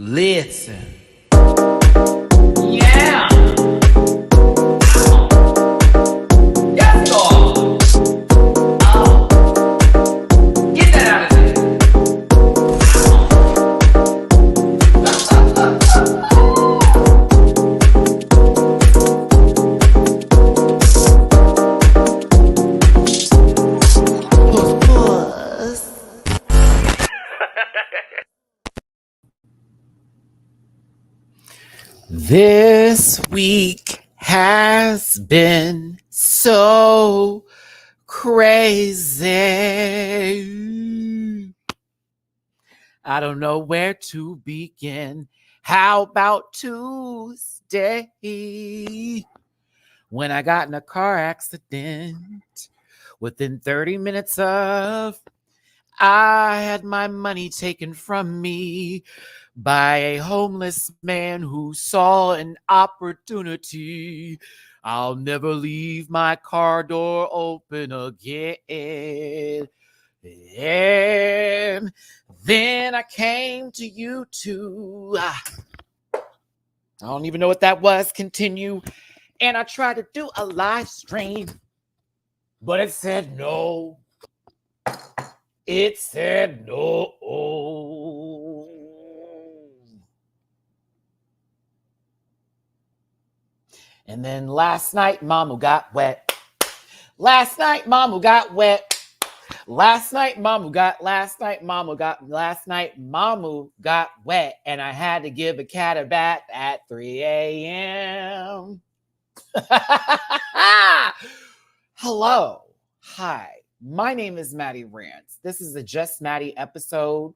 Listen. Yeah. Yes, God. Get that out of there. This week has been so crazy. I don't know where to begin. How about Tuesday when I got in a car accident? Within 30 minutes of, I had my money taken from me by a homeless man who saw an opportunity. I'll never leave my car door open again. And then I came to YouTube. I don't even know what that was. Continue. And I tried to do a live stream, but it said no. It said no. And then last night, Mamu got wet. Last night, Mamu got wet. Last night, Mamu got wet. And I had to give a cat a bath at 3 a.m. Hello. Hi. My name is Matty-Rants. This is a Just Matty episode.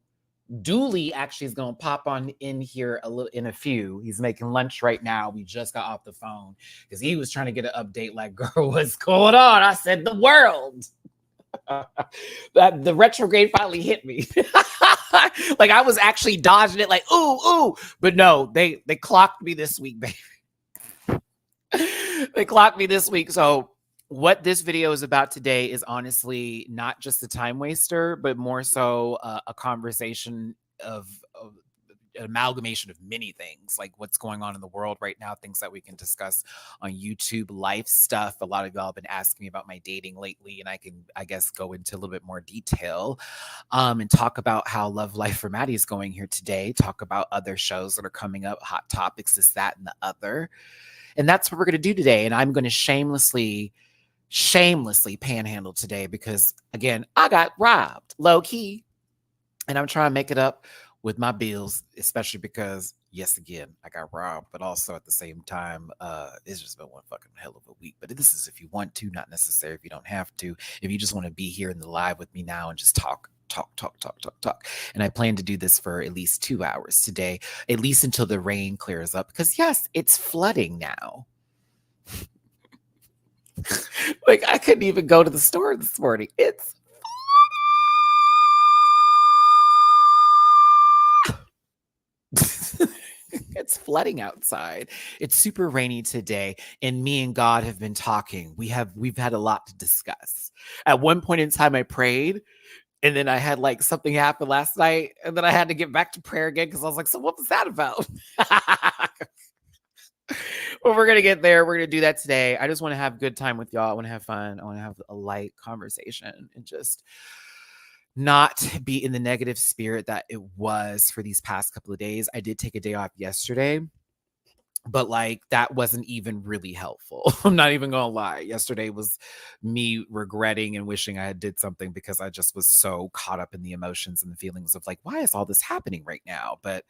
Dooley actually is going to pop on in here in a few. He's making lunch right now. We just got off the phone because he was trying to get an update like, girl, what's going on? I said, the world. The retrograde finally hit me. Like I was actually dodging it like, ooh. But no, they clocked me this week, baby. They clocked me this week. So what this video is about today is honestly not just a time waster, but more so a conversation of an amalgamation of many things, like what's going on in the world right now, things that we can discuss on YouTube, life stuff. A lot of y'all have been asking me about my dating lately, and I can, I guess, go into a little bit more detail and talk about how Love Life for Matty is going here today, talk about other shows that are coming up, hot topics, this, that, and the other. And that's what we're going to do today. And I'm going to shamelessly panhandle today because, again, I got robbed low key, and I'm trying to make it up with my bills, especially because, yes, again, I got robbed, but also at the same time, it's just been one fucking hell of a week. But this is if you want to, not necessary if you don't have to. If you just want to be here in the live with me now and just talk. And I plan to do this for at least 2 hours today, at least until the rain clears up, because yes, it's flooding now. Like I couldn't even go to the store this morning. It's it's flooding outside. It's super rainy today, and me and God have been talking. We've had a lot to discuss. At one point in time, I prayed, and then I had like something happen last night, and then I had to get back to prayer again because I was like, so what was that about? Well, we're going to get there. We're going to do that today. I just want to have a good time with y'all. I want to have fun. I want to have a light conversation and just not be in the negative spirit that it was for these past couple of days. I did take a day off yesterday, but like that wasn't even really helpful. I'm not even gonna lie. Yesterday was me regretting and wishing I had did something because I just was so caught up in the emotions and the feelings of like, why is all this happening right now? But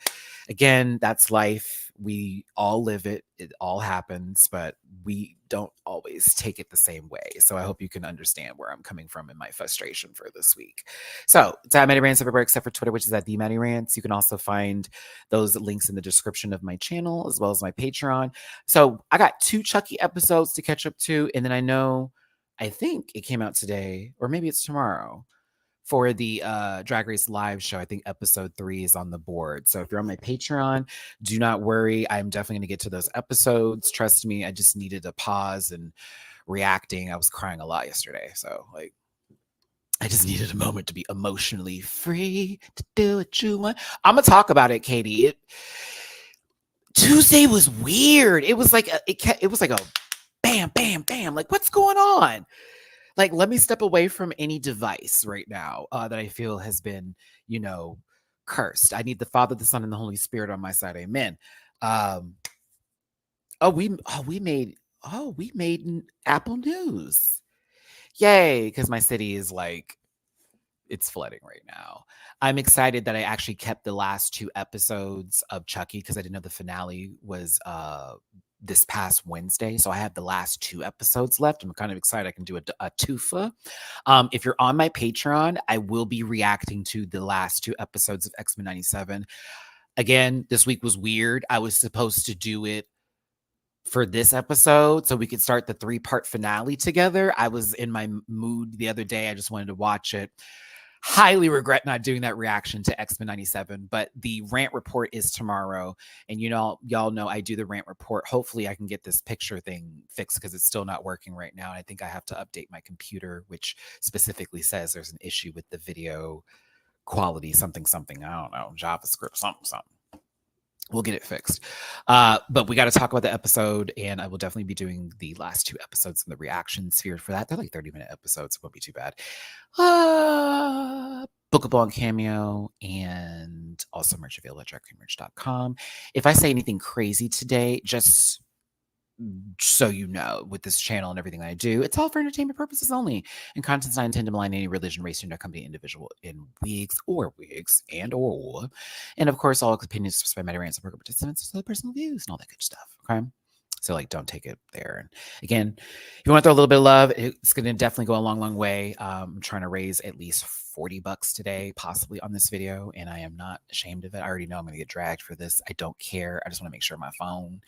again, that's life. We all live it. It all happens, but we don't always take it the same way. So I hope you can understand where I'm coming from in my frustration for this week. So it's at MattyRants everywhere except for Twitter, which is at the MattyRants. You can also find those links in the description of my channel as well as my Patreon. So I got 2 Chucky episodes to catch up to, and then I think it came out today, or maybe it's tomorrow, for the Drag Race live show. I think episode 3 is on the board. So if you're on my Patreon, do not worry. I'm definitely going to get to those episodes. Trust me, I just needed a pause and reacting. I was crying a lot yesterday. So like, I just needed a moment to be emotionally free to do what you want. I'm gonna talk about it, Katie. Tuesday was weird. It was like it was like a bam, bam, bam. Like, what's going on? Like, let me step away from any device right now that I feel has been, cursed. I need the Father, the Son, and the Holy Spirit on my side. Amen. We made Apple News. Yay, because my city is like, it's flooding right now. I'm excited that I actually kept the last 2 episodes of Chucky because I didn't know the finale was this past Wednesday. So I have the last 2 episodes left. I'm kind of excited I can do a twofa. If you're on my Patreon, I will be reacting to the last 2 episodes of X-Men 97. Again, this week was weird. I was supposed to do it for this episode so we could start the 3-part finale together. I was in my mood the other day. I just wanted to watch it. Highly regret not doing that reaction to X-Men 97, but the rant report is tomorrow. And y'all know I do the rant report. Hopefully I can get this picture thing fixed because it's still not working right now. And I think I have to update my computer, which specifically says there's an issue with the video quality, something. I don't know, JavaScript, something. We'll get it fixed. But we got to talk about the episode, and I will definitely be doing the last 2 episodes in the reaction sphere for that. They're like 30-minute episodes. It won't be too bad. Bookable on Cameo, and also merch available at dragconmerch.com. If I say anything crazy today, just so you know, with this channel and everything I do, it's all for entertainment purposes only. And content's not intended to malign any religion, race, gender, company, individual in wigs, and of course, all opinions expressed by Matty-Rants and program participants are personal views and all that good stuff. Okay. So, like, don't take it there. And again, if you want to throw a little bit of love, it's going to definitely go a long, long way. I'm trying to raise at least $40 today, possibly on this video, and I am not ashamed of it. I already know I'm going to get dragged for this. I don't care. I just want to make sure my phone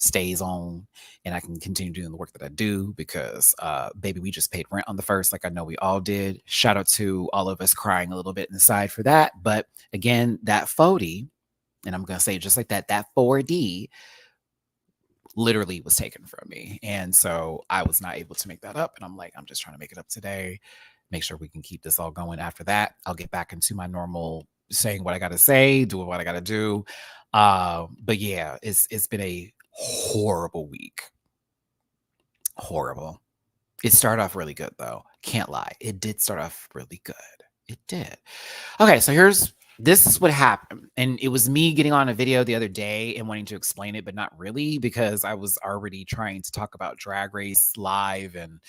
stays on and I can continue doing the work that I do because, baby, we just paid rent on the 1st, like I know we all did. Shout out to all of us crying a little bit inside for that. But again, that 40, and I'm going to say it just like that 4D literally was taken from me. And so I was not able to make that up. And I'm like, I'm just trying to make it up today. Make sure we can keep this all going. After that, I'll get back into my normal saying what I got to say, doing what I got to do. But yeah, it's been a horrible week. Horrible. It started off really good though. Can't lie. It did start off really good. It did. Okay, so this is what happened. And it was me getting on a video the other day and wanting to explain it, but not really, because I was already trying to talk about Drag Race live and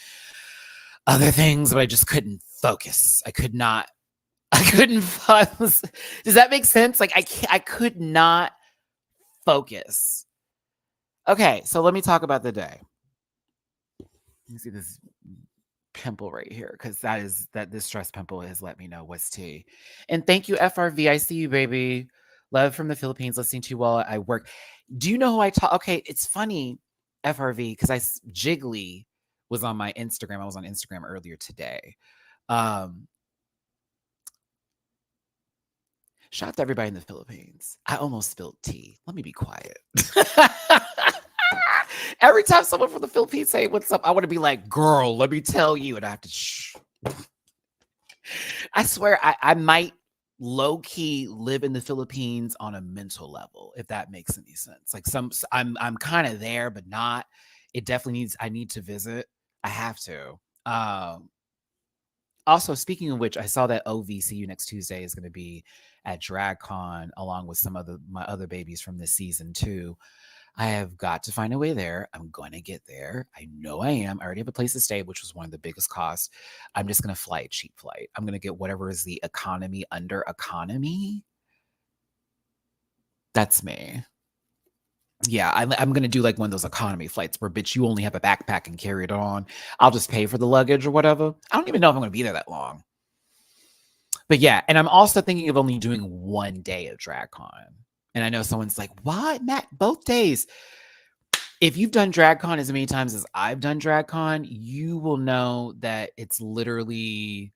other things, but I just couldn't focus. I couldn't focus. Does that make sense? Like I could not focus. Okay, so let me talk about the day. You see this pimple right here, because this stress pimple has let me know what's tea. And thank you, FRV. I see you, baby. Love from the Philippines, listening to you while I work. Do you know who I talk? Okay, it's funny, FRV, because Jiggly was on my Instagram. I was on Instagram earlier today. Shout out to everybody in the Philippines. I almost spilled tea. Let me be quiet. Every time someone from the Philippines say what's up, I want to be like, girl, let me tell you. And I have to shh. I swear I might low-key live in the Philippines on a mental level, if that makes any sense. Like I'm kind of there, but not. It definitely I need to visit. I have to. Also, speaking of which, I saw that OVCU next Tuesday is going to be at DragCon along with some of my other babies from this season too. I have got to find a way there. I'm going to get there. I know I am. I already have a place to stay, which was one of the biggest costs. I'm just going to fly a cheap flight. I'm going to get whatever is the economy under economy. That's me. Yeah, I'm going to do like one of those economy flights where, bitch, you only have a backpack and carry it on. I'll just pay for the luggage or whatever. I don't even know if I'm going to be there that long. But yeah, and I'm also thinking of only doing one day of DragCon. And I know someone's like, why, Matt, both days? If you've done DragCon as many times as I've done DragCon, you will know that it's literally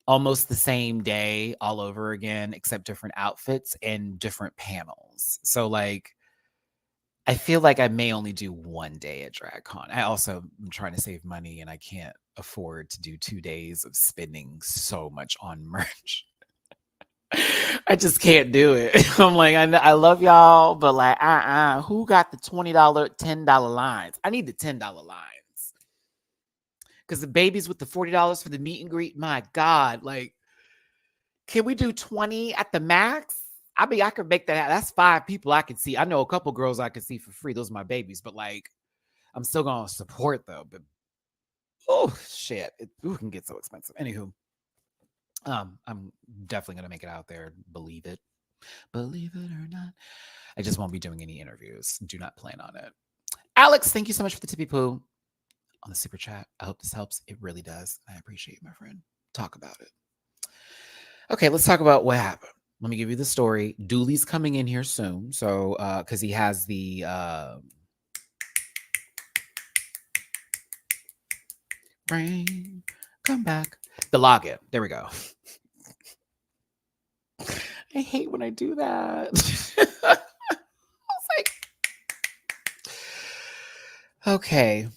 almost the same day all over again, except different outfits and different panels. So like, I feel like I may only do one day at DragCon. I also am trying to save money and I can't afford to do 2 days of spending so much on merch. I just can't do it. I'm like, I love y'all, but like, who got the $20, $10 lines? I need the $10 lines. Because the babies with the $40 for the meet and greet, my God, like, can we do 20 at the max? I mean, I could make that. That's 5 people I can see. I know a couple girls I can see for free. Those are my babies, but like, I'm still gonna support though. But oh shit, it can get so expensive. Anywho, I'm definitely gonna make it out there. Believe it or not. I just won't be doing any interviews. Do not plan on it. Alex, thank you so much for the tippy poo on the super chat. I hope this helps. It really does. I appreciate you, my friend. Talk about it. Okay, let's talk about what happened. Let me give you the story. Dooley's coming in here soon. So, because he has the brain, come back. The login. There we go. I hate when I do that. I was like, okay.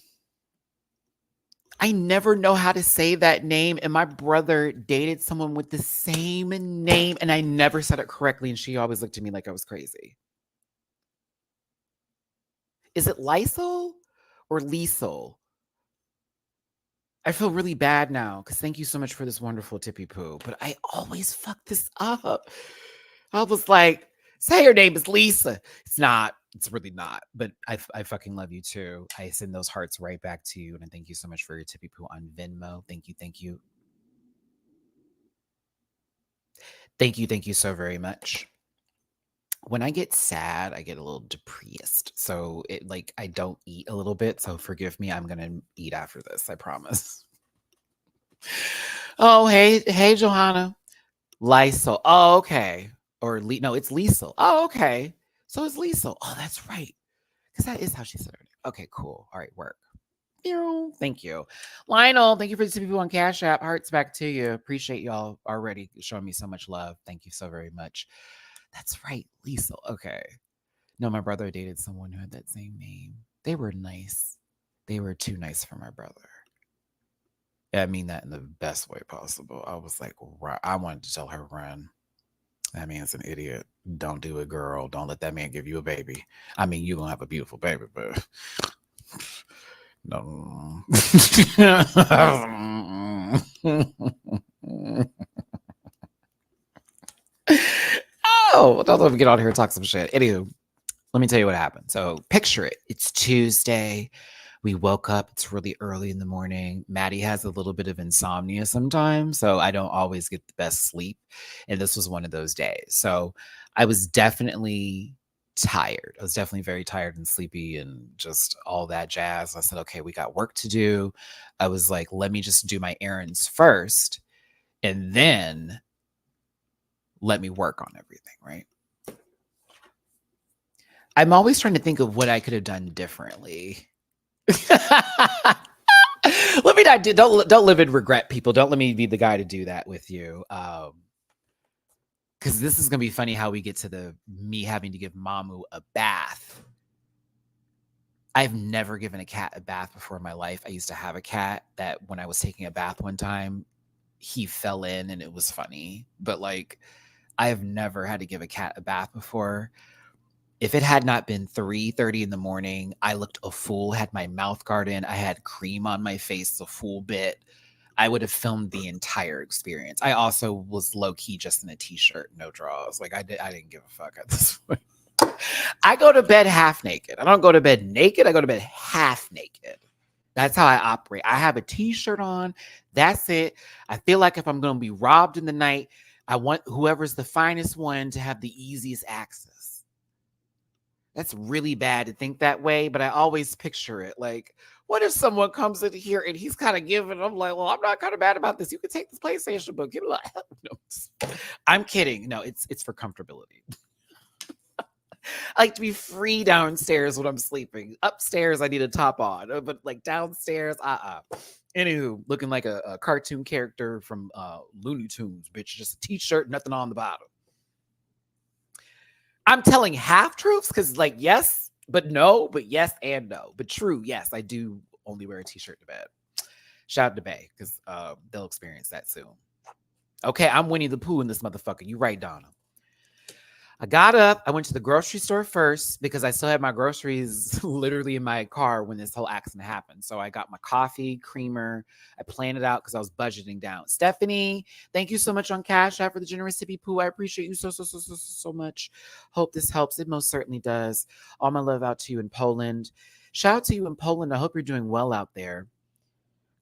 I never know how to say that name. And my brother dated someone with the same name, and I never said it correctly. And she always looked at me like I was crazy. Is it Lysol or Liesel? I feel really bad now because thank you so much for this wonderful tippy poo. But I always fuck this up. I was like, say your name is Lisa. It's not. It's really not. But I fucking love you too. I send those hearts right back to you. And I thank you so much for your tippy poo on Venmo. Thank you. Thank you. Thank you. Thank you so very much. When I get sad, I get a little depressed. So it like I don't eat a little bit. So forgive me. I'm gonna eat after this. I promise. Oh, hey, Johanna. Lysol. Oh, okay. Or no, it's Liesel. Oh, okay. So it's Liesel. Oh, that's right. Because that is how she said it. Okay, cool. All right, work. Thank you. Lionel, thank you for the people on Cash App. Hearts back to you. Appreciate y'all already showing me so much love. Thank you so very much. That's right, Liesel. Okay. No, my brother dated someone who had that same name. They were nice. They were too nice for my brother. I mean that in the best way possible. I was like, I wanted to tell her, run. That man's an idiot. Don't do it, girl. Don't let that man give you a baby. I mean, you're going to have a beautiful baby, but no. Oh, don't let me get on here and talk some shit. Anywho, let me tell you what happened. So picture it. It's Tuesday. We woke up. It's really early in the morning. Matty has a little bit of insomnia sometimes, so I don't always get the best sleep. And this was one of those days. So I was definitely tired. I was definitely very tired and sleepy and just all that jazz. I said, okay, we got work to do. I was like, let me just do my errands first, and then let me work on everything, right? I'm always trying to think of what I could have done differently. Let me not do. Don't live in regret, people. Don't let me be the guy to do that with you. Because this is gonna be funny how we get to me having to give Mamu a bath. I've never given a cat a bath before in my life. I used to have a cat that when I was taking a bath one time, he fell in and it was funny. But like, I have never had to give a cat a bath before. If it had not been 3:30 in the morning, I looked a fool, had my mouth guard in, I had cream on my face a full bit. I would have filmed the entire experience. I also was low-key just in a t-shirt, no drawers. Like I didn't give a fuck at this point. I go to bed half naked. I don't go to bed naked. I go to bed half naked. That's how I operate. I have a t-shirt on. That's it. I feel like if I'm going to be robbed in the night, I want whoever's the finest one to have the easiest access. That's really bad to think that way, but I always picture it. Like, what if someone comes in here and he's kind of giving, I'm like, well, I'm not kind of bad about this. You can take this PlayStation, but give it like, no, I'm kidding. No, it's for comfortability. I like to be free downstairs when I'm sleeping. Upstairs, I need a top on, but like downstairs, Anywho, looking like a cartoon character from Looney Tunes, bitch. Just a t-shirt, nothing on the bottom. I'm telling half truths because, like, yes, But no, but yes and no. But true, yes, I do only wear a t-shirt to bed. Shout out to Bay, because they'll experience that soon. Okay, I'm Winnie the Pooh in this motherfucker. You right, Donna. I got up. I went to the grocery store first because I still had my groceries literally in my car when this whole accident happened. So I got my coffee, creamer. I planned it out because I was budgeting down. Stephanie, thank you so much on Cash App for the generous tippy poo. I appreciate you so much. Hope this helps. It most certainly does. All my love out to you in Poland. Shout out to you in Poland. I hope you're doing well out there.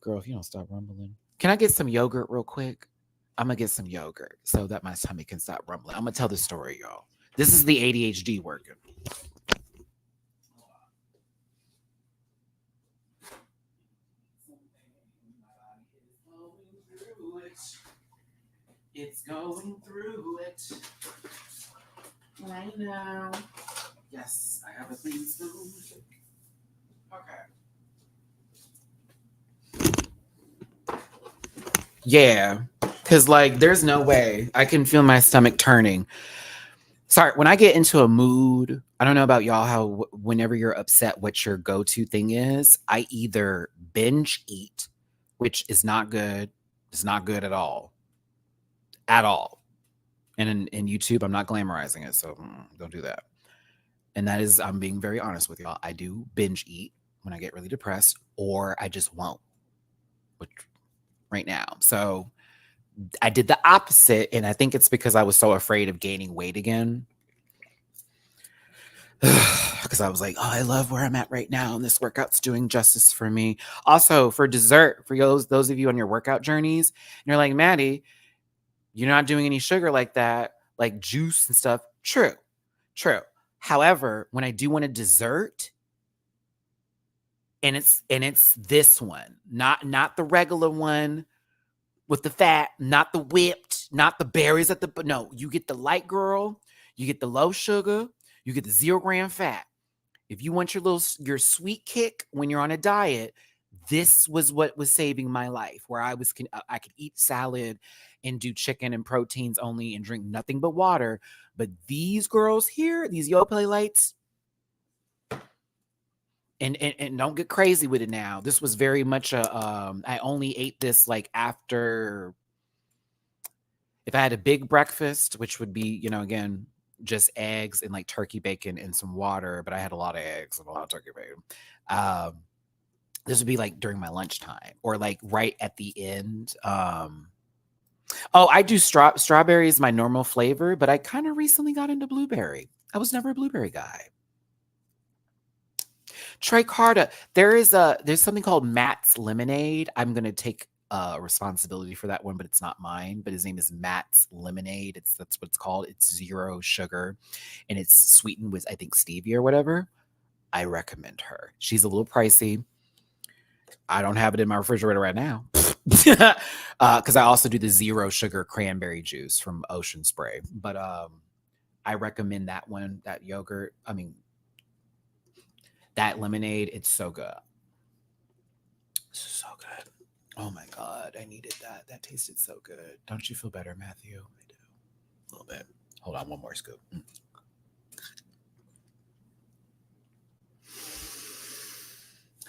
Girl, if you don't stop rumbling. Can I get some yogurt real quick? I'm going to get some yogurt so that my tummy can stop rumbling. I'm going to tell the story, y'all. This is the ADHD working. It's going through it. Right now. Yes, I have a clean spoon. Okay. Yeah, because like there's no way I can feel my stomach turning. Sorry, when I get into a mood, I don't know about y'all how whenever you're upset, what your go-to thing is. I either binge eat, which is not good. It's not good at all. At all. And in YouTube, I'm not glamorizing it, so don't do that. And that is, I'm being very honest with y'all. I do binge eat when I get really depressed, or I just won't. Which right now. So I did the opposite, and I think it's because I was so afraid of gaining weight again. Because I was like, oh, I love where I'm at right now, and this workout's doing justice for me. Also, for dessert, for those of you on your workout journeys, and you're like, Maddie, you're not doing any sugar like that, like juice and stuff. True. However, when I do want a dessert, and it's this one, not the regular one with the fat, not the whipped, not the berries no, you get the light girl, you get the low sugar, you get the 0 gram fat. If you want your sweet kick when you're on a diet, this was what was saving my life, where I could eat salad and do chicken and proteins only and drink nothing but water. But these girls here, these Yoplait lights, and don't get crazy with it now. This was very much I only ate this like after, if I had a big breakfast, which would be, again, just eggs and like turkey bacon and some water, but I had a lot of eggs and a lot of turkey bacon. This would be like during my lunchtime or like right at the end. I do strawberry is my normal flavor, but I kind of recently got into blueberry. I was never a blueberry guy. Trey Carter, there's something called Matt's Lemonade. I'm gonna take responsibility for that one, but it's not mine. But his name is Matt's Lemonade. That's what it's called. It's 0 sugar, and it's sweetened with, I think, stevia or whatever. I recommend her. She's a little pricey. I don't have it in my refrigerator right now because I also do the 0 sugar cranberry juice from Ocean Spray. But I recommend that one. That yogurt. I mean, that lemonade. It's so good. So good. Oh my God, I needed that. That tasted so good. Don't you feel better, Matthew? I do. A little bit. Hold on, one more scoop.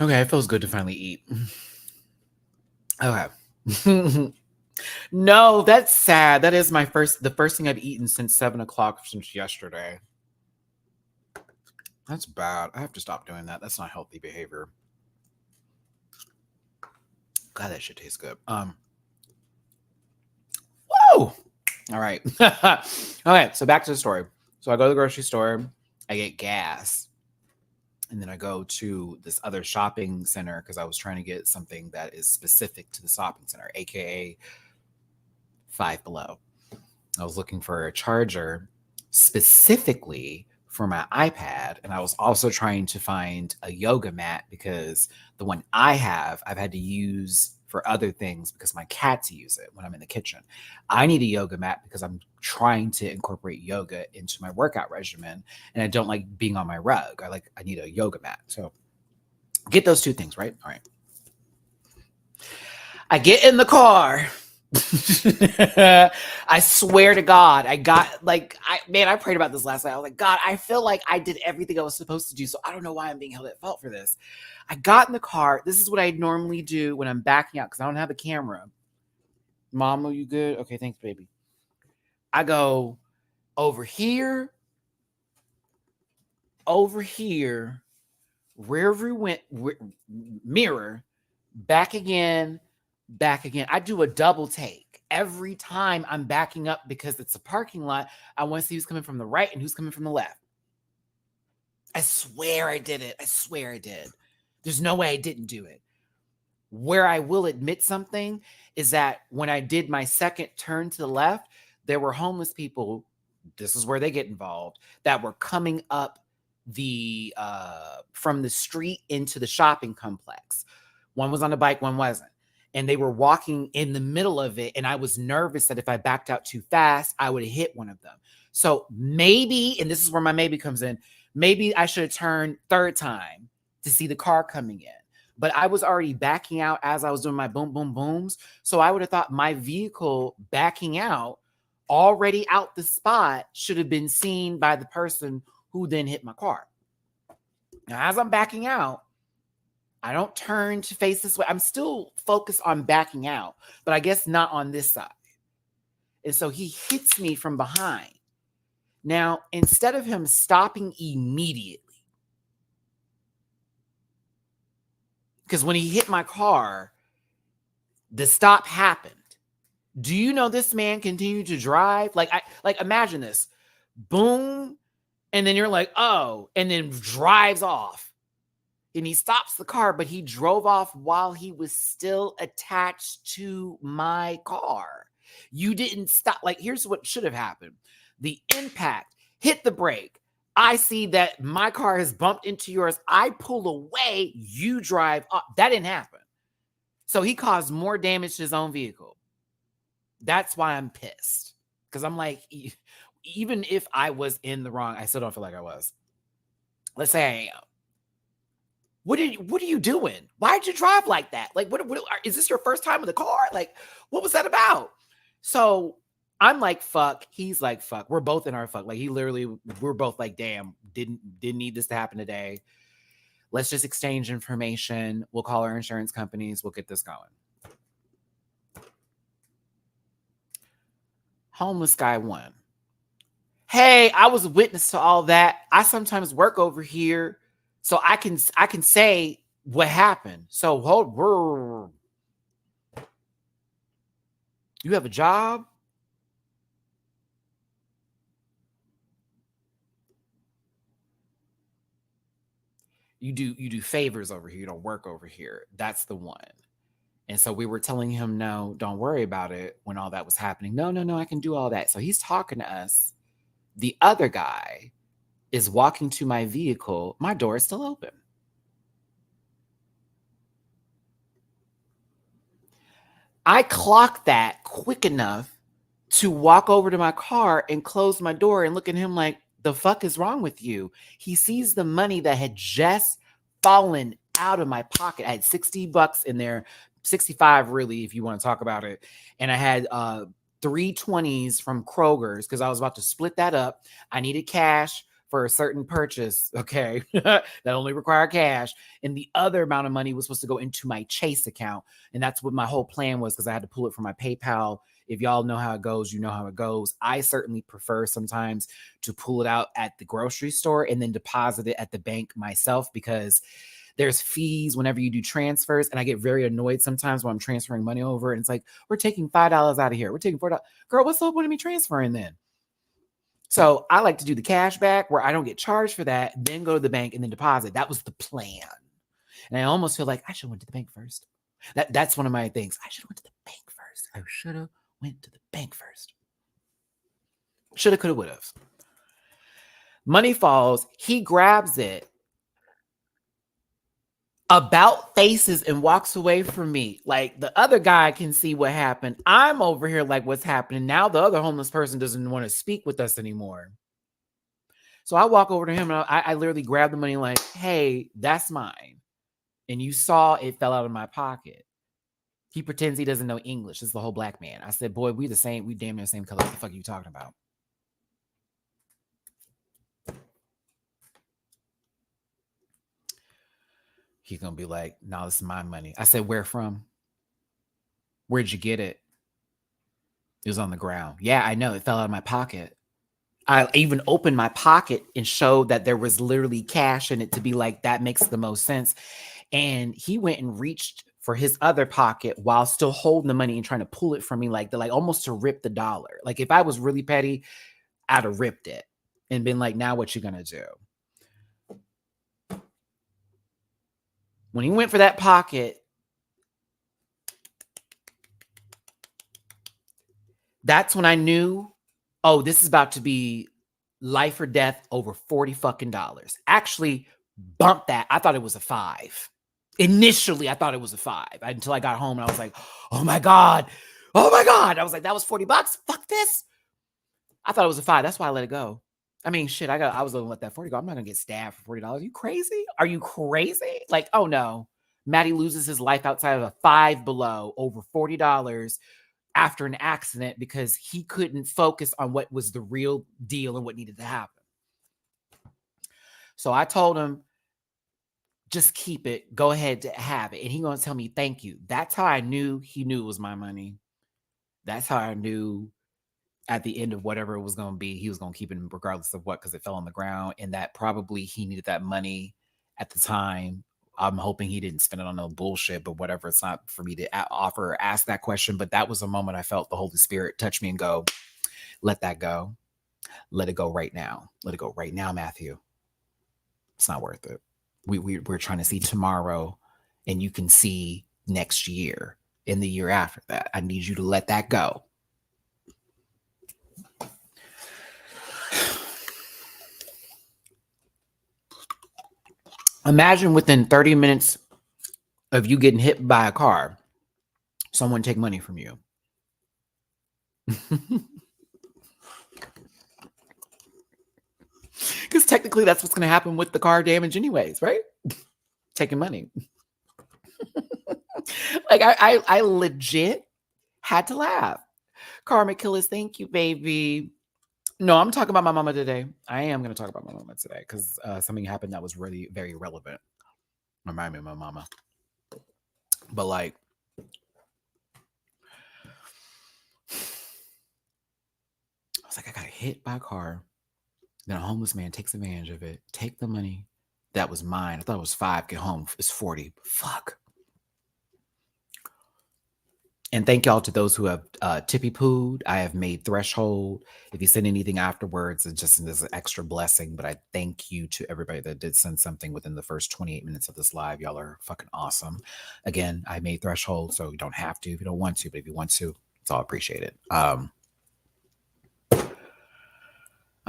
Okay, it feels good to finally eat. Okay. No, that's sad. That is the first thing I've eaten since 7 o'clock since yesterday. That's bad. I have to stop doing that. That's not healthy behavior. God, that shit tastes good. Whoa! All right. Okay, so back to the story. So I go to the grocery store, I get gas, and then I go to this other shopping center because I was trying to get something that is specific to the shopping center, aka Five Below. I was looking for a charger specifically for my iPad, and I was also trying to find a yoga mat because the one I've had to use for other things because my cats use it when I'm in the kitchen. I need a yoga mat because I'm trying to incorporate yoga into my workout regimen, and I don't like being on my rug. I need a yoga mat. So get those two things, right? All right. I get in the car I swear to God, I got like, I prayed about this last night. I was like, God, I feel like I did everything I was supposed to do. So I don't know why I'm being held at fault for this. I got in the car. This is what I normally do when I'm backing out because I don't have a camera. Mamu, you good? Okay, thanks, baby. I go over here, rear view went mirror, back again, back again. I do a double take every time I'm backing up because it's a parking lot. I want to see who's coming from the right and who's coming from the left. I swear I did it. I swear I did. There's no way I didn't do it. Where I will admit something is that when I did my second turn to the left, there were homeless people. This is where they get involved, that were coming up the from the street into the shopping complex. One was on a bike, one wasn't. And they were walking in the middle of it. And I was nervous that if I backed out too fast, I would have hit one of them. So maybe, and this is where my maybe comes in, maybe I should have turned third time to see the car coming in. But I was already backing out as I was doing my boom, boom, booms. So I would have thought my vehicle backing out already out the spot should have been seen by the person who then hit my car. Now, as I'm backing out, I don't turn to face this way. I'm still focused on backing out, but I guess not on this side. And so he hits me from behind. Now, instead of him stopping immediately, because when he hit my car, the stop happened. Do you know this man continued to drive? Like imagine this. Boom. And then you're like, oh, and then drives off. And he stops the car, but he drove off while he was still attached to my car. You didn't stop. Like, here's what should have happened. The impact hit the brake. I see that my car has bumped into yours. I pull away. You drive up. That didn't happen. So he caused more damage to his own vehicle. That's why I'm pissed. Because I'm like, even if I was in the wrong, I still don't feel like I was. Let's say I am. What are you doing? Why'd you drive like that? Like, what is this your first time with a car? Like, what was that about? So I'm like, fuck. He's like, fuck. We're both in our fuck. Like, we're both like, damn, didn't need this to happen today. Let's just exchange information. We'll call our insurance companies. We'll get this going. Homeless guy 1. Hey, I was a witness to all that. I sometimes work over here, so I can say what happened. So hold. You have a job? You do favors over here. You don't work over here. That's the one. And so we were telling him, no, don't worry about it when all that was happening. No, I can do all that. So he's talking to us. The other guy is walking to my vehicle. My door is still open. I clocked that quick enough to walk over to my car and close my door and look at him like, the fuck is wrong with you? He sees the money that had just fallen out of my pocket. I had $60 in there, 65 really, if you want to talk about it. And I had 3 20s from Kroger's because I was about to split that up. I needed cash for a certain purchase, okay, that only required cash. And the other amount of money was supposed to go into my Chase account. And that's what my whole plan was because I had to pull it from my PayPal. If y'all know how it goes, you know how it goes. I certainly prefer sometimes to pull it out at the grocery store and then deposit it at the bank myself because there's fees whenever you do transfers. And I get very annoyed sometimes when I'm transferring money over. And it's like, we're taking $5 out of here. We're taking $4. Girl, what's the point of me transferring then? So I like to do the cash back where I don't get charged for that, then go to the bank and then deposit. That was the plan. And I almost feel like I should have went to the bank first. That's one of my things. I should have went to the bank first. I should have went to the bank first. Shoulda, coulda, woulda. Money falls. He grabs it, about faces, and walks away from me. Like, the other guy can see what happened. I'm over here like, what's happening? Now the other homeless person doesn't want to speak with us anymore. So I walk over to him and I literally grab the money like, hey, that's mine. And you saw it fell out of my pocket. He pretends he doesn't know English. This is the whole black man. I said, boy, we the same. We damn near the same color. What the fuck are you talking about? He's going to be like, no, this is my money. I said, where from? Where'd you get it? It was on the ground. Yeah, I know. It fell out of my pocket. I even opened my pocket and showed that there was literally cash in it to be like, that makes the most sense. And he went and reached for his other pocket while still holding the money and trying to pull it from me, like almost to rip the dollar. Like if I was really petty, I'd have ripped it and been like, now what you gonna do? When he went for that pocket, that's when I knew, oh, this is about to be life or death over $40 fucking. Actually, bump that. I thought it was a 5. Initially, I thought it was a 5 until I got home and I was like, oh my God. Oh my God. I was like, that was $40. Fuck this. I thought it was a 5. That's why I let it go. I mean, shit, I was going to let that 40 go. I'm not going to get stabbed for $40. Are you crazy? Are you crazy? Like, oh no. Matty loses his life outside of a Five Below over $40 after an accident because he couldn't focus on what was the real deal and what needed to happen. So I told him, just keep it. Go ahead to have it. And he's going to tell me, thank you. That's how I knew he knew it was my money. That's how I knew at the end of whatever it was going to be, he was going to keep it regardless of what, because it fell on the ground. And that probably he needed that money at the time. I'm hoping he didn't spend it on no bullshit, but whatever. It's not for me to offer or ask that question. But that was a moment I felt the Holy Spirit touch me and go, let that go. Let it go right now. Let it go right now, Matthew. It's not worth it. We're trying to see tomorrow, and you can see next year and the year after that. I need you to let that go. Imagine within 30 minutes of you getting hit by a car, someone take money from you. Because technically that's what's going to happen with the car damage anyways, right? Taking money. Like I legit had to laugh. Karma Killers, thank you, baby. No, I'm talking about my mama today. I am going to talk about my mama today because something happened that was really very relevant. Remind me of my mama. But like, I was like, I got hit by a car. Then a homeless man takes advantage of it. Take the money. That was mine. I thought it was 5. Get home. It's 40. Fuck. And thank y'all to those who have tippy pooed. I have made threshold. If you send anything afterwards, it's just an extra blessing. But I thank you to everybody that did send something within the first 28 minutes of this live. Y'all are fucking awesome. Again, I made threshold, so you don't have to if you don't want to. But if you want to, it's all appreciated. I'm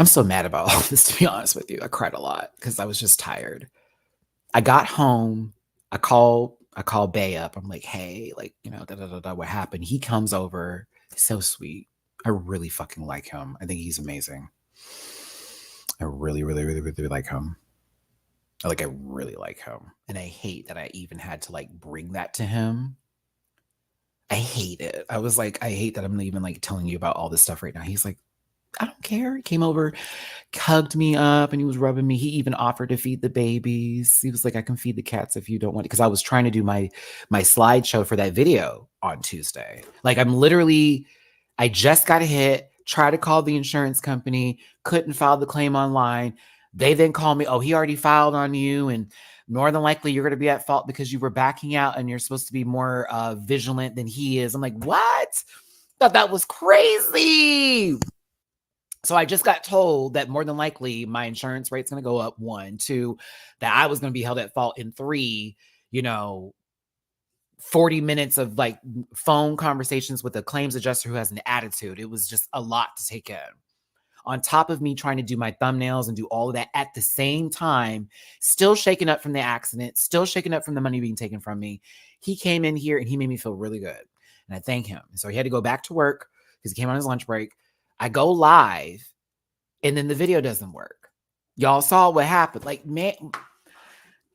so mad about all this, to be honest with you. I cried a lot because I was just tired. I got home. I called Bay up. I'm like, hey, like, you know, what happened? He comes over. He's so sweet. I really fucking like him. I think he's amazing. I really, really, really, really like him. I really like him. And I hate that I even had to like bring that to him. I hate it. I was like, I hate that I'm even like telling you about all this stuff right now. He's like, I don't care. He came over, hugged me up, and he was rubbing me. He even offered to feed the babies. He was like, I can feed the cats if you don't want it. Because I was trying to do my slideshow for that video on Tuesday. Like I just got hit, tried to call the insurance company, couldn't file the claim online. They then called me, oh, he already filed on you, and more than likely you're going to be at fault because you were backing out and you're supposed to be more vigilant than he is. I'm like, what? Thought that was crazy. So I just got told that more than likely my insurance rate's going to go up. 1, 2, that I was going to be held at fault. And 3, 40 minutes of like phone conversations with a claims adjuster who has an attitude. It was just a lot to take in. On top of me trying to do my thumbnails and do all of that at the same time, still shaken up from the accident, still shaken up from the money being taken from me. He came in here and he made me feel really good. And I thank him. So he had to go back to work because he came on his lunch break. I go live and then the video doesn't work. Y'all saw what happened. Like, man,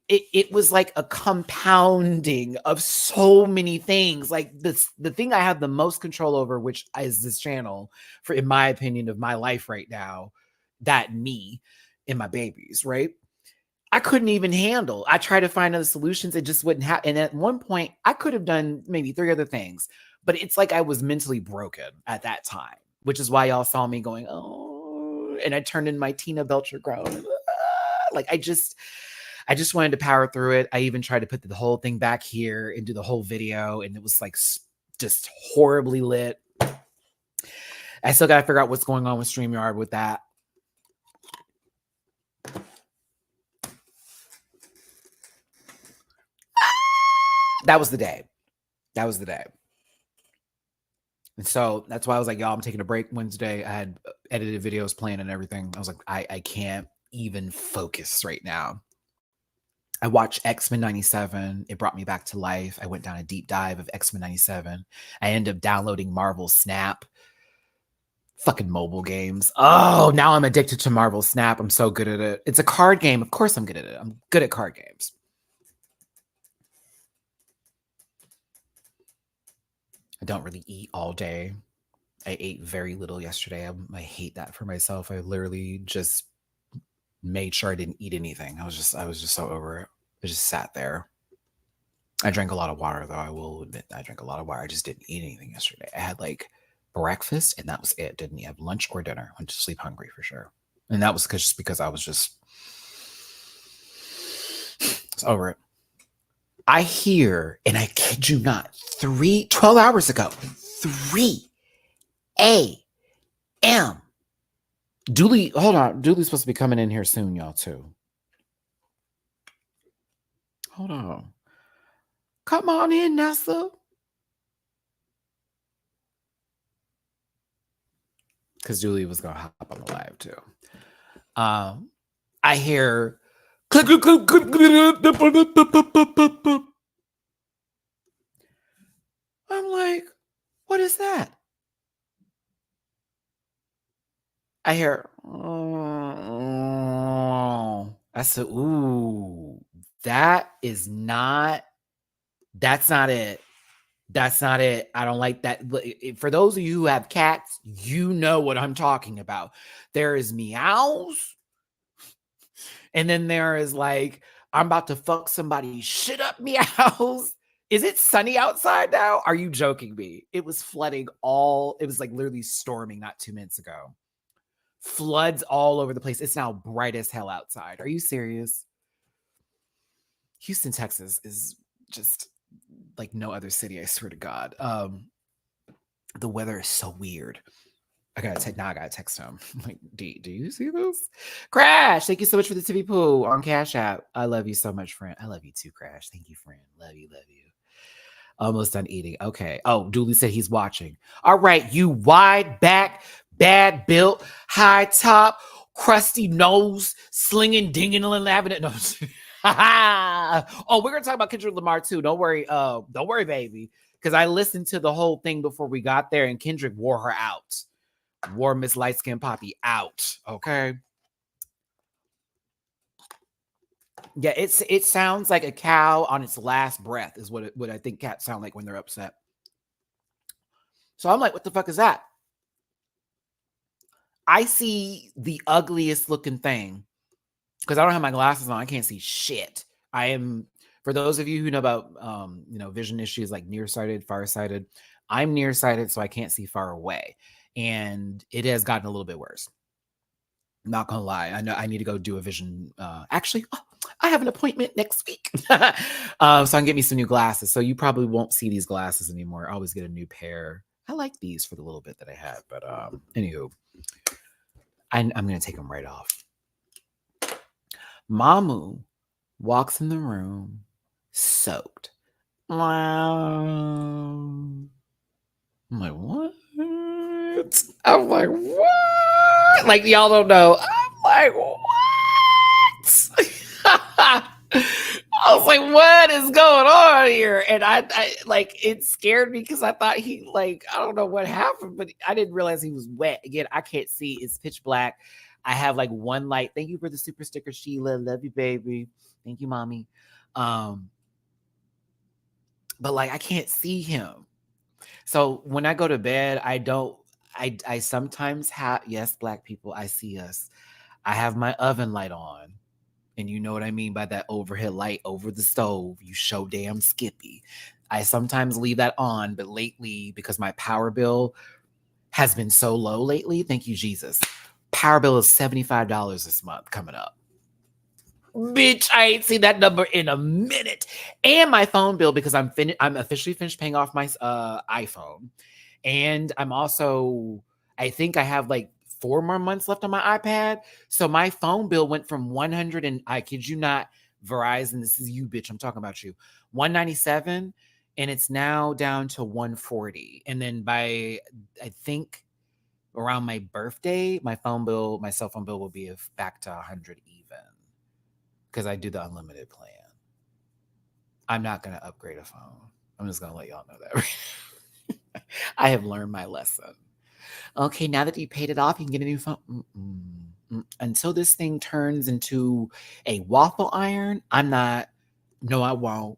it was like a compounding of so many things. Like the thing I have the most control over, which is this channel, for in my opinion, of my life right now, that me and my babies, right? I couldn't even handle. I tried to find other solutions. It just wouldn't happen. And at one point, I could have done maybe 3 other things, but it's like I was mentally broken at that time, which is why y'all saw me going, oh, and I turned in my Tina Belcher groan. Like I just wanted to power through it. I even tried to put the whole thing back here and do the whole video, and it was like just horribly lit. I still got to figure out what's going on with StreamYard with that. That was the day. That was the day. And so that's why I was like, y'all, I'm taking a break Wednesday. I had edited videos planned and everything. I was like, I can't even focus right now. I watched X-Men 97. It brought me back to life. I went down a deep dive of X-Men 97. I ended up downloading Marvel Snap. Fucking mobile games. Oh, now I'm addicted to Marvel Snap. I'm so good at it. It's a card game. Of course I'm good at it. I'm good at card games. I don't really eat all day. I ate very little yesterday. I hate that for myself. I literally just made sure I didn't eat anything. I was just so over it. I just sat there. I drank a lot of water, though. I will admit I drank a lot of water. I just didn't eat anything yesterday. I had like breakfast and that was it. Didn't have lunch or dinner. Went to sleep hungry for sure. And that was just because I was over it. I hear, and I kid you not, 12 hours ago, 3 a.m. Dooley, hold on. Dooley's supposed to be coming in here soon, y'all, too. Hold on. Come on in, Nessa. Because Dooley was going to hop on the live, too. I hear... I'm like, what is that? I hear, oh, I said, ooh, that's not it. That's not it. I don't like that. For those of you who have cats, you know what I'm talking about. There is meows. And then there is like, I'm about to fuck somebody's shit up meows. Is it sunny outside now? Are you joking me? It was flooding it was like literally storming not 2 minutes ago. Floods all over the place. It's now bright as hell outside. Are you serious? Houston, Texas is just like no other city, I swear to God. The weather is so weird. I gotta text him. Like, do you see this? Crash, thank you so much for the TV poo on Cash App. I love you so much, friend. I love you too, Crash. Thank you, friend. Love you. Almost done eating. Okay. Oh, Dooley said he's watching. All right, you wide back, bad built, high top, crusty nose, slinging, dinging, and laughing at no. Oh, we're gonna talk about Kendrick Lamar too. Don't worry, baby. Because I listened to the whole thing before we got there, and Kendrick wore her out. Wore Miss Light Skin Poppy out. Okay. Yeah, it sounds like a cow on its last breath is what I think cats sound like when they're upset. So I'm like, what the fuck is that? I see the ugliest looking thing because I don't have my glasses on. I can't see shit. I am, for those of you who know about vision issues like nearsighted, farsighted, I'm nearsighted, so I can't see far away. And it has gotten a little bit worse. I'm not gonna lie. I know I need to go do a vision. Actually, I have an appointment next week. So I can get me some new glasses. So you probably won't see these glasses anymore. I always get a new pair. I like these for the little bit that I have. But anywho, I'm gonna take them right off. Mamu walks in the room, soaked. I'm like, what? I'm like, what? Like, y'all don't know. I'm like, what? was like, what is going on here? And I like, it scared me because I thought he, like, I don't know what happened, but I didn't realize he was wet. Again, I can't see. It's pitch black. I have like one light. Thank you for the super sticker, Sheila. Love you, baby. Thank you, mommy. But like, I can't see him. So when I go to bed, I sometimes have, yes, black people, I see us. I have my oven light on. And you know what I mean by that overhead light over the stove. You show damn Skippy. I sometimes leave that on, but lately, because my power bill has been so low lately, thank you, Jesus. Power bill is $75 this month coming up. Bitch, I ain't seen that number in a minute. And my phone bill, because I'm officially finished paying off my iPhone. And I'm also, I think I have like 4 more months left on my iPad. So my phone bill went from 100 and I kid you not, Verizon, this is you, bitch, I'm talking about you, 197, and it's now down to 140. And then by, I think around my birthday, my cell phone bill will be back to 100 even. Because I do the unlimited plan. I'm not going to upgrade a phone. I'm just going to let y'all know that. I have learned my lesson. Okay, now that you paid it off, you can get a new phone. Until this thing turns into a waffle iron, I won't.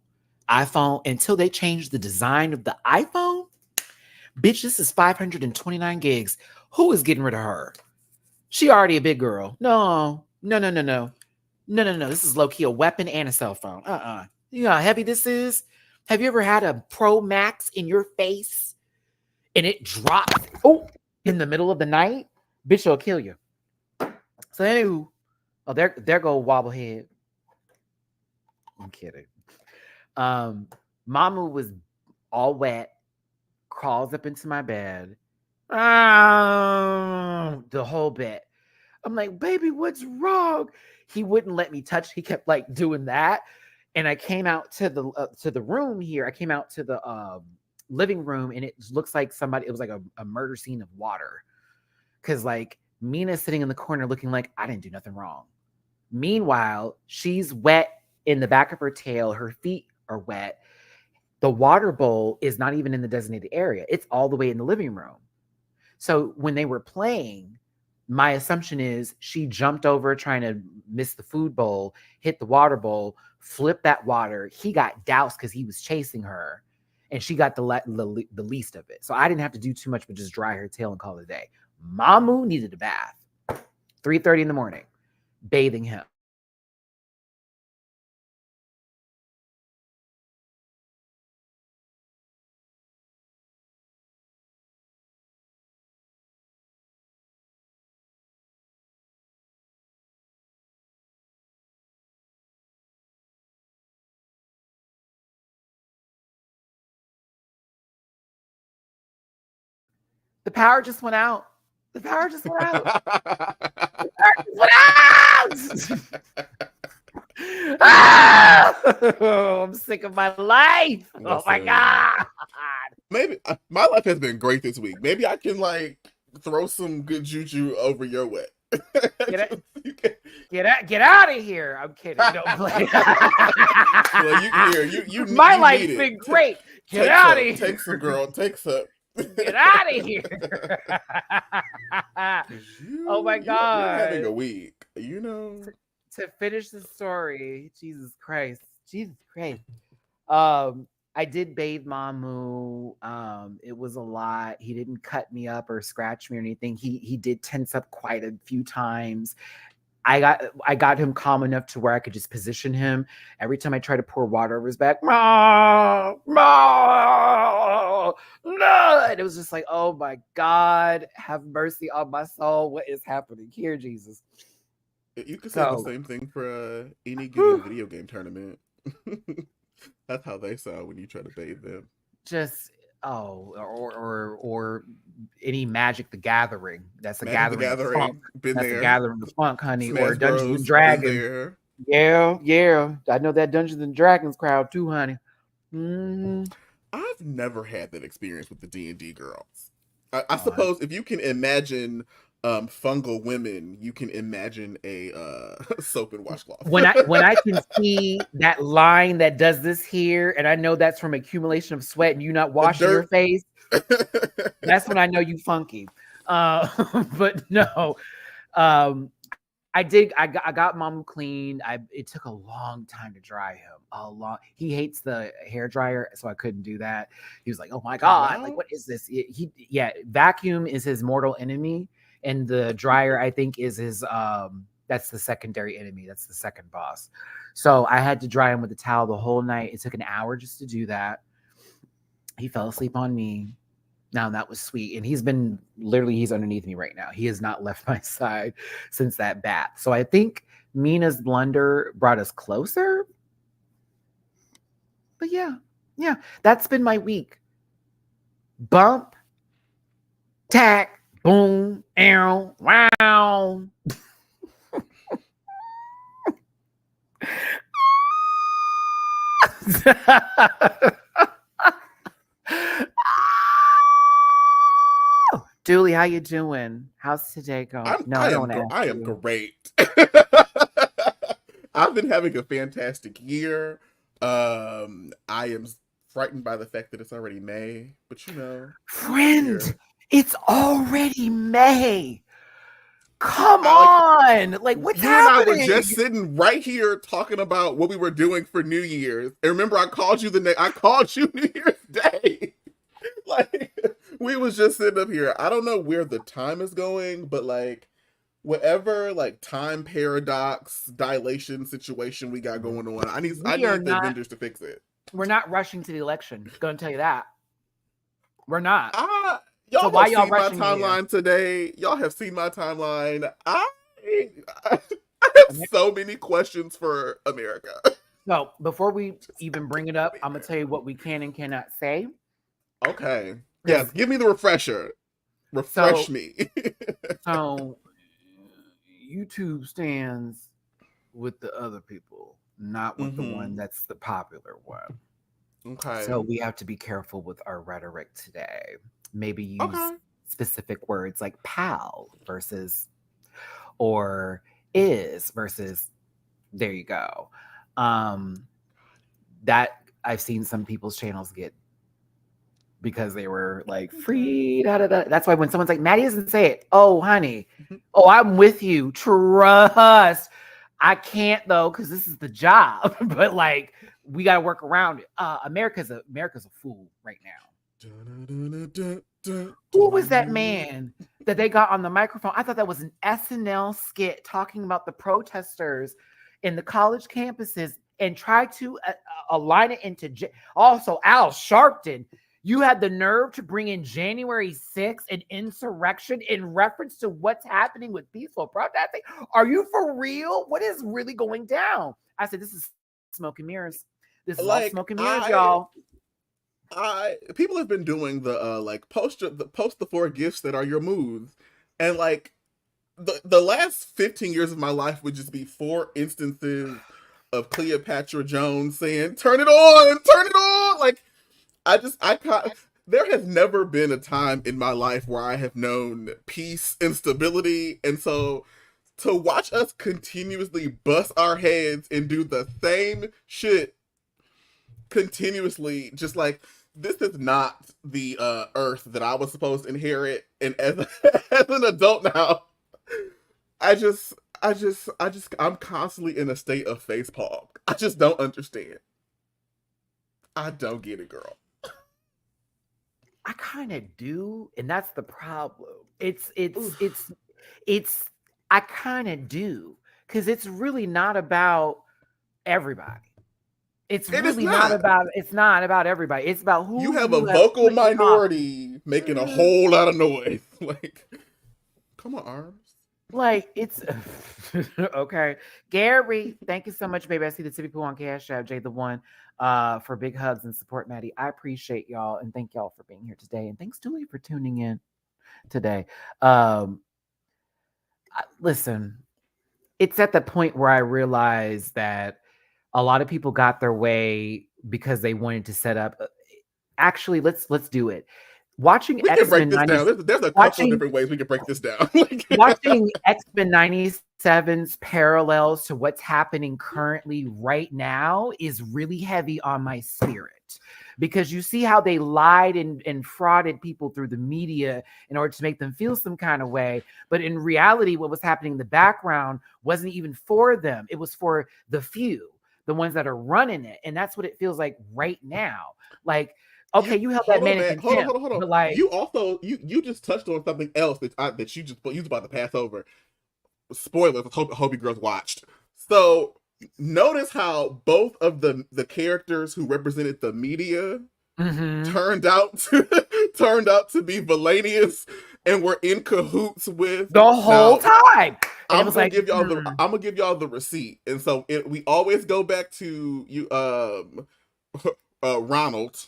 iPhone, until they change the design of the iPhone, bitch, this is 529 gigs. Who is getting rid of her? She already a big girl. No. This is low-key a weapon and a cell phone. You know how heavy this is? Have you ever had a Pro Max in your face and it drops in the middle of the night? Bitch, it'll kill you. So anywho, there go Wobblehead. I'm kidding. Mamu was all wet, crawls up into my bed. The whole bed. I'm like, baby, what's wrong? He wouldn't let me touch. He kept like doing that. And I came out to the room here. I came out to the living room, and it looks like it was like a murder scene of water. Because like Mina's sitting in the corner looking like I didn't do nothing wrong. Meanwhile, she's wet in the back of her tail. Her feet are wet. The water bowl is not even in the designated area. It's all the way in the living room. So when they were playing, my assumption is she jumped over trying to miss the food bowl, hit the water bowl, flipped that water. He got doused because he was chasing her, and she got the least of it. So I didn't have to do too much but just dry her tail and call it a day. Mamu needed a bath. 3:30 in the morning, bathing him. The power just went out. The power just went out. The power just went out. Oh, I'm sick of my life. Listen, oh my God. Maybe my life has been great this week. Maybe I can like throw some good juju over your way. Get out of here. I'm kidding. Don't play. Well, you my life's been great. Get out of here. Take some, girl. Take some. Get out of here. Oh my God. You're having a week, you know. To finish the story, Jesus Christ. I did bathe Mamu. It was a lot. He didn't cut me up or scratch me or anything. He did tense up quite a few times. I got him calm enough to where I could just position him. Every time I tried to pour water over his back, no. And it was just like, oh my God, have mercy on my soul. What is happening here, Jesus? You could say the same thing for any given video game tournament. That's how they sound when you try to bathe them. Just or any Magic the Gathering. That's a Magic gathering. Been That's there. a gathering of funk, honey. Smash or Dungeons Bros, and Dragons. Yeah. I know that Dungeons and Dragons crowd too, honey. Mm-hmm. I've never had that experience with the D&D girls. I suppose if you can imagine fungal women, you can imagine a soap and washcloth. When I can see that line that does this here, and I know that's from accumulation of sweat and you not washing your face, that's when I know you funky. But no, I got Mamu clean. It took a long time to dry him. He hates the hair dryer, so I couldn't do that. He was like, "Oh my god, like what is this?" Vacuum is his mortal enemy, and the dryer I think is his that's the secondary enemy. That's the second boss. So I had to dry him with a towel the whole night. It took an hour just to do that. He fell asleep on me. Now that was sweet. And he's underneath me right now. He has not left my side since that bath. So I think Mina's blunder brought us closer. But yeah, that's been my week. Bump, tack, boom, arrow, wow. Dooley, how you doing? How's today going? I am great. I've been having a fantastic year. I am frightened by the fact that it's already May, but friend, it's already May. Come on, like what's happening? And I were just sitting right here talking about what we were doing for New Year's, and remember, I called you New Year's Day. Like we was just sitting up here. I don't know where the time is going, but like whatever like time paradox dilation situation we got going on, I need the vendors to fix it. We're not rushing to the election. Gonna tell you that. We're not. Y'all so why y'all rushing my timeline today? Y'all have seen my timeline. I have so many questions for America. So before we even bring it up, I'm gonna tell you what we can and cannot say. Okay. Yes, give me the refresher. Refresh me. So YouTube stands with the other people, not with the one that's the popular one. Okay. So we have to be careful with our rhetoric today. Maybe use specific words like pal versus or is versus there you go. That I've seen some people's channels get because they were like free. That's why when someone's like, Matty doesn't say it. Oh, honey. Oh, I'm with you. Trust. I can't though, because this is the job. But like, we got to work around it. America's a fool right now. Who was that man that they got on the microphone? I thought that was an SNL skit talking about the protesters in the college campuses and try to align it into also Al Sharpton. You had the nerve to bring in January 6th, an insurrection in reference to what's happening with peaceful protesting. Are you for real? What is really going down? I said, this is smoke and mirrors. This is like, all smoke and mirrors, y'all. People have been doing the like post the 4 gifts that are your moves, and like the last 15 years of my life would just be 4 instances of Cleopatra Jones saying turn it on. Like there has never been a time in my life where I have known peace and stability, and so to watch us continuously bust our heads and do the same shit continuously, just like this is not the earth that I was supposed to inherit, and as an adult now, I'm constantly in a state of facepalm. I just don't understand. I don't get it, girl. I kind of do, and that's the problem. It's I kind of do, because it's really not about everybody. It's not about everybody. It's about who you have a vocal minority making a whole lot of noise. Like, come on, Arms. Like, it's okay. Gary, thank you so much, baby. I see the 2 people on Cash App, Jay the One, for big hugs and support, Matty. I appreciate y'all, and thank y'all for being here today. And thanks, Dooley, for tuning in today. Listen, it's at the point where I realize that a lot of people got their way because they wanted to set up. Actually, let's do it. watching We can break X-Men this 90, down. There's a couple of different ways we can break this down. watching X-Men 97's parallels to what's happening currently right now is really heavy on my spirit. Because you see how they lied and frauded people through the media in order to make them feel some kind of way. But in reality, what was happening in the background wasn't even for them. It was for the few, the ones that are running it. And that's what it feels like right now. Like, okay, you held that man in contempt. Hold on. But like, you also you just touched on something else that you was about to pass over. Spoilers. I hope you girls watched. So notice how both of the characters who represented the media turned out to be villainous and were in cahoots with the whole time. And I'm gonna give y'all the receipt. And so we always go back to you Ronald.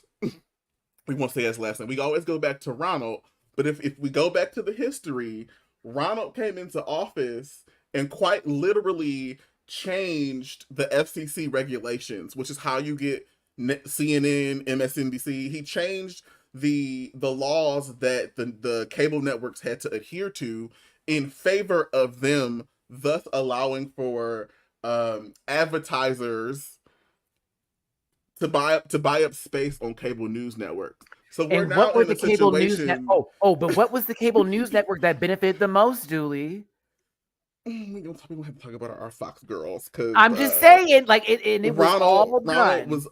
We won't say his last name. We always go back to Ronald. But if we go back to the history, Ronald came into office and quite literally changed the FCC regulations, which is how you get CNN, MSNBC. He changed the laws that the cable networks had to adhere to in favor of them, thus allowing for advertisers to buy up space on cable news networks. So we're and now what were in the a cable situation. But what was the cable news network that benefited the most, Dooley? We have to talk about our Fox girls, because I'm just saying, like it was all done. Ronald was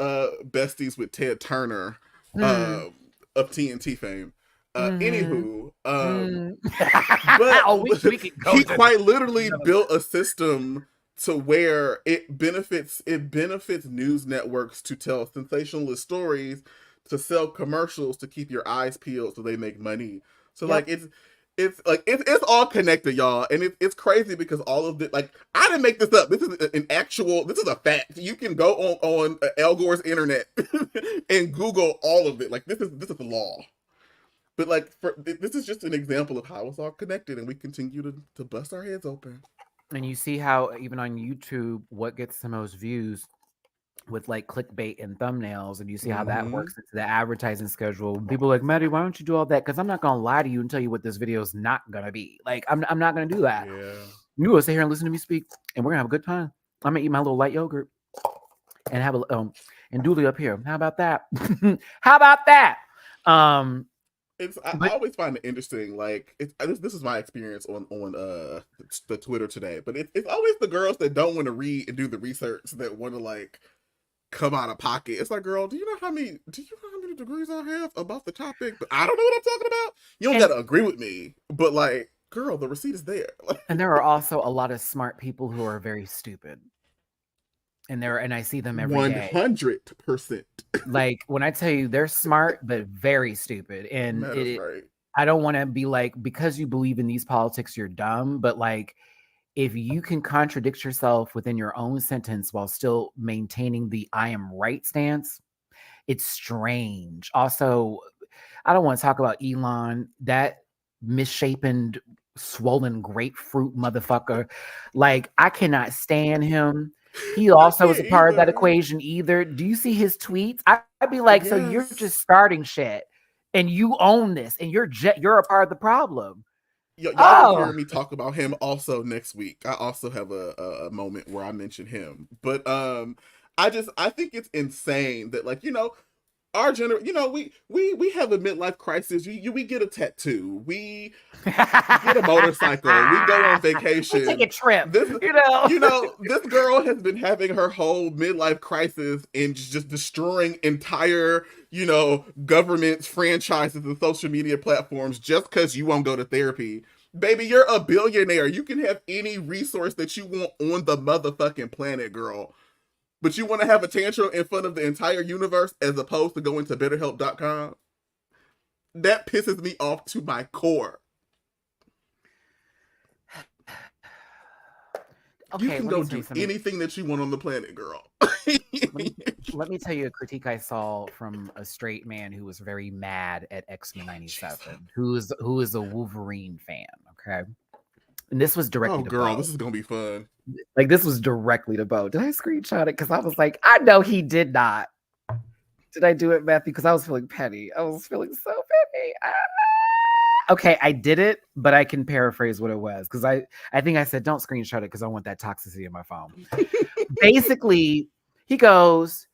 besties with Ted Turner of TNT fame. Anywho, but we can go he quite literally built a system to where it benefits news networks to tell sensationalist stories, to sell commercials, to keep your eyes peeled so they make money. So like it's all connected, y'all, and it's crazy because all of it, like, I didn't make this up. This is a fact. You can go on Al Gore's internet and Google all of it. Like, this is the law. But like, this is just an example of how it's all connected, and we continue to bust our heads open. And you see how even on YouTube, what gets the most views with like clickbait and thumbnails, and you see how that works into the advertising schedule. People are like, Matty, why don't you do all that? Because I'm not gonna lie to you and tell you what this video is not gonna be. Like, I'm not gonna do that. Yeah. You go sit here and listen to me speak, and we're gonna have a good time. I'm gonna eat my little light yogurt and have a and Dooley up here. How about that? How about that? I always find it interesting. Like, this is my experience on the Twitter today. But it's always the girls that don't want to read and do the research that want to like come out of pocket. It's like, girl, do you know how many degrees I have about the topic? But I don't know what I'm talking about. You don't gotta agree with me, but like, girl, the receipt is there. And there are also a lot of smart people who are very stupid. And I see them every 100%. Like, when I tell you they're smart, but very stupid. And right. I don't want to be like, because you believe in these politics, you're dumb. But like, if you can contradict yourself within your own sentence while still maintaining the I am right stance, it's strange. Also, I don't want to talk about Elon, that misshapen, swollen grapefruit motherfucker. Like, I cannot stand him. He also is a part of that equation either. Do you see his tweets? I'd be like, yes. So you're just starting shit and you own this and you're a part of the problem. Y'all will hear me talk about him also next week. I also have a moment where I mention him. But I think it's insane that, like, our we have a midlife crisis. We get a tattoo. We get a motorcycle. We go on vacation. We take a trip. This girl has been having her whole midlife crisis and just destroying entire, governments, franchises, and social media platforms just because you won't go to therapy. Baby, you're a billionaire. You can have any resource that you want on the motherfucking planet, girl. But you want to have a tantrum in front of the entire universe as opposed to going to BetterHelp.com? That pisses me off to my core. Okay, you can go do anything that you want on the planet, girl. let me tell you a critique I saw from a straight man who was very mad at X-Men 97, who is a Wolverine fan, okay? And this was directly to Bo. This is going to be fun. Like, this was directly to Bo. Did I screenshot it? Because I was like, I know he did not Did I do it, Matthew? Because I was feeling petty. I was feeling so petty. Okay, I did it, but I can paraphrase what it was because I think I said don't screenshot it because I want that toxicity in my phone. Basically, he goes,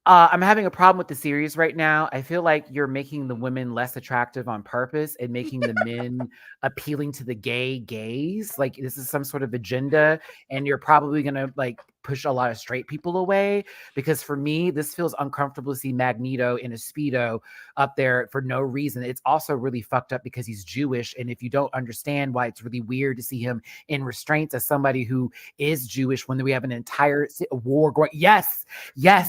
I'm having a problem with the series right now. I feel like you're making the women less attractive on purpose and making the men appealing to the gays. Like this is some sort of agenda, and you're probably gonna like push a lot of straight people away because for me, this feels uncomfortable to see Magneto in a Speedo up there for no reason. It's also really fucked up because he's Jewish. And if you don't understand why it's really weird to see him in restraints as somebody who is Jewish when we have an entire war going. Yes,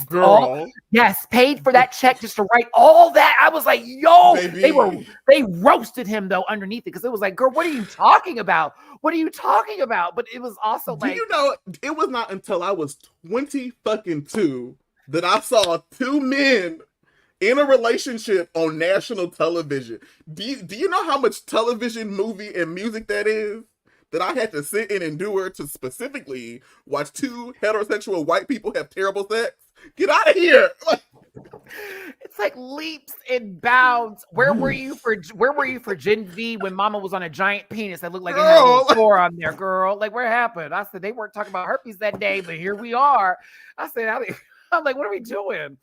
girl. Yes, paid for that check just to write all that. I was like, yo, Baby. they roasted him though underneath it because it was like, girl, what are you talking about? What are you talking about? But it was also like, you know, it was not until I was 22 that I saw two men in a relationship on national television. Do you know how much television, movie, and music that is? That I had to sit and endure to specifically watch two heterosexual white people have terrible sex? Get out of here! It's like leaps and bounds. Where were you for Gen V when Mama was on a giant penis that looked like it had a little sore on there, girl? Like, what happened? I said they weren't talking about herpes that day, but here we are. I said, I'm like, what are we doing?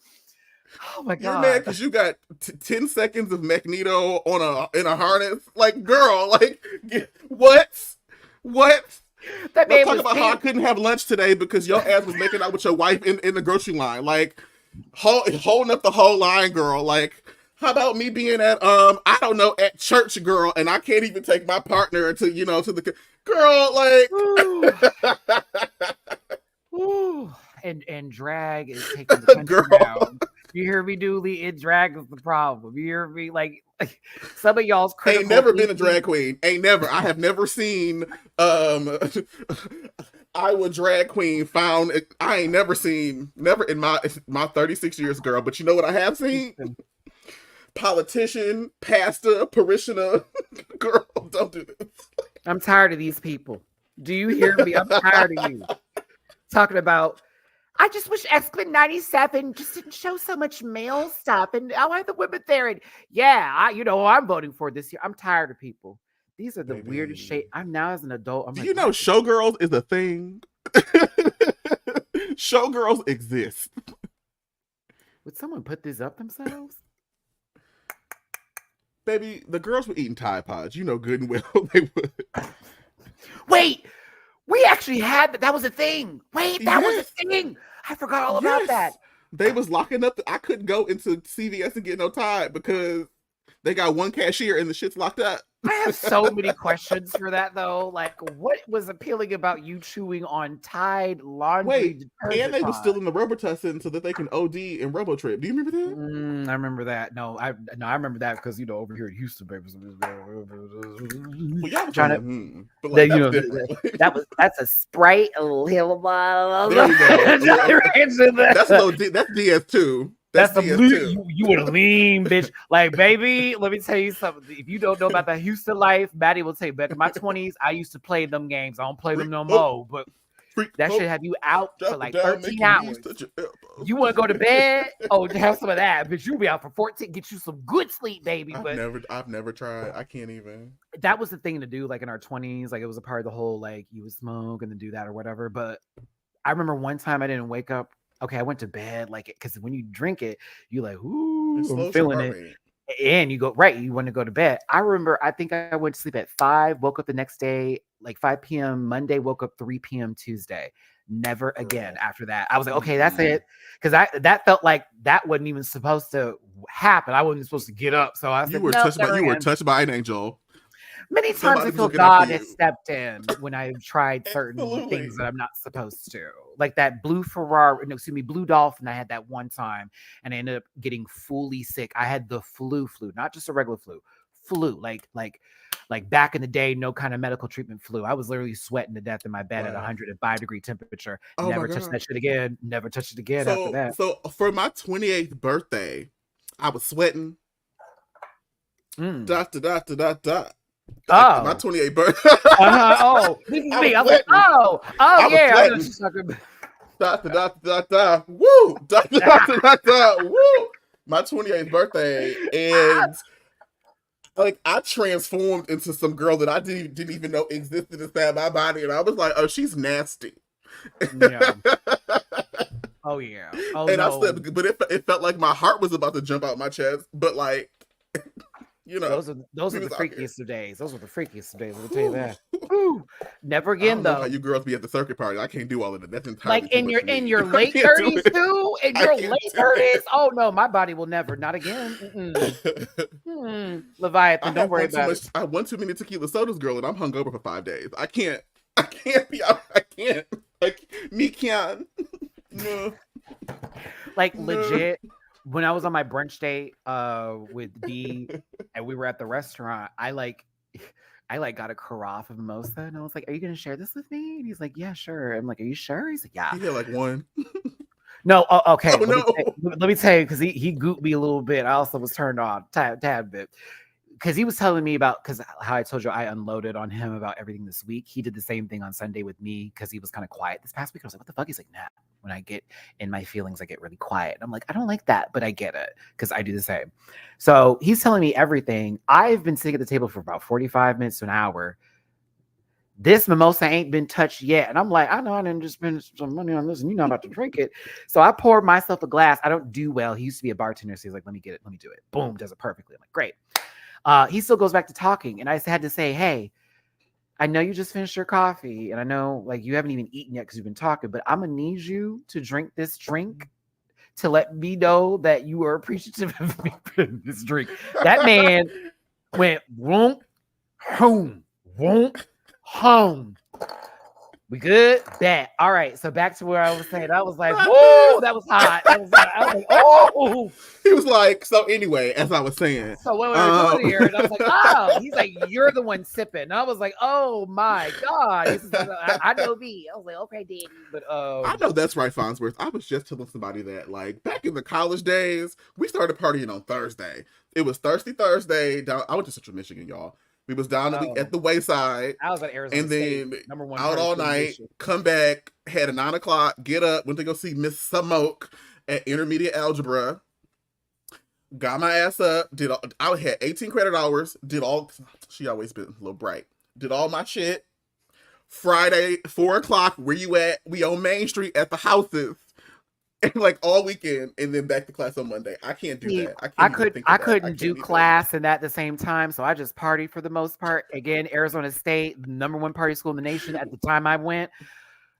Oh my god! You're mad because you got 10 seconds of Magneto in a harness. Like, girl, like what? That man talk about how I couldn't have lunch today because your ass was making out with your wife in the grocery line. Like, holding up the whole line, girl. Like, how about me being at I don't know, at church, girl, and I can't even take my partner to the girl. Like, Ooh. And drag is taking the country down. You hear me, Dooley? Drag is the problem. You hear me? Like some of y'all's critical. Ain't never been a drag queen. Ain't never. I have never seen Iowa drag queen found. I ain't never in my 36 years, girl. But you know what I have seen? Politician, pastor, parishioner. Girl, don't do this. I'm tired of these people. Do you hear me? I'm tired of you talking about. I just wish X-Men 97 just didn't show so much male stuff, and I want the women there. And yeah, I'm voting for this year. I'm tired of people. These are the weirdest shit. I'm now as an adult. Do you know showgirls is a thing? Showgirls exist. Would someone put this up themselves? Baby, the girls were eating Tide Pods. You know good and well they would. Wait. We actually had that was a thing. Wait, that was a thing. I forgot all about that. They was locking up. I couldn't go into CVS and get no Tide because they got one cashier and the shit's locked up. I have so many questions for that though. Like, what was appealing about you chewing on Tide laundry detergent? And they were still in the Robitussin so that they can OD and Robotrip. Do you remember that? I remember that. No, I remember that because over here in Houston, baby. Well, y'all was trying to, that's a Sprite, a little bottle. There you go. That's DS2. That's you would have lean, bitch. Like, baby, let me tell you something. If you don't know about the Houston life, Matty will tell you. Back in my 20s, I used to play them games. I don't play them no more. But that should have you out for like 13 hours. You want to go to bed? Oh, have some of that, bitch. You'll be out for 14. Get you some good sleep, baby. I've never tried. I can't even. That was the thing to do, like in our 20s. Like it was a part of the whole, like you would smoke and then do that or whatever. But I remember one time I didn't wake up. Okay, I went to bed, like, because when you drink it, you're like, ooh, I'm feeling it. And you want to go to bed. I remember, I think I went to sleep at 5, woke up the next day, like 5 p.m. Monday, woke up 3 p.m. Tuesday. Never again after that. I was like, okay, that's it. Because that felt like that wasn't even supposed to happen. I wasn't supposed to get up. So I said, you were touched by an angel. Many times I feel God has stepped in when I've tried certain things that I'm not supposed to. Like that blue Dolphin. I had that one time and I ended up getting fully sick. I had the flu, not just a regular flu, like back in the day, no kind of medical treatment flu. I was literally sweating to death in my bed at 105-degree temperature. Never touched that shit again. Never touched it again after that. So for my 28th birthday, I was sweating. My 28th birthday. This is me. I was like, yeah. Woo. Woo. my 28th birthday, and like I transformed into some girl that I didn't even know existed inside my body, and I was like, oh, she's nasty. Yeah. Oh yeah. Oh And I no. slept, but it felt like my heart was about to jump out my chest. But like, you know, Those are we the was out here. freakiest of days. Those were the freakiest of days. I'll tell you that. Whew. Never I again don't know though. how you girls be at the circuit party. I can't do all of it. That's entirely Like too in much your for me. in your I late can't do 30s it. too. In I your can't late do 30s. it. Oh no, my body will never. Not again. Mm-mm. I Leviathan, don't have worry one too about much. it. I have one too many tequila sodas, girl, and I'm hungover for 5 days. I can't. I can't be out. I can't. Like me can't. No. Like No. legit. When I was on my brunch date with D and we were at the restaurant, I got a carafe of mimosa and I was like, "Are you gonna share this with me?" And he's like, "Yeah, sure." I'm like, "Are you sure?" He's like, "Yeah." He had like one. No, okay. Oh no. Let me tell you, because he gooped me a little bit. I also was turned on tad bit. Because he was telling me about, because how I told you I unloaded on him about everything this week. He did the same thing on Sunday with me because he was kind of quiet this past week. I was like, what the fuck? He's like, nah. When I get in my feelings, I get really quiet. I'm like, I don't like that, but I get it because I do the same. So he's telling me everything. I've been sitting at the table for about 45 minutes to an hour. This mimosa ain't been touched yet. And I'm like, I know I didn't just spend some money on this and you're not about to drink it. So I poured myself a glass. I don't do well. He used to be a bartender. So he's like, let me get it. Let me do it. Boom, does it perfectly. I'm like, great. He still goes back to talking. And I had to say, hey, I know you just finished your coffee. And I know like you haven't even eaten yet because you've been talking, but I'm going to need you to drink this drink to let me know that you are appreciative of me drinking this drink. That man went, won't, home, won't, home. We good? Bet. All right. So back to where I was saying. I was like, whoa, that was hot. That was hot. I was like, oh. He was like, so anyway, as I was saying. So what we were doing here, and I was like, oh. He's like, you're the one sipping. And I was like, oh my God. He said, I know me. I was like, okay, Daddy. But I know that's right, Farnsworth. I was just telling somebody that, like, back in the college days, we started partying on Thursday. It was Thirsty Thursday. Down, I went to Central Michigan, y'all. We was down at the Wayside. I was at Arizona and State, then number one out all night, come back, had a 9 o'clock, get up, went to go see Miss Smoke at Intermediate Algebra. Got my ass up, I had 18 credit hours, she always been a little bright. Did all my shit. Friday, 4 o'clock, where you at? We on Main Street at the houses. And like all weekend, and then back to class on Monday. I can't do that. I couldn't do class and that at the same time, so I just partied for the most part. Again, Arizona State, number one party school in the nation at the time I went.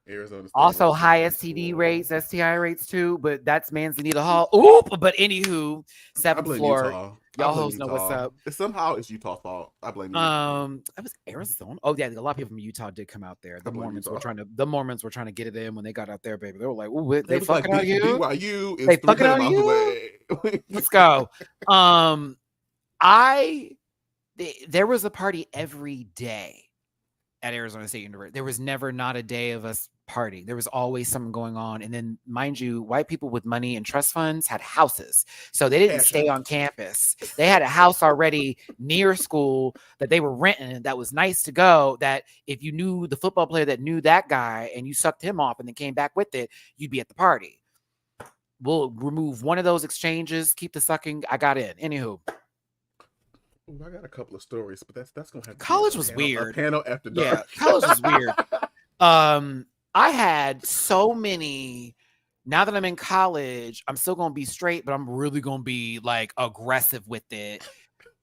Arizona State also high STD rates, STI rates too, but that's Manzanita Hall. Oop, but anywho, 7th floor. Utah. Y'all hoes know what's up. Somehow it's Utah's fault. I blame you. It was Arizona. Oh yeah, a lot of people from Utah did come out there. The Mormons were trying to get it in when they got out there, baby. They were like, "Ooh, they fucking like, on you? BYU is they fucking on you? Away. Let's go." There was a party every day at Arizona State University. There was never not a day of us partying. There was always something going on. And then, mind you, white people with money and trust funds had houses. So they didn't stay on campus. They had a house already near school that they were renting that was nice to go, that if you knew the football player that knew that guy and you sucked him off and then came back with it, you'd be at the party. We'll remove one of those exchanges, keep the sucking. I got in. Anywho. I got a couple of stories, but that's gonna have to college was weird. A panel after dark. Yeah, college was weird. I had so many. Now that I'm in college, I'm still gonna be straight, but I'm really gonna be like aggressive with it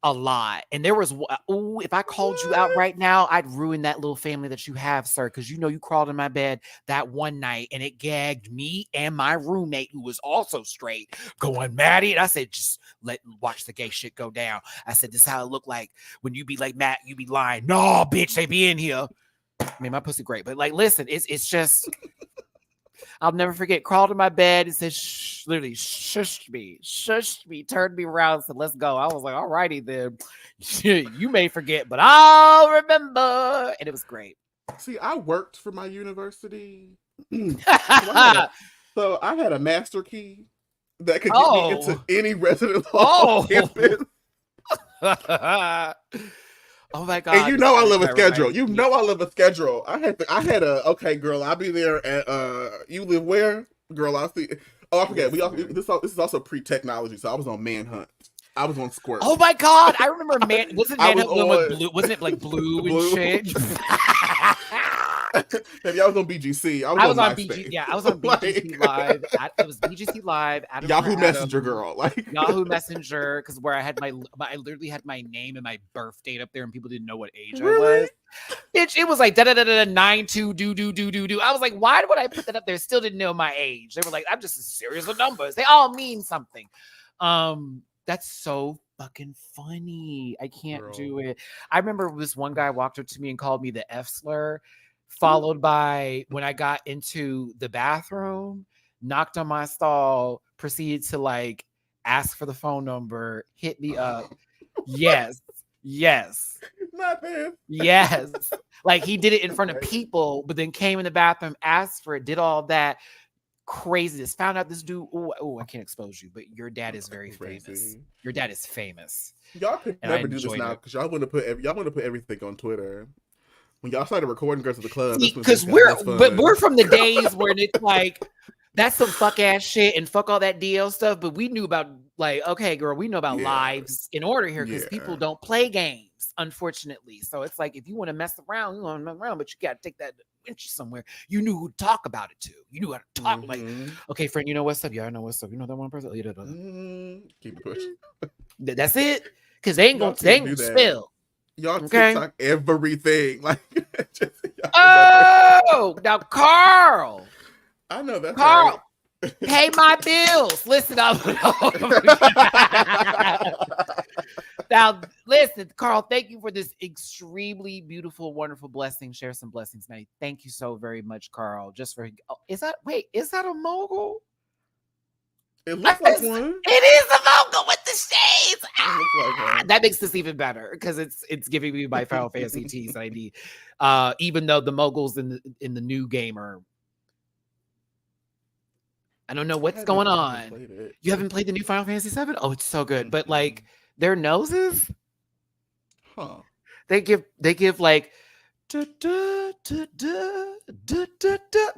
a lot. And there was, if I called you out right now, I'd ruin that little family that you have, sir, because you know you crawled in my bed that one night and it gagged me and my roommate, who was also straight, going, Matty. And I said, just watch the gay shit go down. I said, this is how it look like when you be like, Matt, you be lying. No, bitch, they be in here. I mean, my pussy great, but like, listen, it's just. I'll never forget, crawled in my bed and said, shh, literally shushed me, turned me around and said, let's go. I was like, all righty then. You may forget, but I'll remember. And it was great. See, I worked for my university. So I had a master key that could get me into any resident hall campus. Oh my God. And you know I love a schedule. You know I love a schedule. I had a, okay, girl, I'll be there at, you live where? Girl, I'll see. Oh, I forget. This is also pre-technology, so I was on Manhunt. I was on Squirt. Oh my God, I remember wasn't Manhunt one with on blue? Wasn't it like blue and Blue. shit? Maybe I was on BGC. I was on MySpace. Yeah, I was on BGC Live. It was BGC Live. Yahoo Messenger, girl. Like Yahoo Messenger, because where I had I literally had my name and my birth date up there, and people didn't know what age I was. Bitch, it was like 92 do. I was like, why would I put that up there? Still didn't know my age. They were like, I'm just a series of numbers. They all mean something. That's so fucking funny. I can't do it. I remember this one guy walked up to me and called me the F slur, followed by when I got into the bathroom, knocked on my stall, proceeded to like ask for the phone number, hit me up. Yes. Not this. Yes. Like he did it in front of people, but then came in the bathroom, asked for it, did all that craziness. Found out this dude. Oh, I can't expose you, but your dad is very famous. Your dad is famous. Y'all could never do this now because y'all want to put everything on Twitter. When y'all started recording Girls at the Club, because we're from the days where it's like that's some fuck ass shit and fuck all that DL stuff. But we knew about like, okay, girl, we know about lives in order here because people don't play games, unfortunately. So it's like if you want to mess around, you want to mess around, but you got to take that inch somewhere. You knew who to talk about it to. You knew how to talk. Like, okay, friend, you know what's up? Yeah, I know what's up. You know that one person. Keep it pushing. That's it. Because they ain't gonna spill. Y'all TikTok everything. Like, now Carl. I know that's Carl. Right. Pay my bills. Listen up. Now, listen, Carl, thank you for this extremely beautiful, wonderful blessing. Share some blessings, Matty. Thank you so very much, Carl. Just for is that a mogul? It looks like one. It is a mogul with the shades. That makes this even better because it's giving me my Final Fantasy teas I need. Even though the moguls in the new game are, I don't know what's going on. You haven't played the new Final Fantasy 7? Oh, it's so good. But like their noses, they give like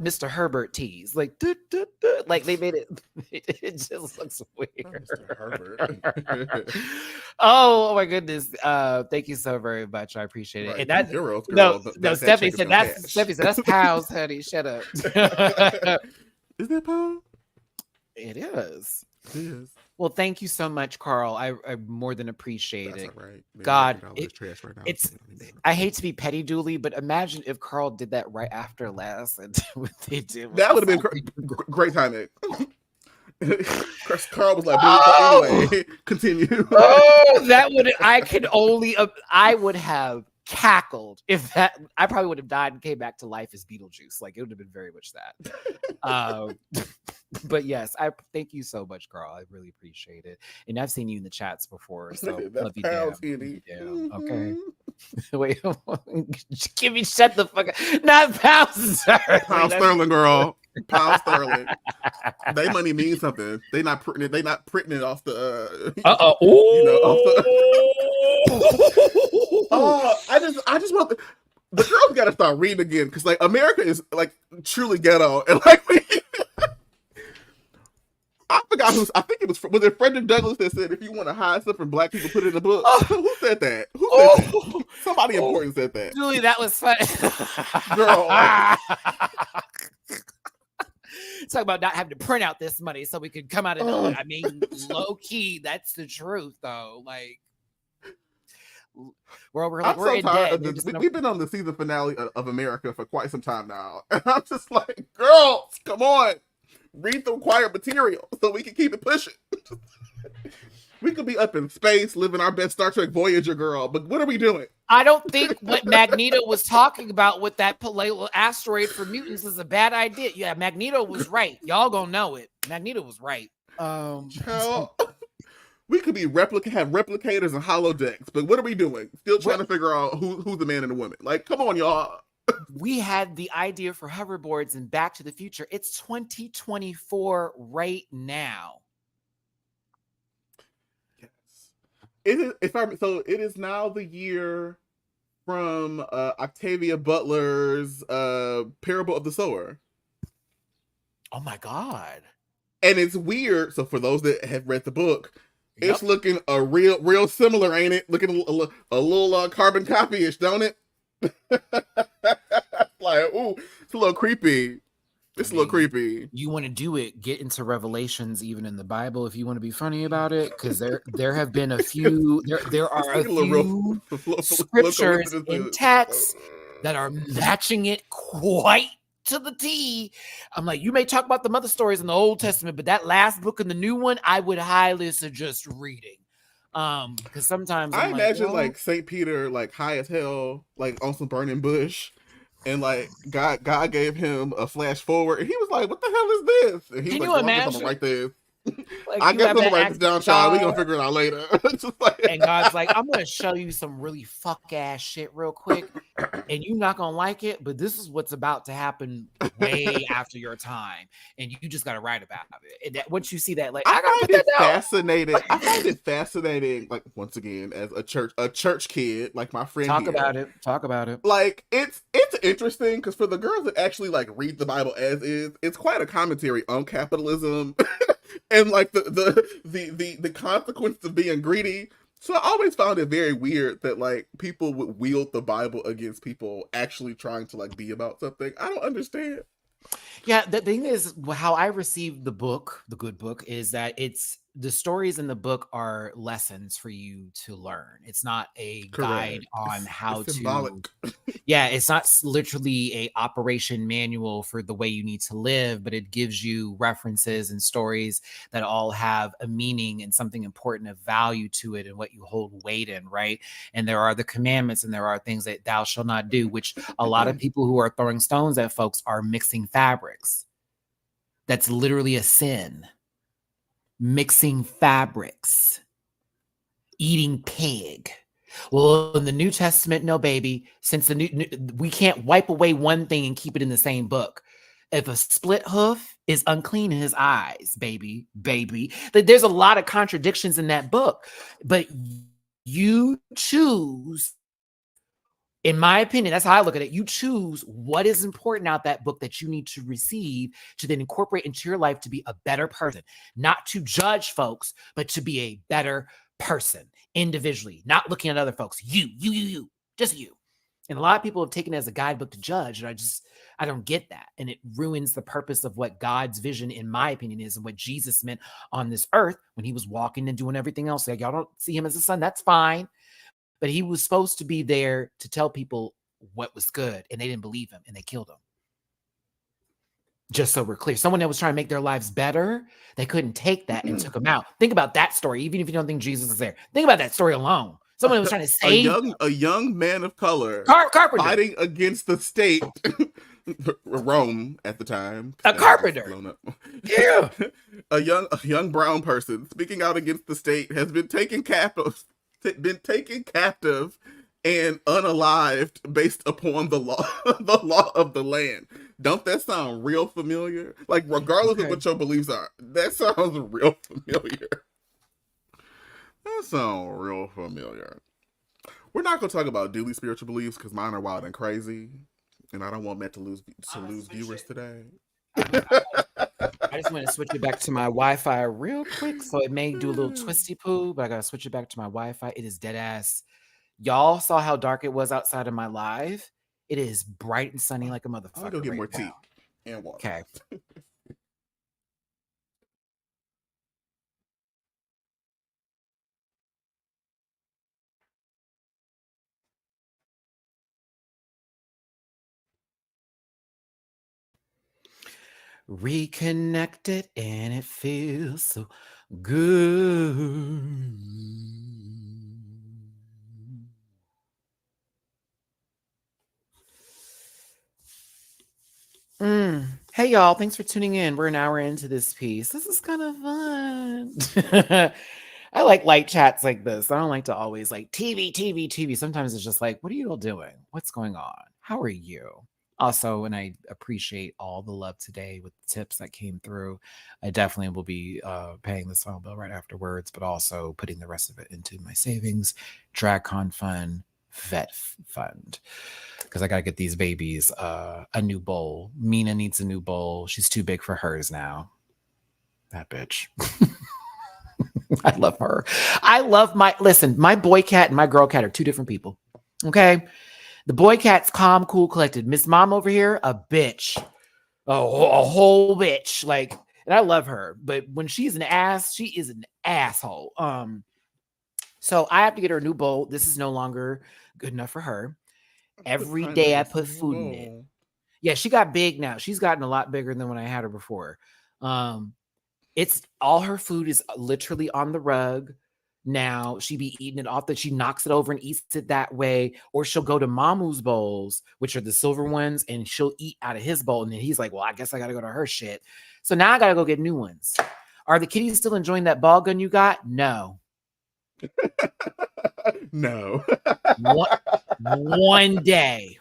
Mr. Herbert teas, like like they made it. It just looks weird. Mr. Herbert. Oh my goodness! Thank you so very much. I appreciate it. Right. And that's no. Stephanie said that's pals, honey. Shut up. Is that pal? It is. It is. Well, thank you so much, Carl. I more than appreciate it. Right. God, trash right now. I hate to be petty, Dooley, but imagine if Carl did that right after last and what they did. That would have been great timing. Carl was like, anyway, continue. I would have cackled if that. I probably would have died and came back to life as Beetlejuice. Like it would have been very much that. But yes, I thank you so much, Carl. I really appreciate it. And I've seen you in the chats before, so love you, damn. Okay. Wait, give me shut the fuck up. Not pounds sterling. Pound sterling, girl. Pound sterling. They money means something. They not printing it off the I just want the girls gotta start reading again because like America is like truly ghetto and like I forgot I think it was it Frederick Douglass that said if you want to hide stuff from black people, put it in a book. Who said that? That? Somebody important said that. Julie, that was funny. Girl. Talk about not having to print out this money so we could come out and I mean, low key, that's the truth though. Like we're in debt. We've been on the season finale of America for quite some time now. And I'm just like, girls, come on. Read the required material so we can keep it pushing. We could be up in space living our best Star Trek Voyager, girl, but what are we doing? I don't think what Magneto was talking about with that Paleo asteroid for mutants is a bad idea. Yeah, Magneto was right. Y'all gonna know it. Magneto was right. We could be have replicators and holodecks, but what are we doing? Still trying to figure out who's the man and the woman. Like, come on, y'all. We had the idea for hoverboards in Back to the Future. It's 2024 right now. Yes. It is. It is now the year from Octavia Butler's Parable of the Sower. Oh my God. And it's weird. So for those that have read the book, Yep. it's looking real similar, ain't it? Looking a little carbon copy-ish, don't it? Like, ooh, it's a little creepy. It's a little creepy. You want to do it, get into Revelations even in the Bible if you want to be funny about it, because there have been a few there are a few scriptures in text that are matching it quite to the T. I'm like, you may talk about the mother stories in the Old Testament, but that last book and the new one, I would highly suggest reading. Because sometimes I imagine like St. Peter, like high as hell, like on some burning bush. And like God gave him a flash forward, and he was like, "What the hell is this?" And he was like, "I'm gonna write this. Like, I guess I'm gonna write this down, child. We gonna figure it out later." And God's like, "I'm gonna show you some really fuck ass shit real quick, and you're not gonna like it, but this is what's about to happen way after your time, and you just gotta write about it." And that, once you see that, like, I gotta put that down. Fascinating. I find it fascinating. Like, once again, as a church kid, like my friend. Talk about it. Like, it's interesting because for the girls that actually like read the Bible as is, it's quite a commentary on capitalism. And like the consequence of being greedy. So I always found it very weird that like people would wield the Bible against people actually trying to like be about something. I don't understand. Yeah, the thing is, how I received the book, the good book, is that the stories in the book are lessons for you to learn. It's not a guide on how to. Yeah, it's not literally a operation manual for the way you need to live, but it gives you references and stories that all have a meaning and something important of value to it and what you hold weight in, right? And there are the commandments and there are things that thou shalt not do, which a lot of people who are throwing stones at folks are mixing fabrics. That's literally a sin. Mixing fabrics, eating pig. Well, in the New Testament, no, baby. Since we can't wipe away one thing and keep it in the same book. If a split hoof is unclean in his eyes, baby. There's a lot of contradictions in that book, but you choose. In my opinion, that's how I look at it. You choose what is important out that book that you need to receive to then incorporate into your life to be a better person, not to judge folks, but to be a better person individually, not looking at other folks. You, just you. And a lot of people have taken it as a guidebook to judge. And I don't get that. And it ruins the purpose of what God's vision, in my opinion, is and what Jesus meant on this earth when he was walking and doing everything else. Like, y'all don't see him as a son. That's fine. But he was supposed to be there to tell people what was good, and they didn't believe him, and they killed him. Just so we're clear. Someone that was trying to make their lives better, they couldn't take that and took him out. Think about that story, even if you don't think Jesus is there. Think about that story alone. Someone that was trying to save a young man of color carpenter fighting against the state. Rome at the time. A carpenter. Yeah. A young brown person speaking out against the state has been taken captive and unalived based upon the law of the land. Don't that sound real familiar? Like, regardless of what your beliefs are, that sounds real familiar. That sounds real familiar. We're not going to talk about Dooley's spiritual beliefs because mine are wild and crazy, and I don't want Matt to lose viewers today. I just want to switch it back to my Wi-Fi real quick, so it may do a little twisty poo, but I gotta switch it back to my Wi-Fi. It is dead ass. Y'all saw how dark it was outside of my live. It is bright and sunny like a motherfucker. I'll go get more tea and water. Okay. Reconnected and it feels so good. Hey y'all, thanks for tuning in. We're an hour into this piece. This is kind of fun. I like light chats like this. I don't like to always like TV. Sometimes it's just like, what are you all doing? What's going on? How are you? Also, and I appreciate all the love today with the tips that came through. I definitely will be paying this phone bill right afterwards, but also putting the rest of it into my savings, DragCon fund, vet fund, because I got to get these babies a new bowl. Mina needs a new bowl. She's too big for hers now. That bitch. I love her. I love my boy cat and my girl cat are two different people. Okay. The boy cat's calm, cool, collected. Miss Mom over here, a bitch. A whole bitch. Like, and I love her. But when she's an ass, she is an asshole. So I have to get her a new bowl. This is no longer good enough for her. Every day I put food in it. Yeah, she got big now. She's gotten a lot bigger than when I had her before. It's all her food is literally on the rug. Now she be eating it off that she knocks it over and eats it that way, or she'll go to Mamu's bowls, which are the silver ones, and she'll eat out of his bowl. And then he's like, well, I guess I gotta go to her shit. So now I gotta go get new ones. Are the kitties still enjoying that ball gun you got? No. No. One day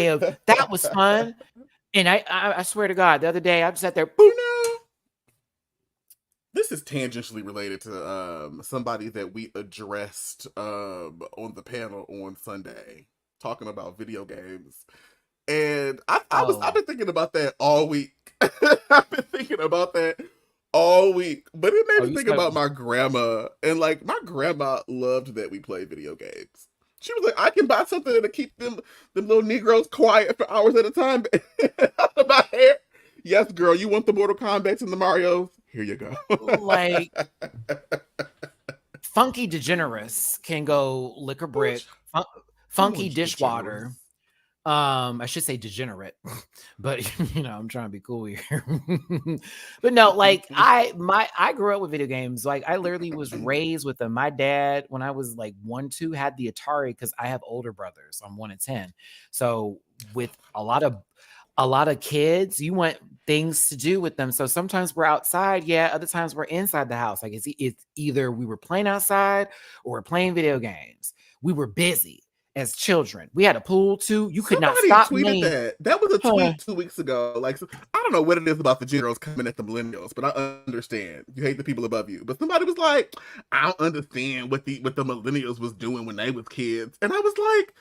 of that was fun. And I swear to God, the other day I sat there, boom. This is tangentially related to somebody that we addressed on the panel on Sunday, talking about video games. And I've been thinking about that all week. I've been thinking about that all week. But it made me think about my grandma. And like my grandma loved that we play video games. She was like, I can buy something to keep them little Negroes quiet for hours at a time. Out of my hair. Yes, girl, you want the Mortal Kombat and the Marios? Here you go. Like, Funky Degenerates can go lick a brick. Funky Dishwater. I should say degenerate, but I'm trying to be cool here. But no, like I grew up with video games. Like I literally was raised with them. My dad, when I was like 1-2, had the Atari because I have older brothers. I'm 1 of 10. So with a lot of kids, you want things to do with them. So sometimes we're outside, other times we're inside the house. Like it's either we were playing outside or we're playing video games. We were busy as children. We had a pool too. You could not stop tweeted that. That was a tweet 2 weeks ago. Like, so, I don't know what it is about the Gen Girls coming at the millennials, but I understand. You hate the people above you. But somebody was like, I don't understand what the millennials was doing when they was kids. And I was like,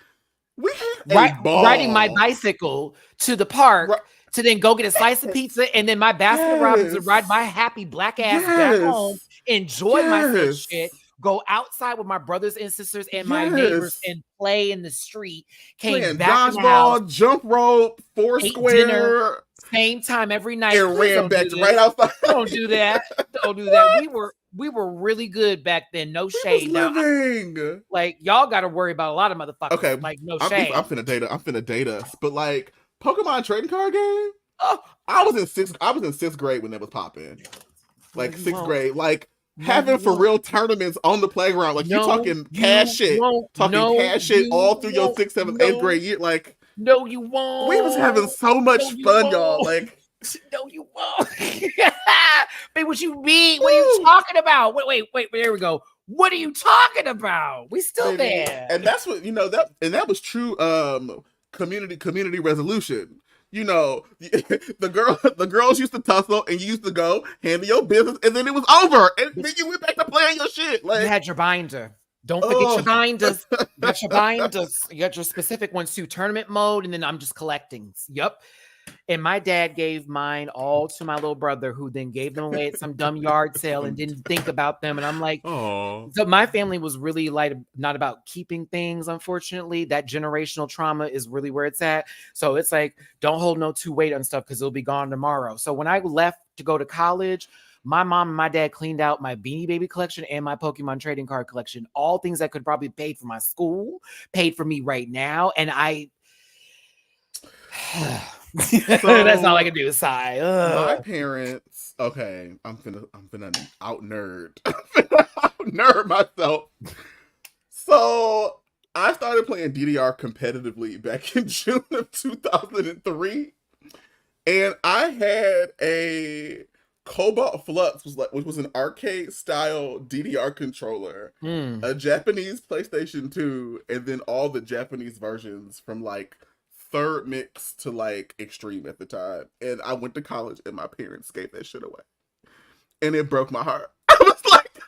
we had riding my bicycle to the park to then go get a slice of pizza and then my Baskin Robbins and ride my happy black ass back home, enjoy my shit, go outside with my brothers and sisters and my neighbors and play in the street. Came back dodgeball, jump rope, Foursquare, dinner, same time every night. And ran back right outside. Don't do that. Don't do that. We were really good back then. No shade. Now, like y'all got to worry about a lot of motherfuckers. Okay, like no shade. I'm finna date us. But like Pokemon trading card game. Oh, I was in sixth grade when that was popping. Like sixth grade. Like having for real tournaments on the playground. Like you talking cash shit. Talking cash shit all through your 6th, 7th, 8th grade year. Like no, you won't. We was having so much fun, y'all. Like. No, you won't. Babe, what you mean? What are you talking about? Wait, there we go. What are you talking about? We still there. And that's what that was true community resolution. The girls used to tussle and you used to go handle your business and then it was over. And then you went back to playing your shit. Like you had your binder. Don't forget your binders. You got your binders. You got your specific ones too. Tournament mode, and then I'm just collecting. Yep. And my dad gave mine all to my little brother, who then gave them away at some dumb yard sale and didn't think about them. And I'm like, oh. So my family was really like not about keeping things. Unfortunately, that generational trauma is really where it's at. So it's like, don't hold no two weight on stuff because it'll be gone tomorrow. So when I left to go to college, my mom and my dad cleaned out my Beanie Baby collection and my Pokemon trading card collection. All things that could probably pay for my school, paid for me right now, and I. So, that's all I can do is sigh. My parents, okay, I'm finna out nerd. I'm finna out nerd myself. So I started playing DDR competitively back in June of 2003, and I had a Cobalt Flux, which was an arcade style DDR controller, a Japanese PlayStation 2, and then all the Japanese versions from like third mix to like extreme at the time. And I went to college and my parents gave that shit away. And it broke my heart. I was like,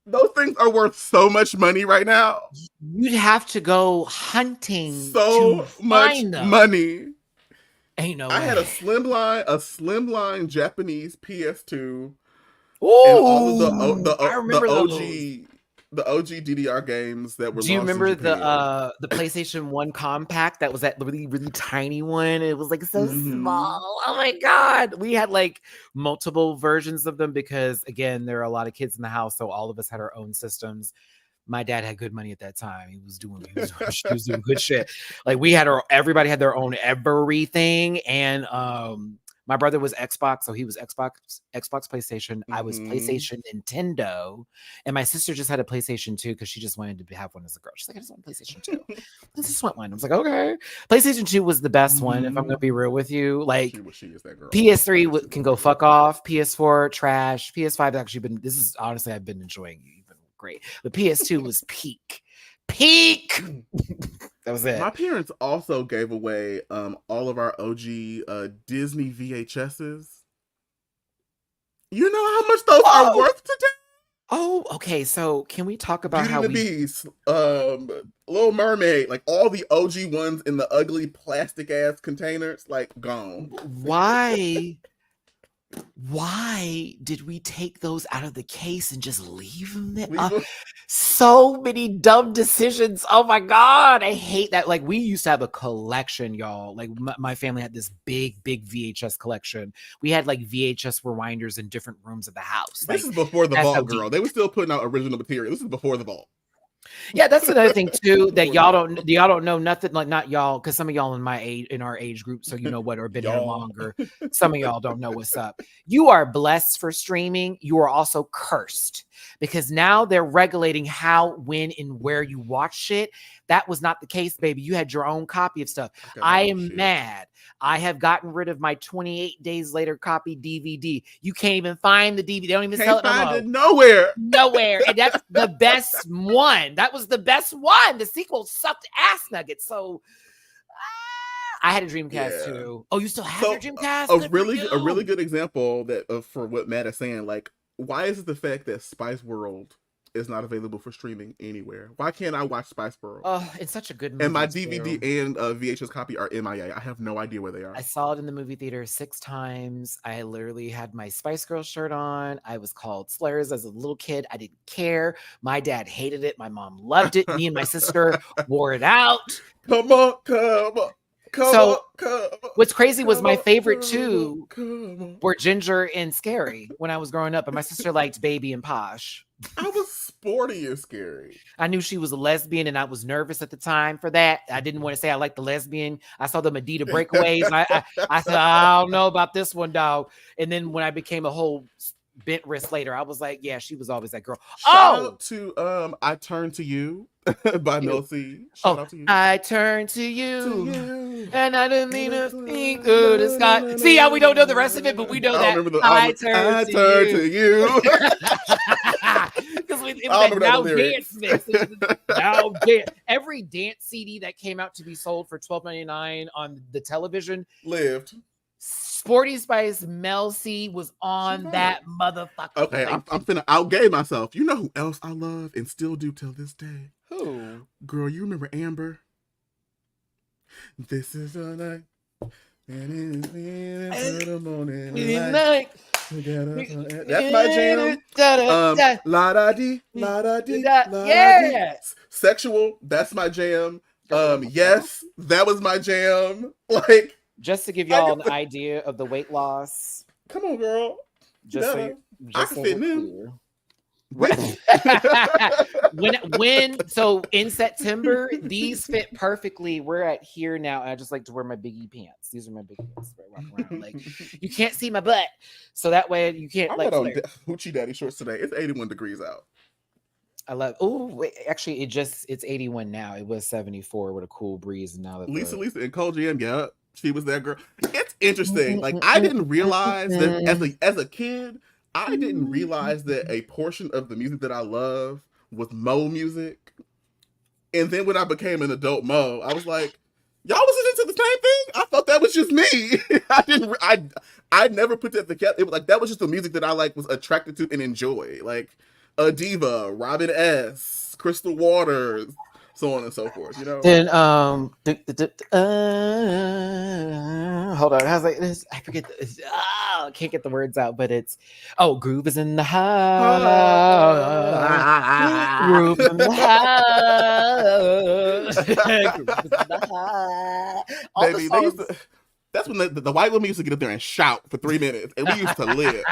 those things are worth so much money right now. You'd have to go hunting so much money. Ain't no I had a way. slimline Japanese PS2, and all of Ooh, I remember those. the OG DDR games that were Do you launched in remember Japan. the PlayStation 1 compact that was that really, really tiny one? It was like so Hmm. small. Oh my God. We had like multiple versions of them because again, there are a lot of kids in the house. So all of us had our own systems. My dad had good money at that time. He was doing good shit. Like everybody had their own everything. And my brother was Xbox, so he was Xbox, PlayStation. I was Hmm. PlayStation, Nintendo, and my sister just had a PlayStation 2 because she just wanted to have one as a girl. She's like, I just want a PlayStation 2. I just want one. I was like, okay. PlayStation 2 was the best one, if I'm gonna Hmm. be real with you. Like She is that girl. PS3 PS2 was can the go shit. fuck off. PS4 trash. PS5 has actually been. This is honestly, I've been enjoying even great. But PS2 was peak. That was My it. parents also gave away all of our OG Disney VHSs. You know how much those are Whoa. worth today? Oh, okay. So can we talk about Beauty how and the we Beast, Little Mermaid, like all the OG ones in the ugly plastic ass containers, like gone. why did we take those out of the case and just leave them there? Leave them. So many dumb decisions. Oh my God. I hate that. Like, we used to have a collection, y'all. Like, my family had this big VHS collection. We had like VHS rewinders in different rooms of the house. This Like, is before the that's how vault, deep. girl. They were still putting out original material. This is before the vault. Yeah, that's another thing too that Before the vault. y'all don't know nothing, like not y'all, because some of y'all in our age group, so you know what, or been here Y'all. longer. Some of y'all don't know what's up. You are blessed for streaming. You are also cursed because now they're regulating how, when, and where you watch shit. That was not the case, baby. You had your own copy of stuff. I got my I own am shit. mad. I have gotten rid of my 28 days later copy DVD. You can't even find the DVD. They don't even sell Can't it no find more. it nowhere. Nowhere. And that's the best one. That was the best one. The sequel sucked ass nuggets. So I had a Dreamcast Yeah. too. Oh, you still have your So Dreamcast? Good for a really you. good example that for what Matt is saying, like, why is it the fact that Spice World is not available for streaming anywhere? Why can't I watch Spice World? Oh, it's such a good And my movie DVD too. and VHS copy are MIA. I have no idea where they I are. saw it in the movie theater 6 times. I literally had my Spice Girl shirt on. I was called slurs as a little kid. I didn't care. My dad hated it. My mom loved it. Me and my sister wore it out. Come on, come on, come on, So come on, what's crazy was come my on, favorite come on, two come on. were Ginger and Scary when I was growing up, and my sister liked Baby and Posh. I was sporty and scary. I knew she was a lesbian, and I was nervous at the time for that. I didn't want to say I liked the lesbian. I saw them Adidas breakaways, and I said I don't know about this one, dog. And then when I became a whole bent wrist later, I was like, yeah, she was always that girl. Shout Oh, out to I Turn to You by you. Mel C. Shout Oh, out to you. I turn to To you, you. and I didn't And mean it's to think of the sky. See how we don't know the rest of it, but we know I don't that remember I turn I to Turn you. to You. Because it was I don't that remember the now dance lyrics. mix. It was now dance. Every dance CD that came out to be sold for $12.99 on the television, Lived. Sporty Spice Mel C was She's on right. that motherfucker. Okay, Like, I'm finna outgame myself. You know who else I love and still do till this day? who? Girl, you remember Amber? This is a night. And it's into the morning light. That's my jam. La da dee, la da dee, la da dee. Yeah. Sexual, that's my jam. Girl. Yes, that was my jam. Like, Just to give I y'all can an idea of the weight loss, come on, girl. You just so better. you, I just can so fit we're in them. clear. This. So in September, these fit perfectly. We're at here now. And I just like to wear my biggie pants. These are my biggie pants. I walk around. Like, you can't see my butt. So that way you can't I like put on flare. Hoochie Daddy shorts today. It's 81 degrees out. I love actually it's 81 now. It was 74 with a cool breeze. And now that Lisa and Cole GM, yeah, she was that girl. It's interesting. Like, I didn't realize that as a kid, I didn't realize that a portion of the music that I love was Mo music. And then when I became an adult Mo, I was like, y'all was listening to the same thing? I thought that was just me. I didn't. I never put that together. It was like that was just the music that I like was attracted to and enjoy. Like a diva, Robin S, Crystal Waters, so on and so forth. Then hold on. How's like this? I forget. I can't get the words out, but it's groove is in the house. Groove in the house. Groove is in the house. Baby, that's when the white women used to get up there and shout for 3 minutes, and we used to live.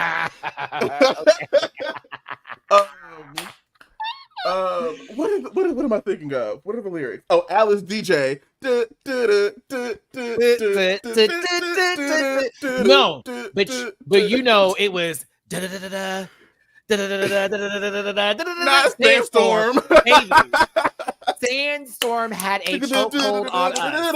What am I thinking of? What are the lyrics? Oh, Alice DJ. No, but it was not Sandstorm. Sandstorm had a chokehold on us.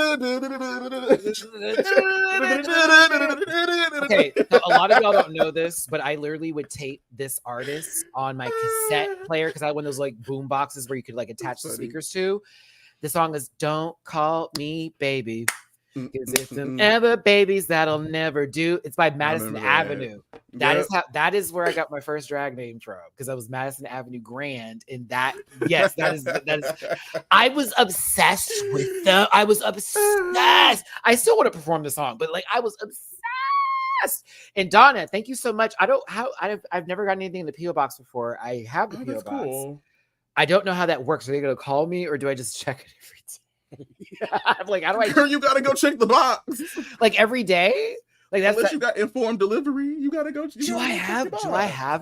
Okay, so a lot of y'all don't know this, but I literally would tape this artist on my cassette player because I had one of those like boom boxes where you could like attach the speakers to. The song is "Don't Call Me Baby." Because it's them ever babies that'll never do. It's by Madison Avenue. That is where I got my first drag name from, because I was Madison Avenue Grand, and that is I was obsessed with them. I was obsessed. I still want to perform the song, but like I was obsessed. And Donna, thank you so much. I've never gotten anything in the PO box before. I have the PO box. Cool. I don't know how that works. Are they gonna call me or do I just check it every day? I'm like, how do I? You gotta go check the box like every day. Like that's unless you got informed delivery, you gotta go. Do I have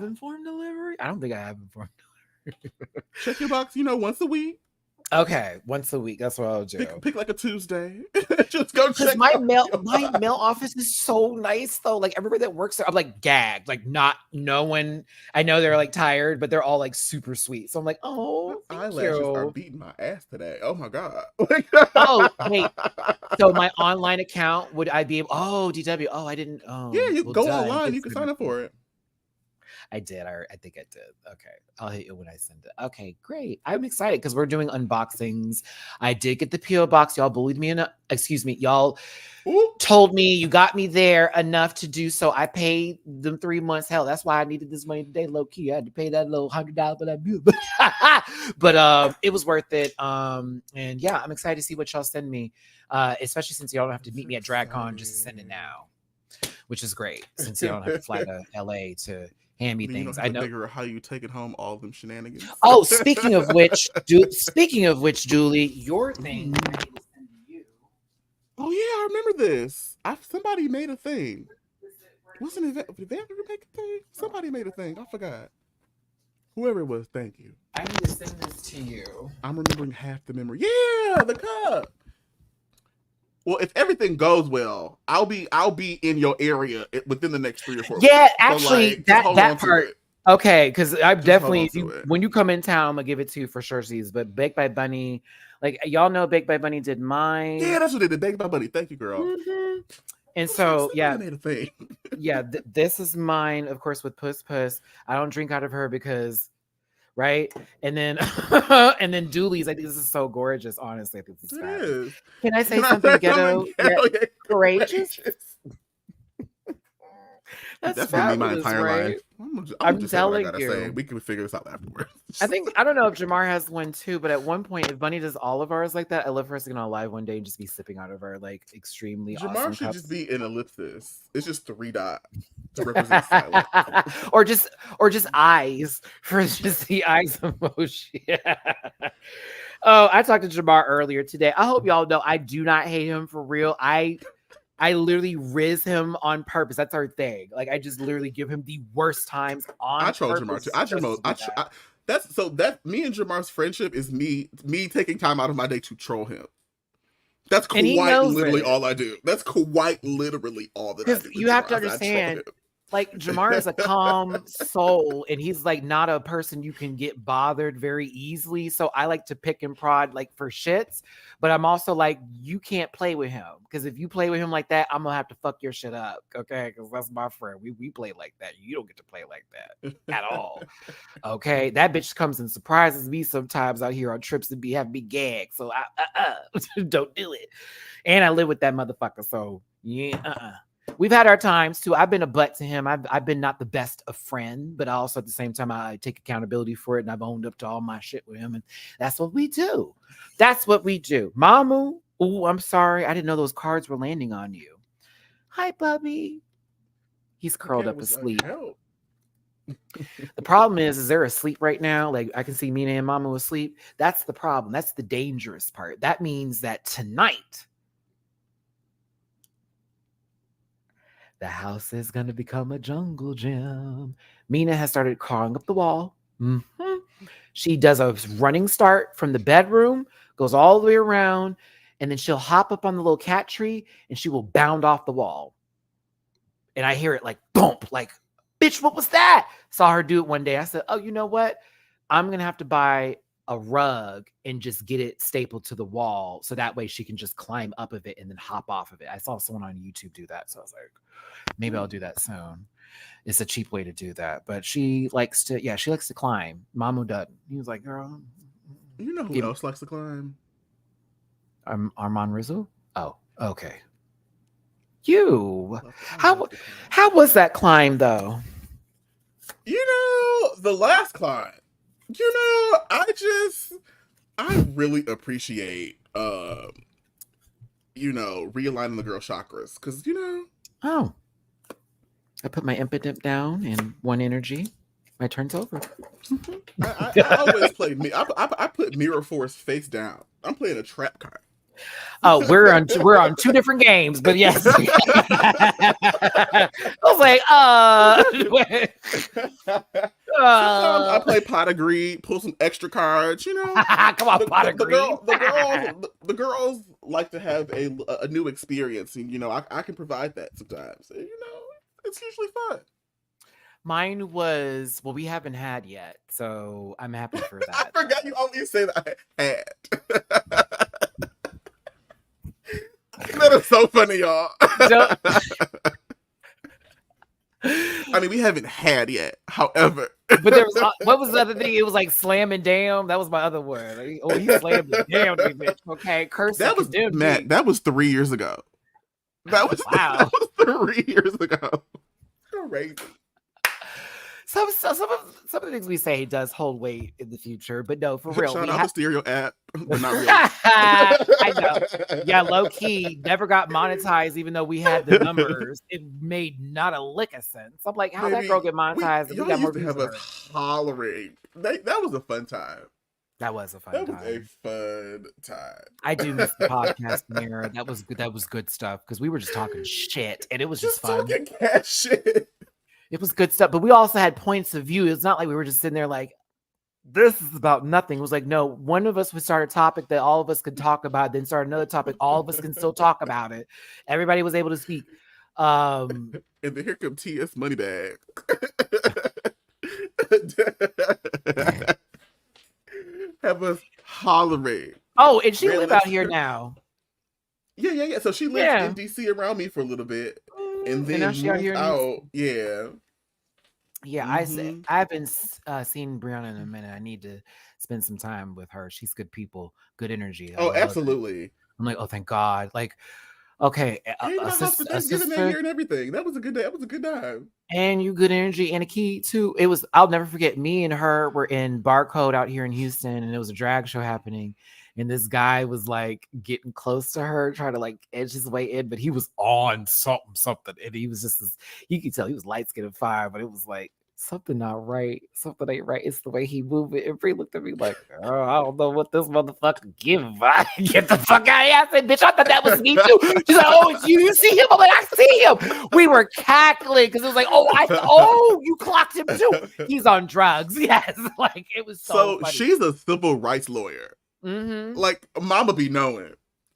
informed delivery? I don't think I have informed delivery. Check your box, once a week. Okay, once a week. That's what I'll do. Pick like a Tuesday. Just go check. My mail office is so nice though. Like everybody that works there, I'm like gagged. Like no one. I know they're like tired, but they're all like super sweet. So I'm like, oh, my eyelashes are beating my ass today. Oh my god. Oh wait. So my online account, would I be able? Oh, DW. Oh, I didn't. Oh, yeah. You go online. You can sign up for it. I did. I think I did. Okay. I'll hit you when I send it. Okay, great. I'm excited because we're doing unboxings. I did get the PO box. Y'all bullied me Y'all told me you got me there enough to do so. I paid them 3 months. Hell, that's why I needed this money today. Low key. I had to pay that little $100 for that bill. But it was worth it. And yeah, I'm excited to see what y'all send me. Especially since y'all don't have to meet me at DragCon, just send it now. Which is great. Since y'all don't have to fly to LA to hand me things. I know. Figure out how you take it home, all of them shenanigans. Oh, speaking of which, Dooley, your thing I need to send to you. Oh yeah, I remember this. Somebody made a thing. Wasn't it? Did they ever make a thing? Somebody made a thing. I forgot. Whoever it was, thank you. I need to send this to you. I'm remembering half the memory. Yeah, the cup. Well, if everything goes well, I'll be in your area within the next 3 or 4 weeks. Yeah, actually, so that part. Okay, because I'm definitely when you come in town, I'm gonna give it to you for sure. But Baked by Bunny, like y'all know, Baked by Bunny did mine. Yeah, that's what they did. Baked by Bunny. Thank you, girl. Mm-hmm. And so yeah, made a thing. Yeah, this is mine, of course, with Puss. I don't drink out of her because. Right, and then Dooley's like, this is so gorgeous. Honestly, I think this is fabulous. Can I say something ghetto? Courageous. That's fabulous, my entire life. I'm telling you. We can figure this out afterwards. I don't know if Jamar has one too, but at one point, if Bunny does all of ours like that, I'd love for us to get on a live one day and just be sipping out of our like extremely Jamar awesome should cups. just be an ellipsis. It's just 3 dots to represent silence. or just eyes for just the eyes emoji. Oh, I talked to Jamar earlier today. I hope y'all know I do not hate him for real. I literally riz him on purpose. That's our thing. Like I just literally give him the worst times on purpose. I troll Jamar too. Me and Jamar's friendship is me taking time out of my day to troll him. That's quite literally all I do. That's quite literally all that I do. You have to understand, like Jamar is a calm soul, and he's like not a person you can get bothered very easily. So I like to pick and prod like for shits, but I'm also like, you can't play with him because if you play with him like that, I'm gonna have to fuck your shit up. Okay, because that's my friend. We play like that. You don't get to play like that at all. Okay, that bitch comes and surprises me sometimes out here on trips and have me gag. So I don't do it. And I live with that motherfucker. So yeah, we've had our times too. I've been a butt to him. I've been not the best of friend, but also at the same time I take accountability for it, and I've owned up to all my shit with him, and that's what we do. That's what we do. Mamu, oh, I'm sorry, I didn't know those cards were landing on you. Hi, Bubby. He's curled up asleep. The problem is they're asleep right now. Like I can see Mina and Mamu asleep. That's the problem. That's the dangerous part. That means that tonight the house is going to become a jungle gym. Mina has started crawling up the wall. She does a running start from the bedroom, goes all the way around, and then she'll hop up on the little cat tree and she will bound off the wall. And I hear it like bump, like, bitch, what was that? Saw her do it one day. I said, oh, you know what? I'm going to have to buy a rug and just get it stapled to the wall. So that way she can just climb up of it and then hop off of it. I saw someone on YouTube do that. So I was like, maybe I'll do that soon. It's a cheap way to do that. But she likes to, she likes to climb. Mamu doesn't. He was like, girl. You know who else likes to climb? Armand Rizzo? Oh, okay. You. How was that climb though? You know, the last climb. You know, I really appreciate realigning the girl chakras. Cause Oh. I put my impotent down in one energy. My turn's over. I always play me. I put Mirror Force face down. I'm playing a trap card. Oh, we're on two different games, but yes. I was like, Sometimes I play Pot of Greed, pull some extra cards, Come on, Pot of Greed. The girls like to have a new experience, and I can provide that sometimes. And, it's usually fun. Mine was, we haven't had yet, so I'm happy for that. I forgot you always say that I had. That is so funny, y'all. I mean, we haven't had yet, however. But there was, what was the other thing? It was like slam and damn. That was my other word. Like, oh, he slammed and damn me, bitch. Okay, curse. That was Matt. That was 3 years ago. That was wow. That was 3 years ago. Crazy. Some of the things we say does hold weight in the future, but no, for real. Shout out the Stereo app, but not really. I know. Yeah, low key, never got monetized, even though we had the numbers. It made not a lick of sense. I'm like, how that girl get monetized? Y'all used to have us hollering. That was a fun time. That was a fun time. That was a fun time. I do miss the podcast mirror. That was good. That was good stuff because we were just talking shit, and it was just fun. Talking cat shit. It was good stuff, but we also had points of view. It's not like we were just sitting there like, this is about nothing. It was like, no, one of us would start a topic that all of us could talk about, then start another topic. All of us can still talk about it. Everybody was able to speak. And then here come TS Moneybag. Have us hollering. Oh, and she live out here now. Yeah. So she lived in DC around me for a little bit. And then moved out. Yeah. I haven't seen Brianna in a minute. I need to spend some time with her. She's good people, good energy. Oh, absolutely. I'm like, oh, thank God. Like, okay, a sister here and everything. That was a good day. That was a good time. And you good energy and a key too. It was. I'll never forget. Me and her were in Barcode out here in Houston, and it was a drag show happening. And this guy was like getting close to her, trying to like edge his way in, but he was on something. And he was just, you could tell he was light skinned and fire, but it was like, something not right. Something ain't right. It's the way he moved it. And Bree looked at me like, oh, I don't know what this motherfucker give. Get the fuck out of here. I said, bitch, I thought that was me too. She's like, oh, it's you. You see him? I'm like, I see him. We were cackling because it was like, oh, you clocked him too. He's on drugs. Yes. Like, it was so funny. She's a civil rights lawyer. Mm-hmm. Like, Mama be knowing.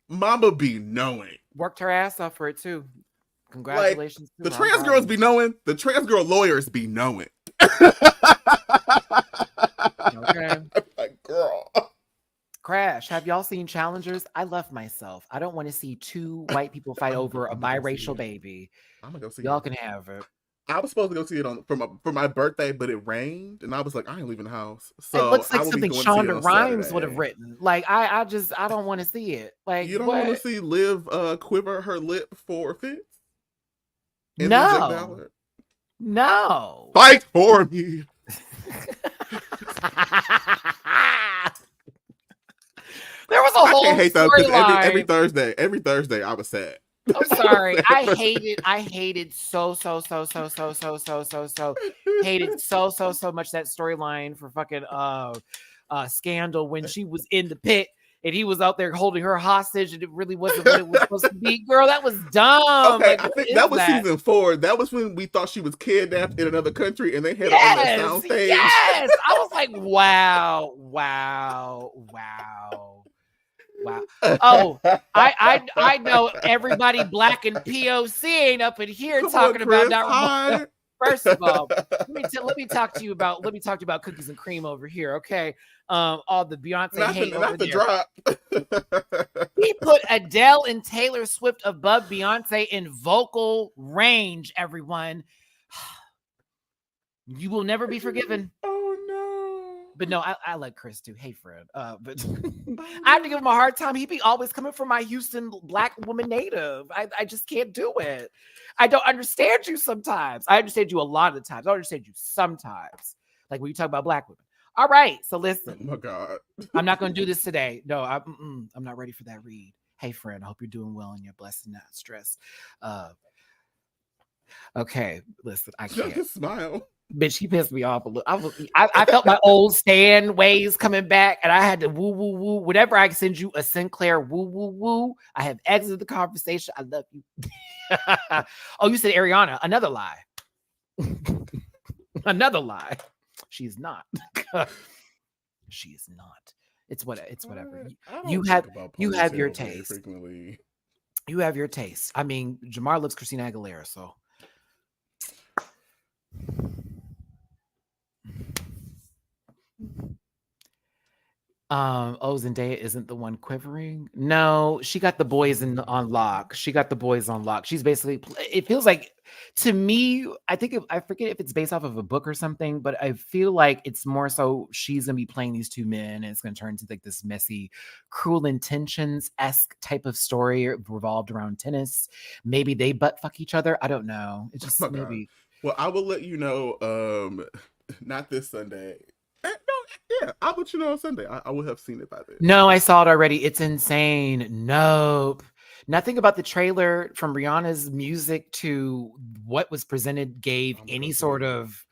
Worked her ass off for it too. Congratulations. Like, the trans girls be knowing. The trans girl lawyers be knowing. Okay. Like, girl. Crash. Have y'all seen Challengers? I love myself. I don't want to see two white people fight over a biracial baby. I'm gonna go see y'all can have it. I was supposed to go see it for my birthday, but it rained, and I was like, I ain't leaving the house. So it looks like something Shonda Rhimes would have written. Like, I don't want to see it. Like, you don't want to see Liv quiver her lip for Fitz? Jack No. Ballard? No. Fight for me. There was a I whole can't hate though, because every storyline. Thursday I was sad. I'm sorry. I hated so hated so much that storyline for fucking Scandal when she was in the pit and he was out there holding her hostage and it really wasn't what it was supposed to be. Girl, that was dumb. Okay, Like, I what think is that was that? season 4. That was when we thought she was kidnapped in another country and they had her on that Yes, soundstage. yes. I was like, wow. Oh, I know everybody black and POC ain't up in here Come talking on, Chris. about Hi. that. First of all, let me talk to you about cookies and cream over here, okay? All the Beyonce hate over there. Drop. He put Adele and Taylor Swift above Beyonce in vocal range. Everyone, you will never be forgiven. Oh no! But no, I like Chris too. Hey, Fred. But I have to give him a hard time. He be always coming for my Houston black woman native. I just can't do it. I don't understand you sometimes. I understand you a lot of the times. I don't understand you sometimes. Like when you talk about black women. All right, so listen. Oh my God. I'm not going to do this today. No, I'm not ready for that read. Hey, friend, I hope you're doing well and you're blessed and not stressed. Okay, listen, I can't. Just smile. Bitch, he pissed me off a little. I felt my old Stan ways coming back, and I had to woo woo woo. Whenever I send you a Sinclair woo woo woo, I have exited the conversation. I love you. Oh, you said Ariana. Another lie. Another lie. She's not. She is not. It's whatever. You have your taste. Frequently. You have your taste. I mean, Jamar loves Christina Aguilera, so. Zendaya isn't the one quivering. No, she got the boys on lock. She's basically, it feels like, to me, I forget if it's based off of a book or something, but I feel like it's more so she's gonna be playing these two men and it's gonna turn into like this messy, Cruel Intentions-esque type of story revolved around tennis. Maybe they butt fuck each other. I don't know. It's just maybe. Well, I will let you know, not this Sunday. Yeah, I'll let you know on Sunday. I will have seen it by then. No, I saw it already. It's insane. Nope. Nothing about the trailer from Rihanna's music to what was presented gave any sort of,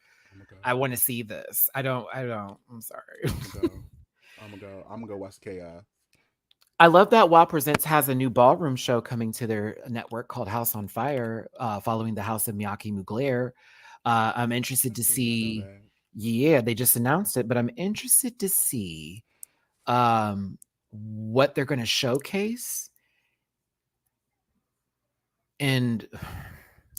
I want to see this. I don't. I'm sorry. I'm gonna go watch Chaos. I love that WoW Presents has a new ballroom show coming to their network called House on Fire, following the House of Miyake Mugler. I'm interested to see. Yeah, they just announced it, but I'm interested to see what they're going to showcase. And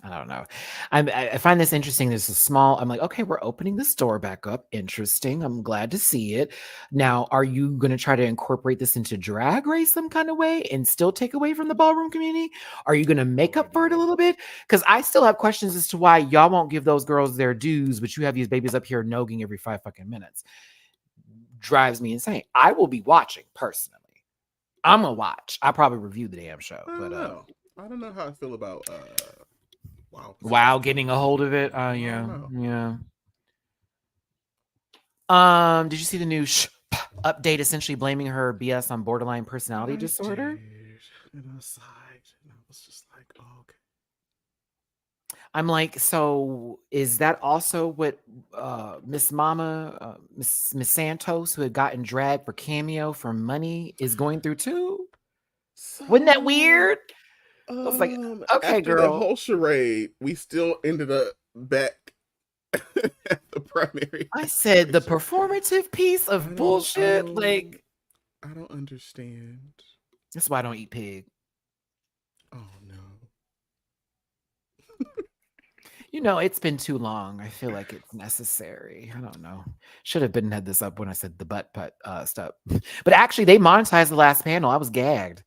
I don't know. I find this interesting. There's a small, I'm like, okay, we're opening the store back up. Interesting. I'm glad to see it. Now, are you going to try to incorporate this into Drag Race some kind of way and still take away from the ballroom community? Are you going to make up for it a little bit? Because I still have questions as to why y'all won't give those girls their dues, but you have these babies up here nogging every 5 fucking minutes. Drives me insane. I will be watching personally. I'm going to watch. I'll probably review the damn show. I don't know how I feel about WoW getting a hold of it. Yeah. Did you see the new update essentially blaming her BS on borderline personality disorder? And I sighed and I was just like, oh, okay. I'm like, so is that also what Miss Mama, Miss Santos, who had gotten dragged for cameo for money, is going through too? Wouldn't that weird? I was like, okay, after girl. The whole charade, we still ended up back at the primary. I said the performative piece of bullshit. Like, I don't understand. That's why I don't eat pig. Oh no. It's been too long. I feel like it's necessary. I don't know. Should have had this up when I said the butt putt stuff. But actually, they monetized the last panel. I was gagged.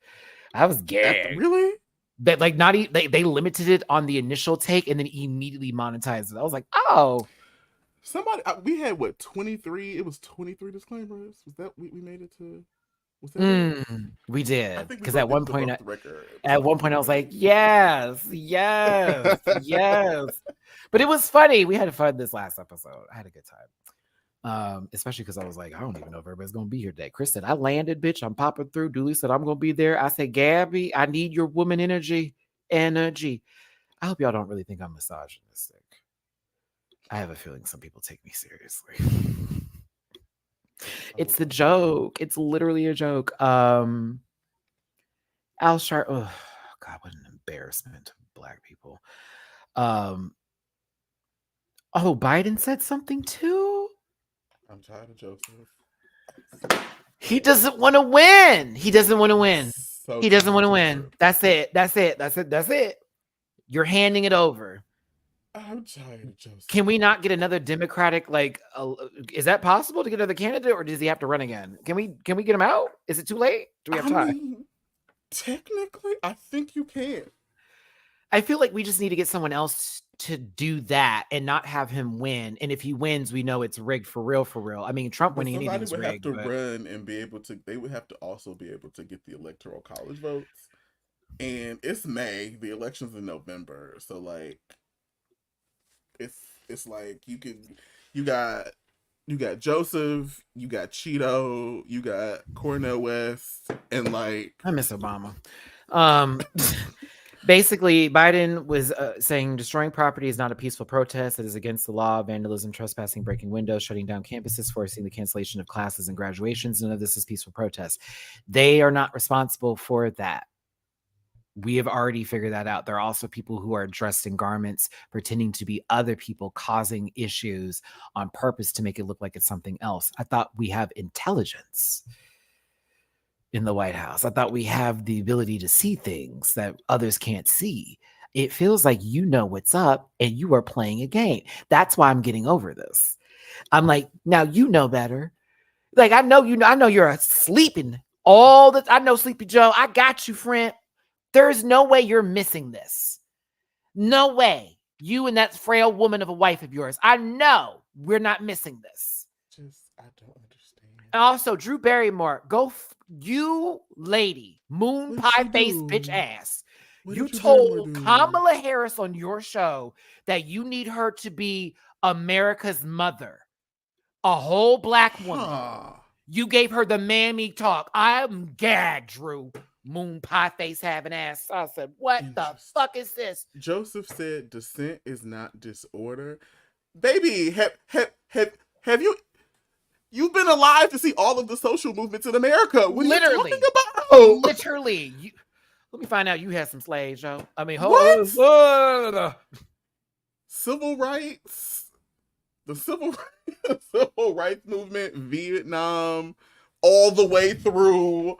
Really? That they limited it on the initial take and then immediately monetized it. I was like, oh. Somebody, we had 23? It was 23 disclaimers. Was that we made it to? Was that it? We I did, think we because broke the record. at one point I was like, yes, yes, yes. But it was funny. We had fun this last episode. I had a good time. Especially because I was like, I don't even know if everybody's gonna be here today. Chris said, I landed, bitch. I'm popping through. Dooley said, I'm gonna be there. I said, Gabby, I need your woman energy. I hope y'all don't really think I'm misogynistic. I have a feeling some people take me seriously. It's the joke. It's literally a joke. Al Sharp. Oh God, what an embarrassment to Black people. Oh, Biden said something too. I'm tired of Joseph. He doesn't want to win. He doesn't want to win. So He doesn't want to Joseph. win. That's it. That's it. That's it. That's it. You're handing it over. I'm tired of Joseph. Can we not get another Democratic? Is that possible to get another candidate, or does he have to run again? Can we get him out? Is it too late? Do we have time? Mean, technically, I think you can. I feel like we just need to get someone else to do that and not have him win. And if he wins, we know it's rigged for real, for real. I mean, Trump winning anything is rigged. Somebody would have to run and be able to. They would have to also be able to get the electoral college votes. And it's May. The election's in November, so like, it's like you got Joseph, you got Cheeto, you got Cornel West, and like I miss Obama. Basically, Biden was saying destroying property is not a peaceful protest. It is against the law. Vandalism, trespassing, breaking windows, shutting down campuses, forcing the cancellation of classes and graduations. None of this is peaceful protest. They are not responsible for that. We have already figured that out. There are also people who are dressed in garments pretending to be other people, causing issues on purpose to make it look like it's something else. I thought we have intelligence in the White House. I thought we have the ability to see things that others can't see. It feels like you know what's up and you are playing a game. That's why I'm getting over this. I'm like, now you know better. Like, I know you're sleeping all the I know Sleepy Joe. I got you, friend. There's no way you're missing this. No way. You and that frail woman of a wife of yours. I know we're not missing this. I don't understand. And also, Drew Barrymore, you lady, moon pie face bitch ass. You told Kamala Harris on your show that you need her to be America's mother, a whole Black woman. You gave her the mammy talk. I'm gagged, Drew. Moon pie face having ass. I said, what the fuck is this? Joseph said dissent is not disorder. Baby, have you you've been alive to see all of the social movements in America? What are you talking about? Literally. Let me find out you had some slaves, Joe. I mean, civil rights, the civil rights movement, Vietnam, all the way through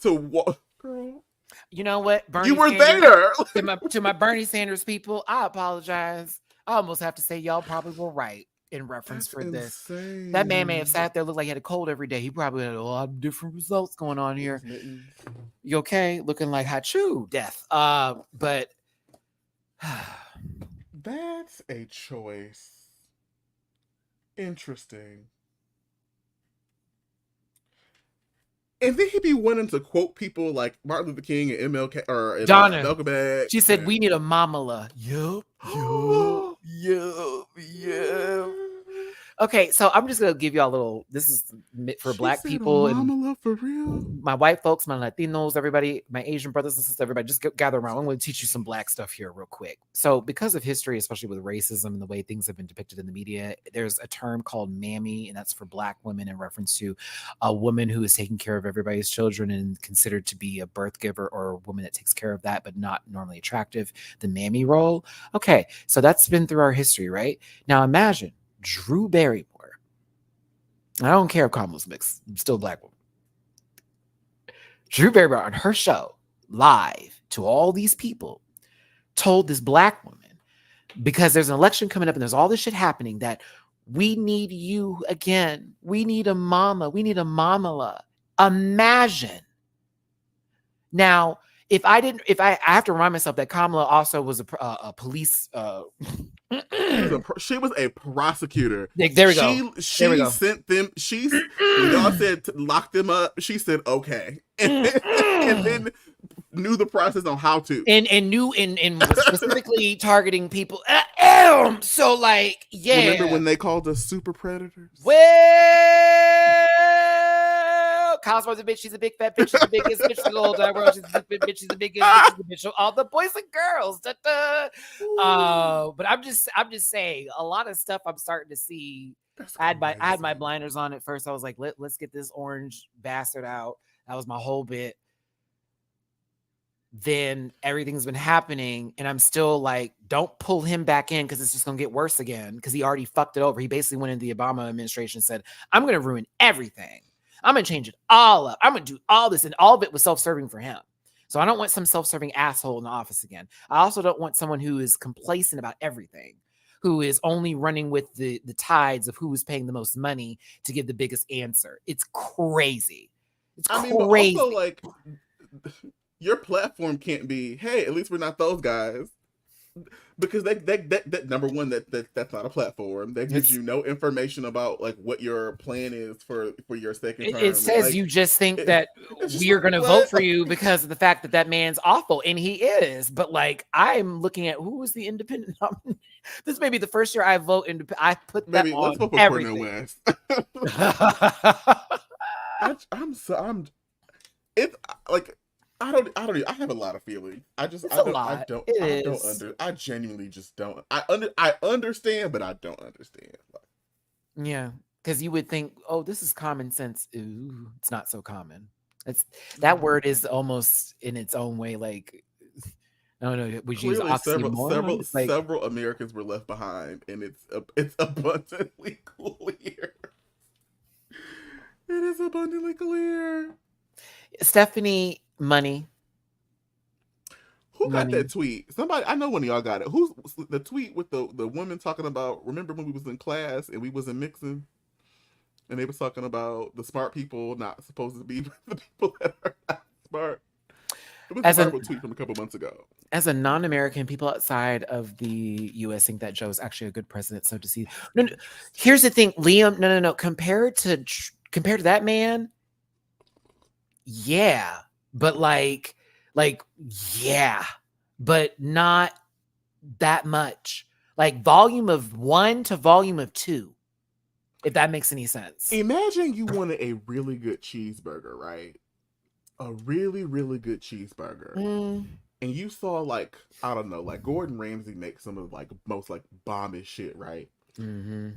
to what, girl? You know what? Bernie you were Sanders, there. To my Bernie Sanders people, I apologize. I almost have to say y'all probably were right in reference for this. That man may have sat there, looked like he had a cold every day. He probably had a lot of different results going on here. You okay? Looking like Hachu death. But that's a choice. Interesting. And then he'd be wanting to quote people like Martin Luther King and MLK or Malcolm X. She said, "We need a mamala." Yup. Okay, so I'm just gonna give y'all a little. This is for Black people and for real. My white folks, my Latinos, everybody, my Asian brothers and sisters, everybody, just gather around. I'm going to teach you some Black stuff here real quick. So, because of history, especially with racism and the way things have been depicted in the media, there's a term called Mamy, and that's for Black women in reference to a woman who is taking care of everybody's children and considered to be a birth giver or a woman that takes care of that, but not normally attractive. The Mamy role. Okay, so that's been through our history, right? Now, imagine Drew Barrymore. I don't care if Kamala's mixed. I'm still a Black woman. Drew Barrymore on her show, live to all these people, told this Black woman, because there's an election coming up and there's all this shit happening, that we need you again. We need a mama. We need a mamala. Imagine. Now, I have to remind myself that Kamala also was a police She was a prosecutor. There we go. She sent them. When y'all said to lock them up, she said okay, and then knew the process on how to, and knew and was specifically targeting people. So like, yeah. Remember when they called us super predators? Well, Kyle's a bitch. She's a big fat bitch. She's the biggest bitch in the whole entire world. She's a big bitch. She's the biggest bitch. She's the bitch of all the boys and girls. But I'm just saying, a lot of stuff I'm starting to see. I had my blinders on at first. I was like, let's get this orange bastard out. That was my whole bit. Then everything's been happening, and I'm still like, don't pull him back in because it's just gonna get worse again. Because he already fucked it over. He basically went into the Obama administration and said, I'm gonna ruin everything. I'm gonna change it all up. I'm gonna do all this, and all of it was self-serving for him. So I don't want some self-serving asshole in the office again. I also don't want someone who is complacent about everything, who is only running with the tides of who is paying the most money to give the biggest answer. It's crazy. It's crazy. But also, like, your platform can't be, hey, at least we're not those guys. Because that number one, that's not a platform. That gives you no information about like what your plan is for your second term. It says like, you just think that we are going to vote for you because of the fact that man's awful, and he is. But like, I'm looking at who was the independent nominee. This may be the first year I vote I put that on let's vote for everything. West. It's like. I have a lot of feelings. I genuinely just don't. I understand, but I don't understand. Yeah, because you would think, oh, this is common sense. Ooh, it's not so common. That word is almost in its own way, like, I don't know, would you use oxymoron? Several Americans were left behind, and it's abundantly clear. It is abundantly clear. Stephanie Money. Who got that tweet? Somebody, I know one of y'all got it. Who's the tweet with the woman talking about, remember when we was in class and we wasn't mixing? And they was talking about the smart people not supposed to be the people that are not smart. It was a tweet from a couple months ago. As a non-American, people outside of the U.S. think that Joe is actually a good president. So to see, no, here's the thing, Liam. No. Compared to that man, yeah, but like, yeah, but not that much. Like volume of 1 to volume of 2, if that makes any sense. Imagine you wanted a really good cheeseburger, right? A really, really good cheeseburger. And you saw, like, I don't know, like Gordon Ramsay makes some of like most like bombish shit, right? Mm-hmm.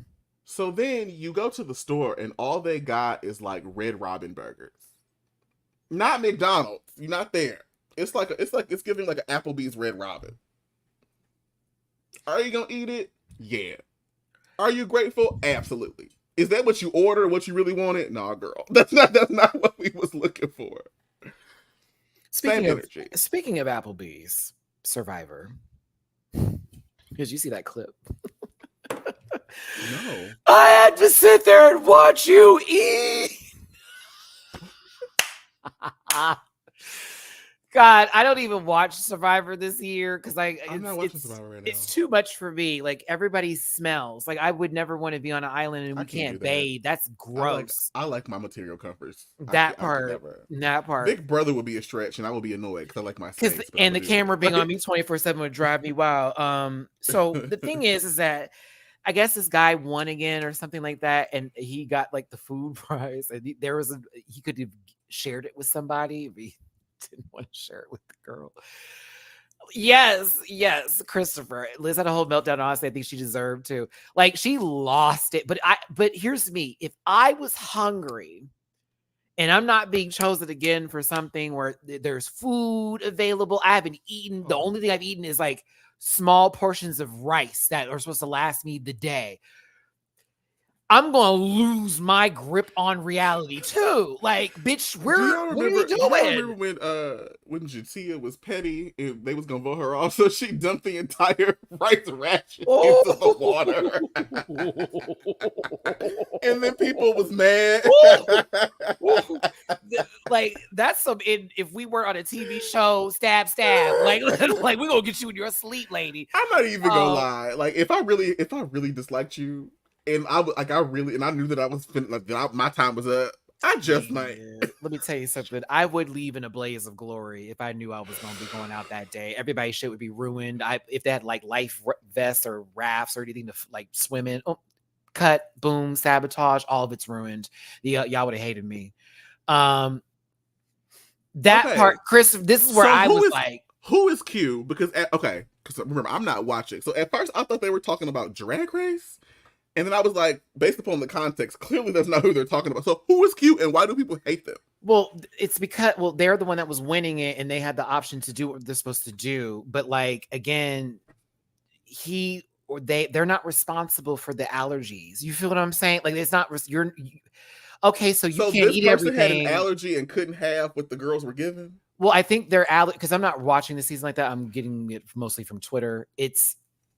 So then you go to the store and all they got is like Red Robin burgers. Not McDonald's. You're not there. It's giving like an Applebee's Red Robin. Are you gonna eat it? Yeah. Are you grateful? Absolutely. Is that what you ordered? What you really wanted? Nah, girl. That's not what we was looking for. Speaking of Applebee's Survivor, because you see that clip. No. I had to sit there and watch you eat. God, I don't even watch Survivor this year because I'm not watching Survivor right now. It's too much for me. Like everybody smells. Like I would never want to be on an island and we can't bathe. That's gross. I like my material comforts. That part. Big Brother would be a stretch, and I would be annoyed because I like my space. And the camera being on me 24/7 would drive me wild. So the thing is that I guess this guy won again or something like that, and he got like the food prize, and he could have shared it with somebody. He didn't want to share it with the girl. Yes, Christopher. Liz had a whole meltdown. Honestly, I think she deserved to. Like she lost it. But here's me. If I was hungry and I'm not being chosen again for something where there's food available, I haven't eaten. The only thing I've eaten is like small portions of rice that are supposed to last me the day. I'm gonna lose my grip on reality too. Like, bitch, what are you Do y'all doing? remember when Jatia was petty and they was gonna vote her off, so she dumped the entire rice ration into the water, and then people was mad. Like, that's some. If we were on a TV show, stab, like we gonna get you in your sleep, lady. I'm not even gonna lie. Like, if I really disliked you. And I knew that I was my time was up. I just might. Let me tell you something. I would leave in a blaze of glory if I knew I was going to be going out that day. Everybody's shit would be ruined. If they had like life vests or rafts or anything to like swim in, cut, boom, sabotage, all of it's ruined. Y'all would have hated me. That part, Chris. This is where I was like, who is Q? Because remember, I'm not watching. So at first I thought they were talking about Drag Race. And then I was like, based upon the context, clearly that's not who they're talking about. So who is Q and why do people hate them? Well, it's because, they're the one that was winning it and they had the option to do what they're supposed to do. But like, again, they're not responsible for the allergies. You feel what I'm saying? Like, it's not, okay, so you can't eat everything. Had an allergy and couldn't have what the girls were given? Well, I think they're because I'm not watching the season like that. I'm getting it mostly from Twitter.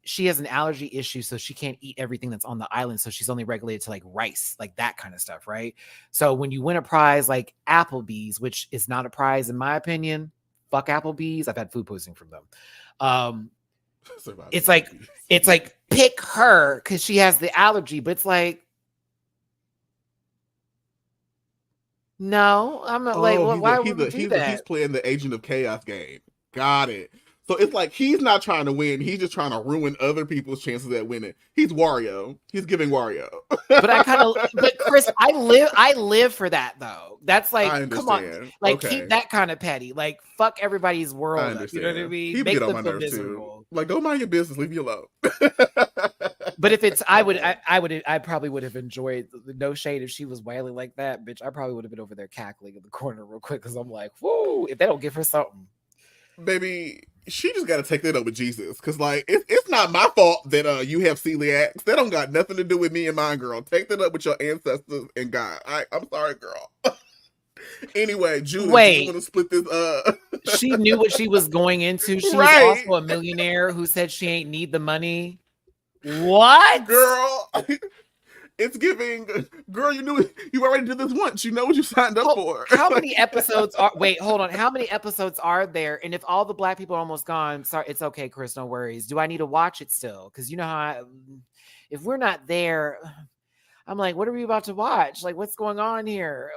She has an allergy issue, so she can't eat everything that's on the island. So she's only regulated to like rice, like that kind of stuff, right? So when you win a prize like Applebee's, which is not a prize in my opinion, fuck Applebee's. I've had food poisoning from them. It's like pick her because she has the allergy, but it's like, no, I'm not why would we do that? He's playing the Agent of Chaos game. Got it. So it's like he's not trying to win. He's just trying to ruin other people's chances at winning. He's Wario. He's giving Wario. But Chris, I live for that though. That's like, come on, like keep that kind of petty. Like fuck everybody's world. You know what I mean? He make them feel miserable. Like go mind your business. Leave me alone. But if it's, I probably would have enjoyed no shade if she was wailing like that, bitch. I probably would have been over there cackling in the corner real quick because I'm like, whoa, if they don't give her something. Baby, she just got to take that up with Jesus. Because, like, it's not my fault that you have celiacs. That don't got nothing to do with me and mine, girl. Take that up with your ancestors and God. I'm sorry, girl. Anyway, Julie, you want to split this? She knew what she was going into. She was also a millionaire who said she ain't need the money. What? Girl. It's giving, girl, you already did this once. You know what you signed up for. How many episodes hold on. How many episodes are there? And if all the black people are almost gone, sorry, it's okay, Chris, no worries. Do I need to watch it still? Because you know how if we're not there, I'm like, what are we about to watch? Like, what's going on here?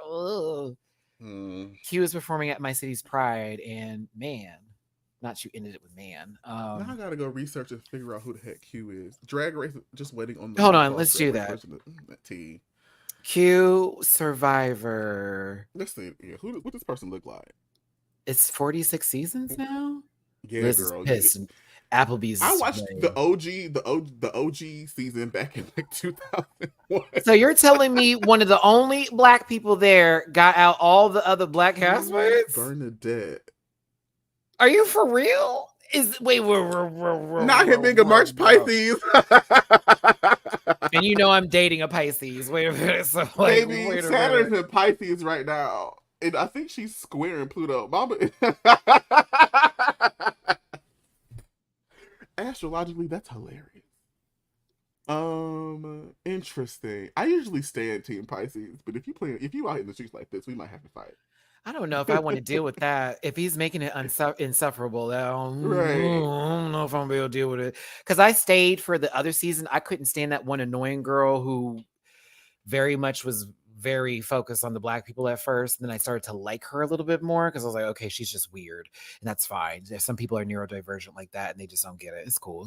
Q is performing at My City's Pride, and man, not you ended it with man. Now I gotta go research and figure out who the heck Q is. Drag Race, just waiting on the. Hold on, let's do that. T. Q Survivor. Let's see. Yeah, what this person look like? It's 46 seasons now. Yeah, Liz girl. Is pissed. Applebee's. I watched the OG season back in like 2001. So you're telling me one of the only black people there got out all the other black housemates? Bernadette. Are you for real? Not him being a March Pisces. And you know I'm dating a Pisces. Wait a minute. So baby, Saturn's in Pisces right now. And I think she's squaring Pluto. Mama. Astrologically, that's hilarious. Interesting. I usually stay at Team Pisces, but if you out in the streets like this, we might have to fight. I don't know if I want to deal with that. If he's making it insufferable, I don't know if I'm gonna be able to deal with it. Because I stayed for the other season. I couldn't stand that one annoying girl who very much was very focused on the black people at first. And then I started to like her a little bit more because I was like, okay, she's just weird. And that's fine. If some people are neurodivergent like that and they just don't get it. It's cool.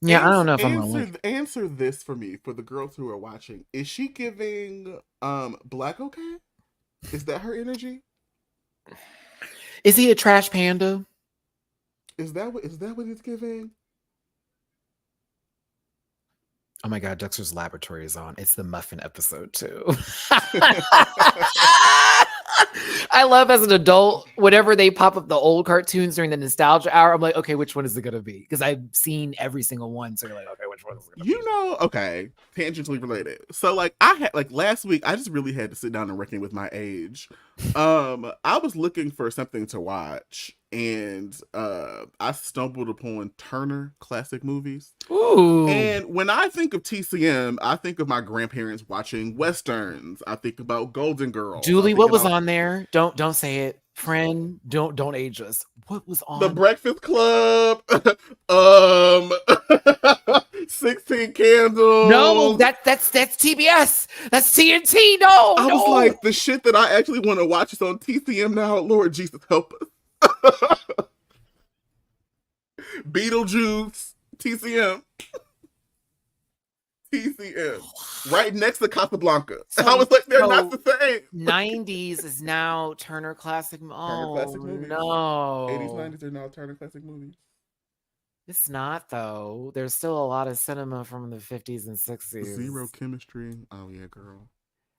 Yeah, I don't know if I'm gonna answer this for me, for the girls who are watching. Is she giving black okay? Is that her energy? Is he a trash panda? Is that what it's giving? Oh my God, Dexter's Laboratory is on. It's the muffin episode too. I love as an adult, whenever they pop up the old cartoons during the nostalgia hour, I'm like, okay, which one is it going to be? Because I've seen every single one. So you're like, okay, which what it's gonna You know, okay, tangentially related. So like I had like last week, I just really had to sit down and reckon with my age. I was looking for something to watch, and I stumbled upon Turner Classic Movies. Ooh. And when I think of TCM, I think of my grandparents watching westerns. I think about Golden Girls. Julie, what was on there? Don't say it. Friend, don't age us. What was on? The Breakfast Club. 16 Candles. No, that's TBS. That's TNT. No, I was like, the shit that I actually want to watch is on TCM now. Lord Jesus, help us. Beetlejuice, TCM. TCM. Right next to Casablanca. So, I was like, they're not the same. 90s is now Turner Classic. Turner Classic Movies. No. 80s, 90s are now Turner Classic Movies. It's not, though. There's still a lot of cinema from the 50s and 60s. Zero Chemistry. Oh, yeah, girl.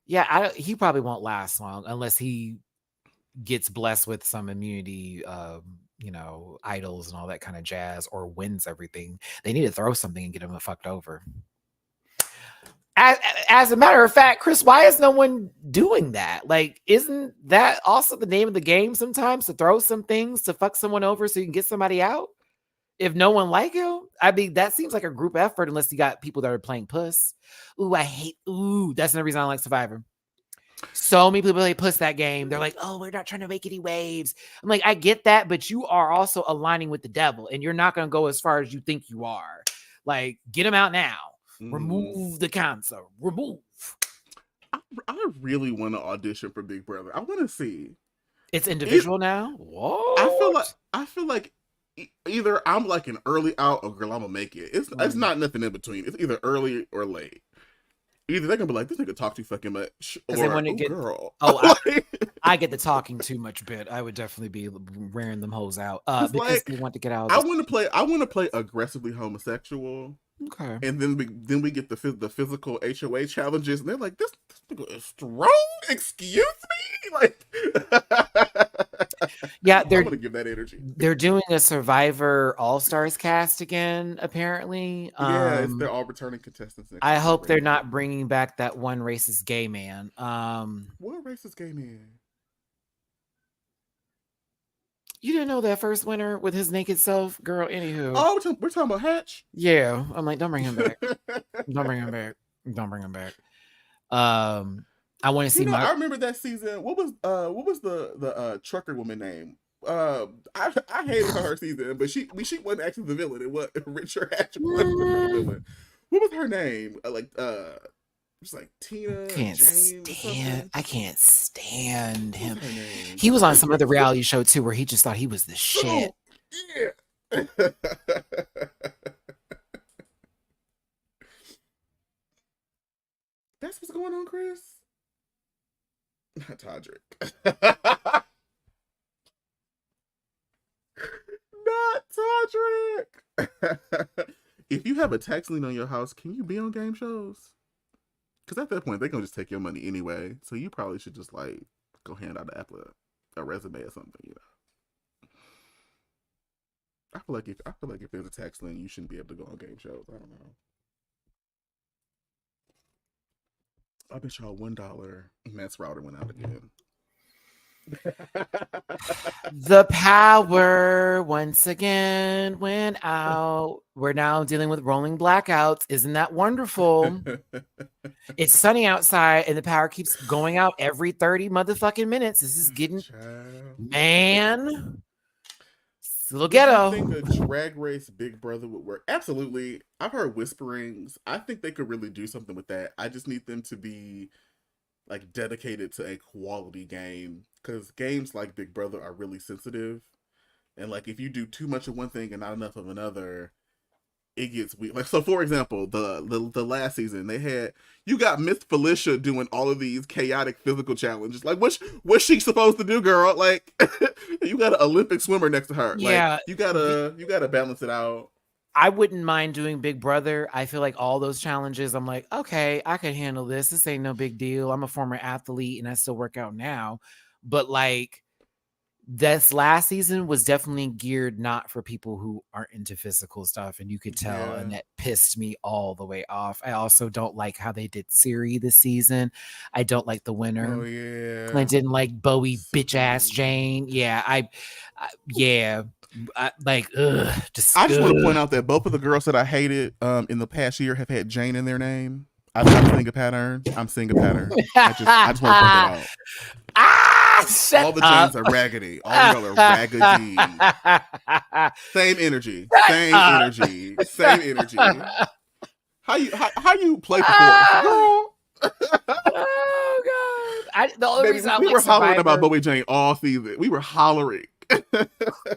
Yeah, he probably won't last long unless he gets blessed with some immunity, idols and all that kind of jazz, or wins everything. They need to throw something and get him fucked over. As a matter of fact, Chris, why is no one doing that? Like, isn't that also the name of the game sometimes, to throw some things to fuck someone over so you can get somebody out? If no one like him, I mean, that seems like a group effort unless you got people that are playing puss. That's another reason I don't like Survivor. So many people play puss that game. They're like, oh, we're not trying to make any waves. I'm like, I get that, but you are also aligning with the devil, and you're not going to go as far as you think you are. Like, get him out now. Remove the cancer. Remove. I really want to audition for Big Brother. I want to see. It's individual now? What? I feel like either I'm like an early out, or girl, I'm gonna make it. It's not nothing in between. It's either early or late. Either they're gonna be like, this nigga talk too fucking much, or girl. I get the talking too much bit. I would definitely be wearing them hoes out because like, they want to get out. I want to play aggressively homosexual. Okay. And then we get the physical HOA challenges, and they're like, this nigga is strong. Excuse me, like. Yeah, they're gonna give that energy. They're doing a Survivor All-Stars cast again, apparently. Yeah, they're all returning contestants. I hope they're not bringing back that one racist gay man. What racist gay man? You didn't know that first winner with his naked self, girl. Anywho, we're talking about Hatch. Yeah, I'm like, don't bring him back. Don't bring him back. Don't bring him back. I want to see. I remember that season. What was the trucker woman name? I hated her season, but she wasn't actually the villain. It was Richard Hatch was the villain. What was her name? Just like Tina. I can't stand him. He was on some other reality show too, where he just thought he was the shit. Yeah. That's what's going on, Chris. Not Todrick. Not Todrick. If you have a tax lien on your house, can you be on game shows? Because at that point, they're going to just take your money anyway. So you probably should just like go hand out a resume or something, you know. I feel like if there's a tax lien, you shouldn't be able to go on game shows. I don't know. I bet y'all $1. Matt's router went out again. The power once again went out. We're now dealing with rolling blackouts. Isn't that wonderful? It's sunny outside and the power keeps going out every 30 motherfucking minutes. This is getting, man. It's a little ghetto. I think a Drag Race Big Brother would work. Absolutely. I've heard whisperings. I think they could really do something with that. I just need them to be like dedicated to a quality game, because games like Big Brother are really sensitive, and like if you do too much of one thing and not enough of another, it gets weird. Like, so for example, the last season you got Miss Felicia doing all of these chaotic physical challenges. Like, what's she supposed to do, girl? Like, you got an Olympic swimmer next to her. Yeah, like, you gotta balance it out. I wouldn't mind doing Big Brother. I feel like all those challenges, I'm like, okay, I can handle this. This ain't no big deal. I'm a former athlete and I still work out now. But like, this last season was definitely geared not for people who aren't into physical stuff, and you could tell, and that pissed me all the way off. I also don't like how they did Siri this season. I don't like the winner. Oh yeah. I didn't like Bowie bitch ass Jane. Yeah, like just. I just want to point out that both of the girls that I hated in the past year have had Jane in their name. I'm seeing a pattern. I just want to point that out. Shut all the up. Janes are raggedy. All of y'all are raggedy. Same energy. Same energy. Same energy. How you play for girl? Oh God! The only reason I we like were hollering Survivor, about Bowie Jane all season. We were hollering.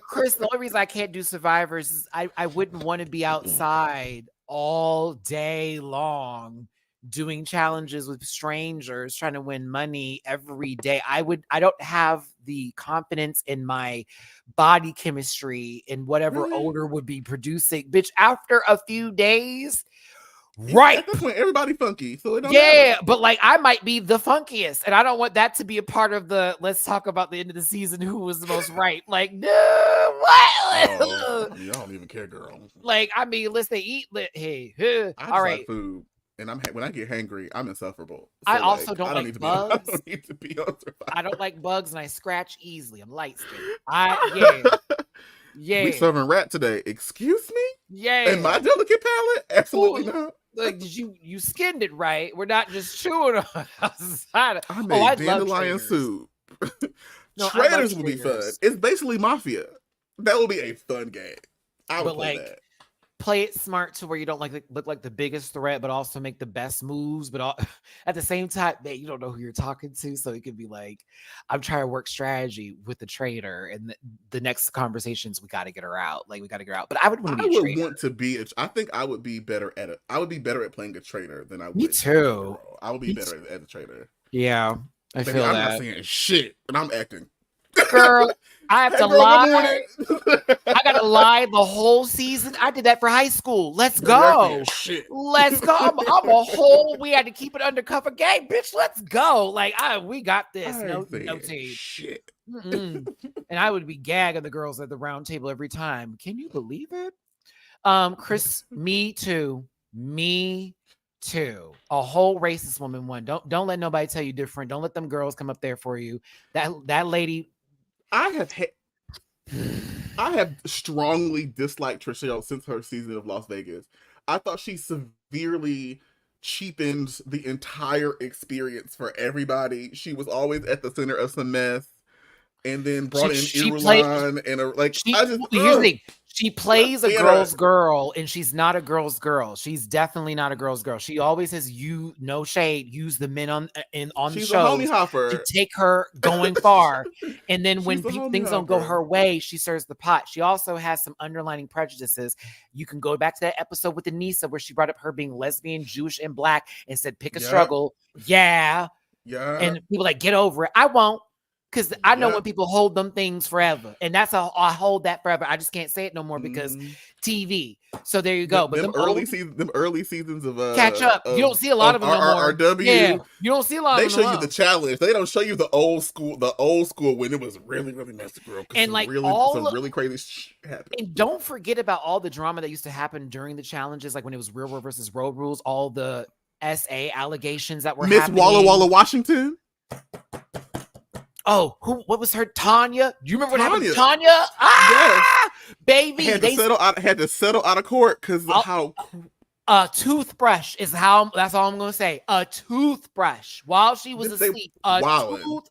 Chris, the only reason I can't do Survivors is I wouldn't want to be outside all day long doing challenges with strangers trying to win money every day. I don't have the confidence in my body chemistry and whatever odor would be producing. Bitch, after a few days, right? At this point, everybody funky, so it don't matter. But like I might be the funkiest, and I don't want that to be a part of the let's talk about the end of the season who was the most right. Like, no, what? Oh, I don't even care, girl. Like, I mean, let's say eat. Hey, all right. Like food. And when I get hangry, I'm insufferable. So I also don't like bugs. I don't need to be on Survivor. I don't like bugs, and I scratch easily. I'm light skinned. Yeah. We serving rat today. Excuse me? Yeah. And my delicate palate? Absolutely not. Like, did you skinned it right? We're not just chewing on outside. I made dandelion soup. No, Traitors will be fun. It's basically Mafia. That will be a fun game. I would play that. Play it smart to where you don't look like the biggest threat, but also make the best moves. But at the same time, man, you don't know who you're talking to, so it could be like, I'm trying to work strategy with the traitor, and the next conversations we got to get her out. Like we got to get her out. But I would want to be. I think I would be better at it. I would be better at playing a traitor than I would. Me too. I would be better at a traitor. Yeah, I feel I'm that. not saying shit, and I'm acting. Girl, I have to lie. I gotta lie the whole season. I did that for high school. Let's go. Let's go. I'm a whole. We had to keep it undercover game, bitch. Let's go. Like we got this. No tape. Shit. And I would be gagging the girls at the round table every time. Can you believe it? Chris, me too. Me too. A whole racist woman won. Don't let nobody tell you different. Don't let them girls come up there for you. That lady. I have strongly disliked Trishelle since her season of Las Vegas. I thought she severely cheapened the entire experience for everybody. She was always at the center of some mess, and then brought in Elon here's the thing. She plays a girl's girl, and she's not a girl's girl. She's definitely not a girl's girl. She always has no shade, use the men on the show to take her going far. And then when things don't go her way, she stirs the pot. She also has some underlying prejudices. You can go back to that episode with Anissa where she brought up her being lesbian, Jewish, and black and said, pick a struggle. Yeah. And people like, get over it. I won't. Because I know when people hold them things forever. And that's how I hold that forever. I just can't say it no more because TV. So there you go. But them early seasons of catch up. You don't see a lot of them no more. RRW. Yeah, you don't see a lot of them. They show you the challenge. They don't show you the old school when it was really, really messy, girl. And like some really crazy shit happened. And don't forget about all the drama that used to happen during the challenges, like when it was Real World versus Road Rules, all the SA allegations that were happening. Miss Walla Walla Washington. Oh, what was her? Tanya? Do you remember what happened to Tanya? Yes. Baby. Had to settle out of court because how a toothbrush is that's all I'm gonna say. A toothbrush while she was asleep. Toothbrush.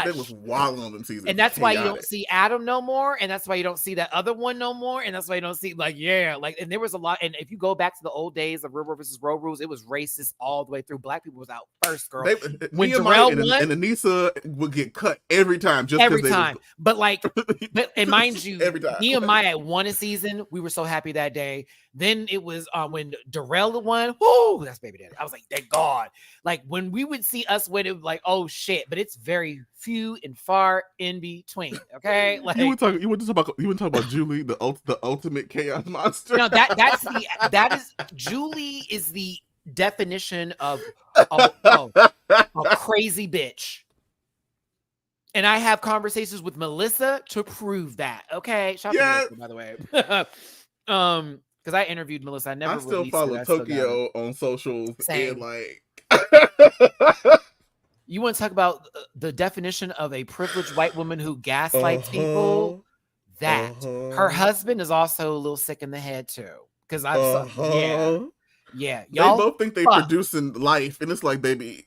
It was wild on them season. And that's why you don't see Adam no more, and that's why you don't see that other one no more, and that's why you don't see and there was a lot. And if you go back to the old days of Real World versus Road Rules, it was racist all the way through. Black people was out first, girl. When Darrell and Anissa would get cut every time, and mind you, every time. Nehemiah won a season. We were so happy that day. Then it was when Darrell won. Whoo, that's baby daddy. I was like, thank God. Like when we would see us win, it was like, oh shit. But it's very few and far in between. Okay, like you would talk about Julie, the ultimate chaos monster. No, Julie is the definition of a crazy bitch. And I have conversations with Melissa to prove that. Okay. Shout out to Melissa, by the way. Because I interviewed Melissa. I never still released follow it. I still got Tokyo it. on socials. Same. And like you want to talk about the definition of a privileged white woman who gaslights people? That her husband is also a little sick in the head too. Because yeah. Y'all they both think they producing life, and it's like, baby,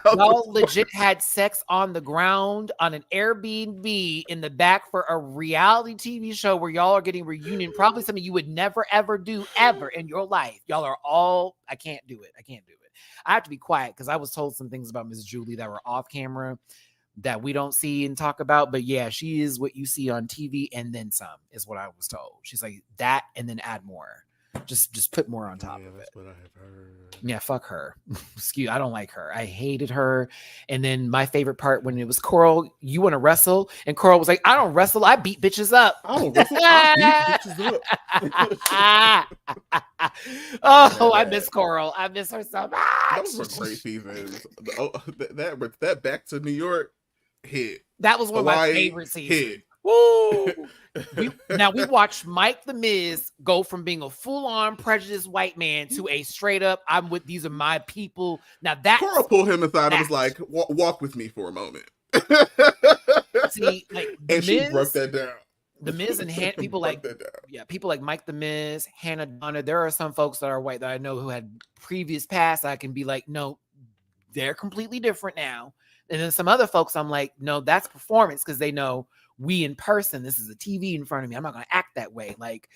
y'all legit had sex on the ground on an Airbnb in the back for a reality TV show where y'all are getting reunion. Probably something you would never ever do ever in your life. Y'all are all. I can't do it. I have to be quiet because I was told some things about Miss Julie that were off camera that we don't see and talk about. But yeah, she is what you see on TV and then some is what I was told. She's like that and then add more. Just put more on top of it. That's what I have heard. Yeah, fuck her. Excuse, I don't like her. I hated her. And then my favorite part when it was Coral, you want to wrestle? And Coral was like, I don't wrestle. I beat bitches up. I don't wrestle. I beat bitches up. Oh, I miss Coral. I miss her so much. Those were great seasons. That Back to New York hit. That was one of my favorite seasons. Woo! We watched Mike the Miz go from being a full-on prejudiced white man to a straight up, I'm with these are my people. Now that Coral pulled him aside and was like, walk with me for a moment. See, like and she broke that down. The Miz and people like people like Mike the Miz, Hannah Donna. There are some folks that are white that I know who had previous past. I can be like, no, they're completely different now. And then some other folks, I'm like, no, that's performance because they know we in person. This is a TV in front of me. I'm not going to act that way. Like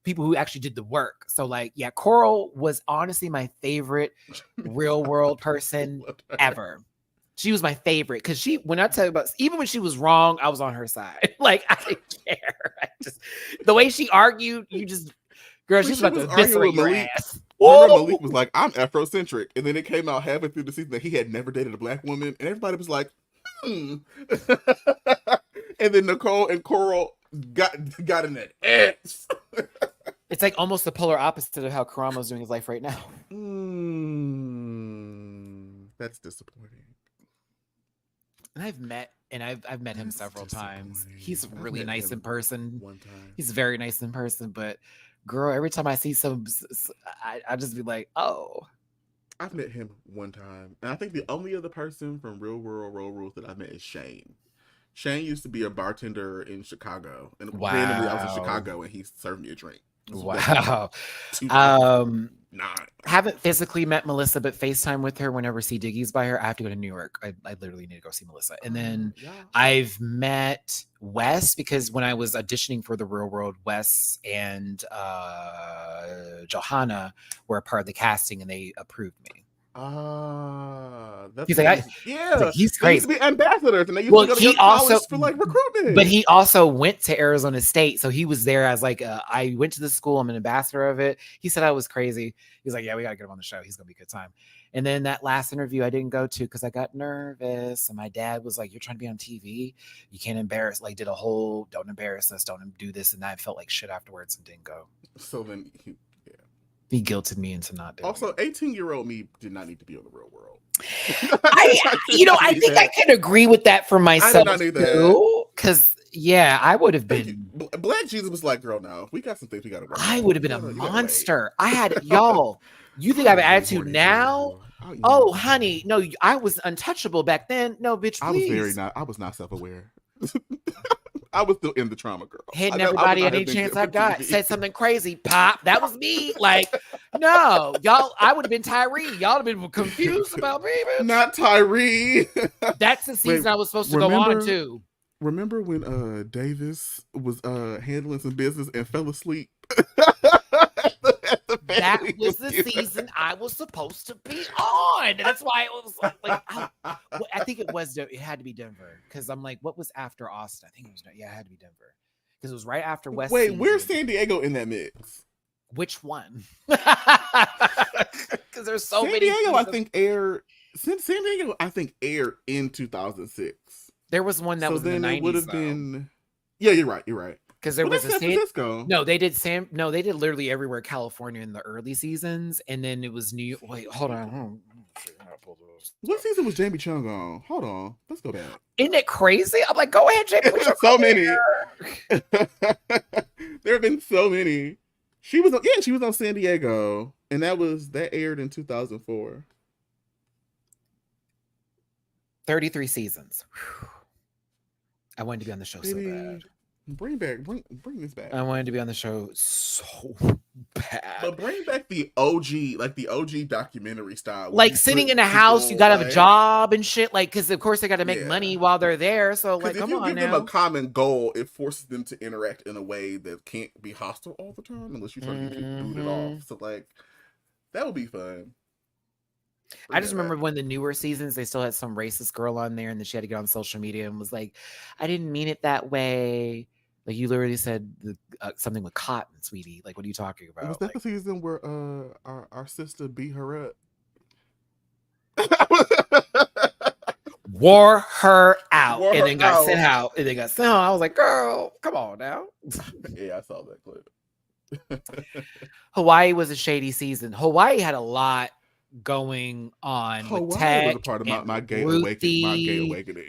people who actually did the work. So like, yeah, Coral was honestly my favorite real world person ever. She was my favorite because when I tell you about, even when she was wrong, I was on her side. Like I didn't care. The way she argued, girl, she's about to eviscerate your ass. Malik was like, I'm Afrocentric. And then it came out halfway through the season that he had never dated a black woman. And everybody was like, And then Nicole and Coral got in that ass. It's like almost the polar opposite of how Karama's doing his life right now. That's disappointing. And I've met him several times. He's really nice in person. One time. He's very nice in person, but girl, every time I see I just be like, oh. I've met him one time. And I think the only other person from Real World Road Rules that I met is Shane. Shane used to be a bartender in Chicago. And randomly I was in Chicago and he served me a drink. Wow. Haven't physically met Melissa, but FaceTime with her whenever C Diggy's by her. I have to go to New York. I literally need to go see Melissa. And then I've met Wes because when I was auditioning for the Real World, Wes and Johanna were a part of the casting and they approved me. He's like, he's crazy. They used to be ambassadors, and they used to go to college for like recruitment. But he also went to Arizona State, so he was there as like I went to the school. I'm an ambassador of it. He said I was crazy. He's like, yeah, we gotta get him on the show. He's gonna be a good time. And then that last interview I didn't go to because I got nervous, and my dad was like, "You're trying to be on TV. You can't embarrass." Like, did a whole "Don't embarrass us, don't do this," and I felt like shit afterwards and didn't go. So then he guilted me into not doing also, 18-year-old me did not need to be on the Real World. I think I can agree with that for myself too. Because I would have been. Black Jesus was like, "Girl, no, we got some things we got to work." I would have been a monster. I had y'all. You think I have an attitude now? Oh, honey, no, I was untouchable back then. No, bitch, please. I was not self-aware. I was still in the trauma, girl. Hitting everybody at any chance I got. Said something crazy. Pop. That was me. Like, no, y'all. I would have been Tyree. Y'all have been confused about me, man. Not Tyree. That's the season I was supposed to go on to. Remember when Davis was handling some business and fell asleep? That was the season I was supposed to be on. That's why it was like I think it had to be Denver because I'm like, what was after Austin? I think it was it had to be Denver because it was right after West. Wait, where's San Diego in that mix? Which one? Because there's so many. San Diego, I think aired in 2006. There was one that was in the 90s. It would have been. Yeah, you're right. Because there was a San Francisco. No, they did literally everywhere California in the early seasons, and then it was New York. Wait, hold on. pull those. What season was Jamie Chung on? Hold on. Let's go back. Isn't it crazy? I'm like, go ahead, Jamie. Put your So phone many. here. There have been so many. She was on San Diego, and that aired in 2004. 33 seasons. Whew. I wanted to be on the show so bad. Bring this back. I wanted to be on the show so bad. But bring back the OG documentary style. Like sitting in a house, you gotta have a job and shit. Like, because of course they gotta make money while they're there. So like, come on now. If you give them a common goal, it forces them to interact in a way that can't be hostile all the time unless you're trying to get people booted off. So like, that would be fun. I just remember when the newer seasons, they still had some racist girl on there, and then she had to get on social media and was like, "I didn't mean it that way." Like, you literally said something with cotton, sweetie. Like, what are you talking about? Was that the season where our sister beat her up? Wore her out, and then got sent out. And then got sent out. I was like, girl, come on now. Yeah, I saw that clip. Hawaii was a shady season. Hawaii had a lot going on. Hawaii with Tech was a part of my gay awakening.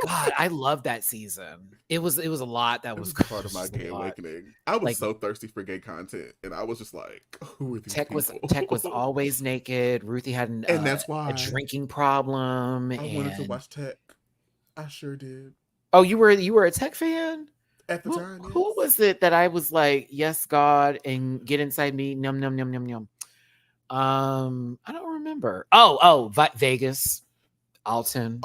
God, I love that season. It was a lot that was part of my gay awakening. I was so thirsty for gay content, and I was just like, "Who are these people?" Tech was always naked. Ruthie had and that's why a drinking problem. I wanted to watch Tech. I sure did. Oh, you were a Tech fan at the time. Yes. Who was it that I was like, "Yes, God, and get inside me, num num num num num." I don't remember. Oh, Vegas. Alton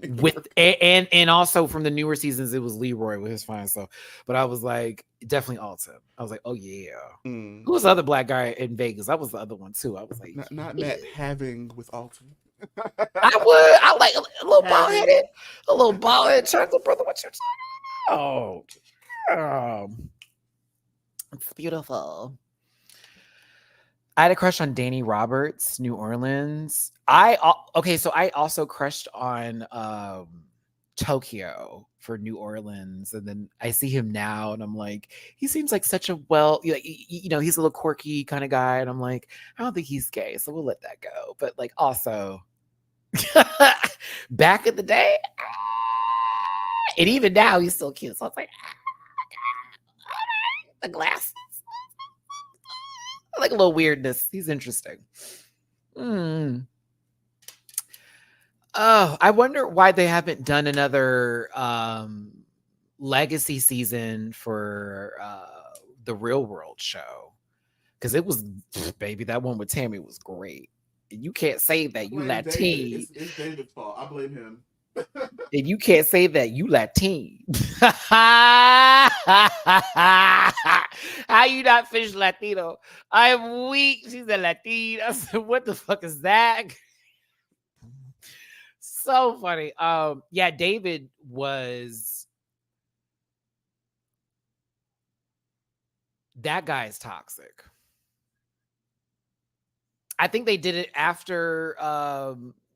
with and also from the newer seasons it was Leroy with his fine stuff, but I was like definitely Alton. I was like, oh yeah. Who was the other black guy in Vegas? That was the other one too. I was like, not Matt having with Alton. I like a little bald headed chocolate brother. What you talking about? It's beautiful. I had a crush on Danny Roberts, New Orleans. I also crushed on Tokyo for New Orleans, and then I see him now, and I'm like, he seems like such a he's a little quirky kind of guy, and I'm like, I don't think he's gay, so we'll let that go. But like, also, back in the day, and even now, he's still cute. So it's like, the glasses. I like a little weirdness. He's interesting. Oh, I wonder why they haven't done another legacy season for the Real World show. Because it was, baby, that one with Tammy was great. And you can't say that you Latin. It's David's fault. I blame him. And you can't say that you Latin. How you not fish Latino? I'm weak. She's a Latina. I said, what the fuck is that? So funny. Yeah, David was. That guy is toxic. I think they did it after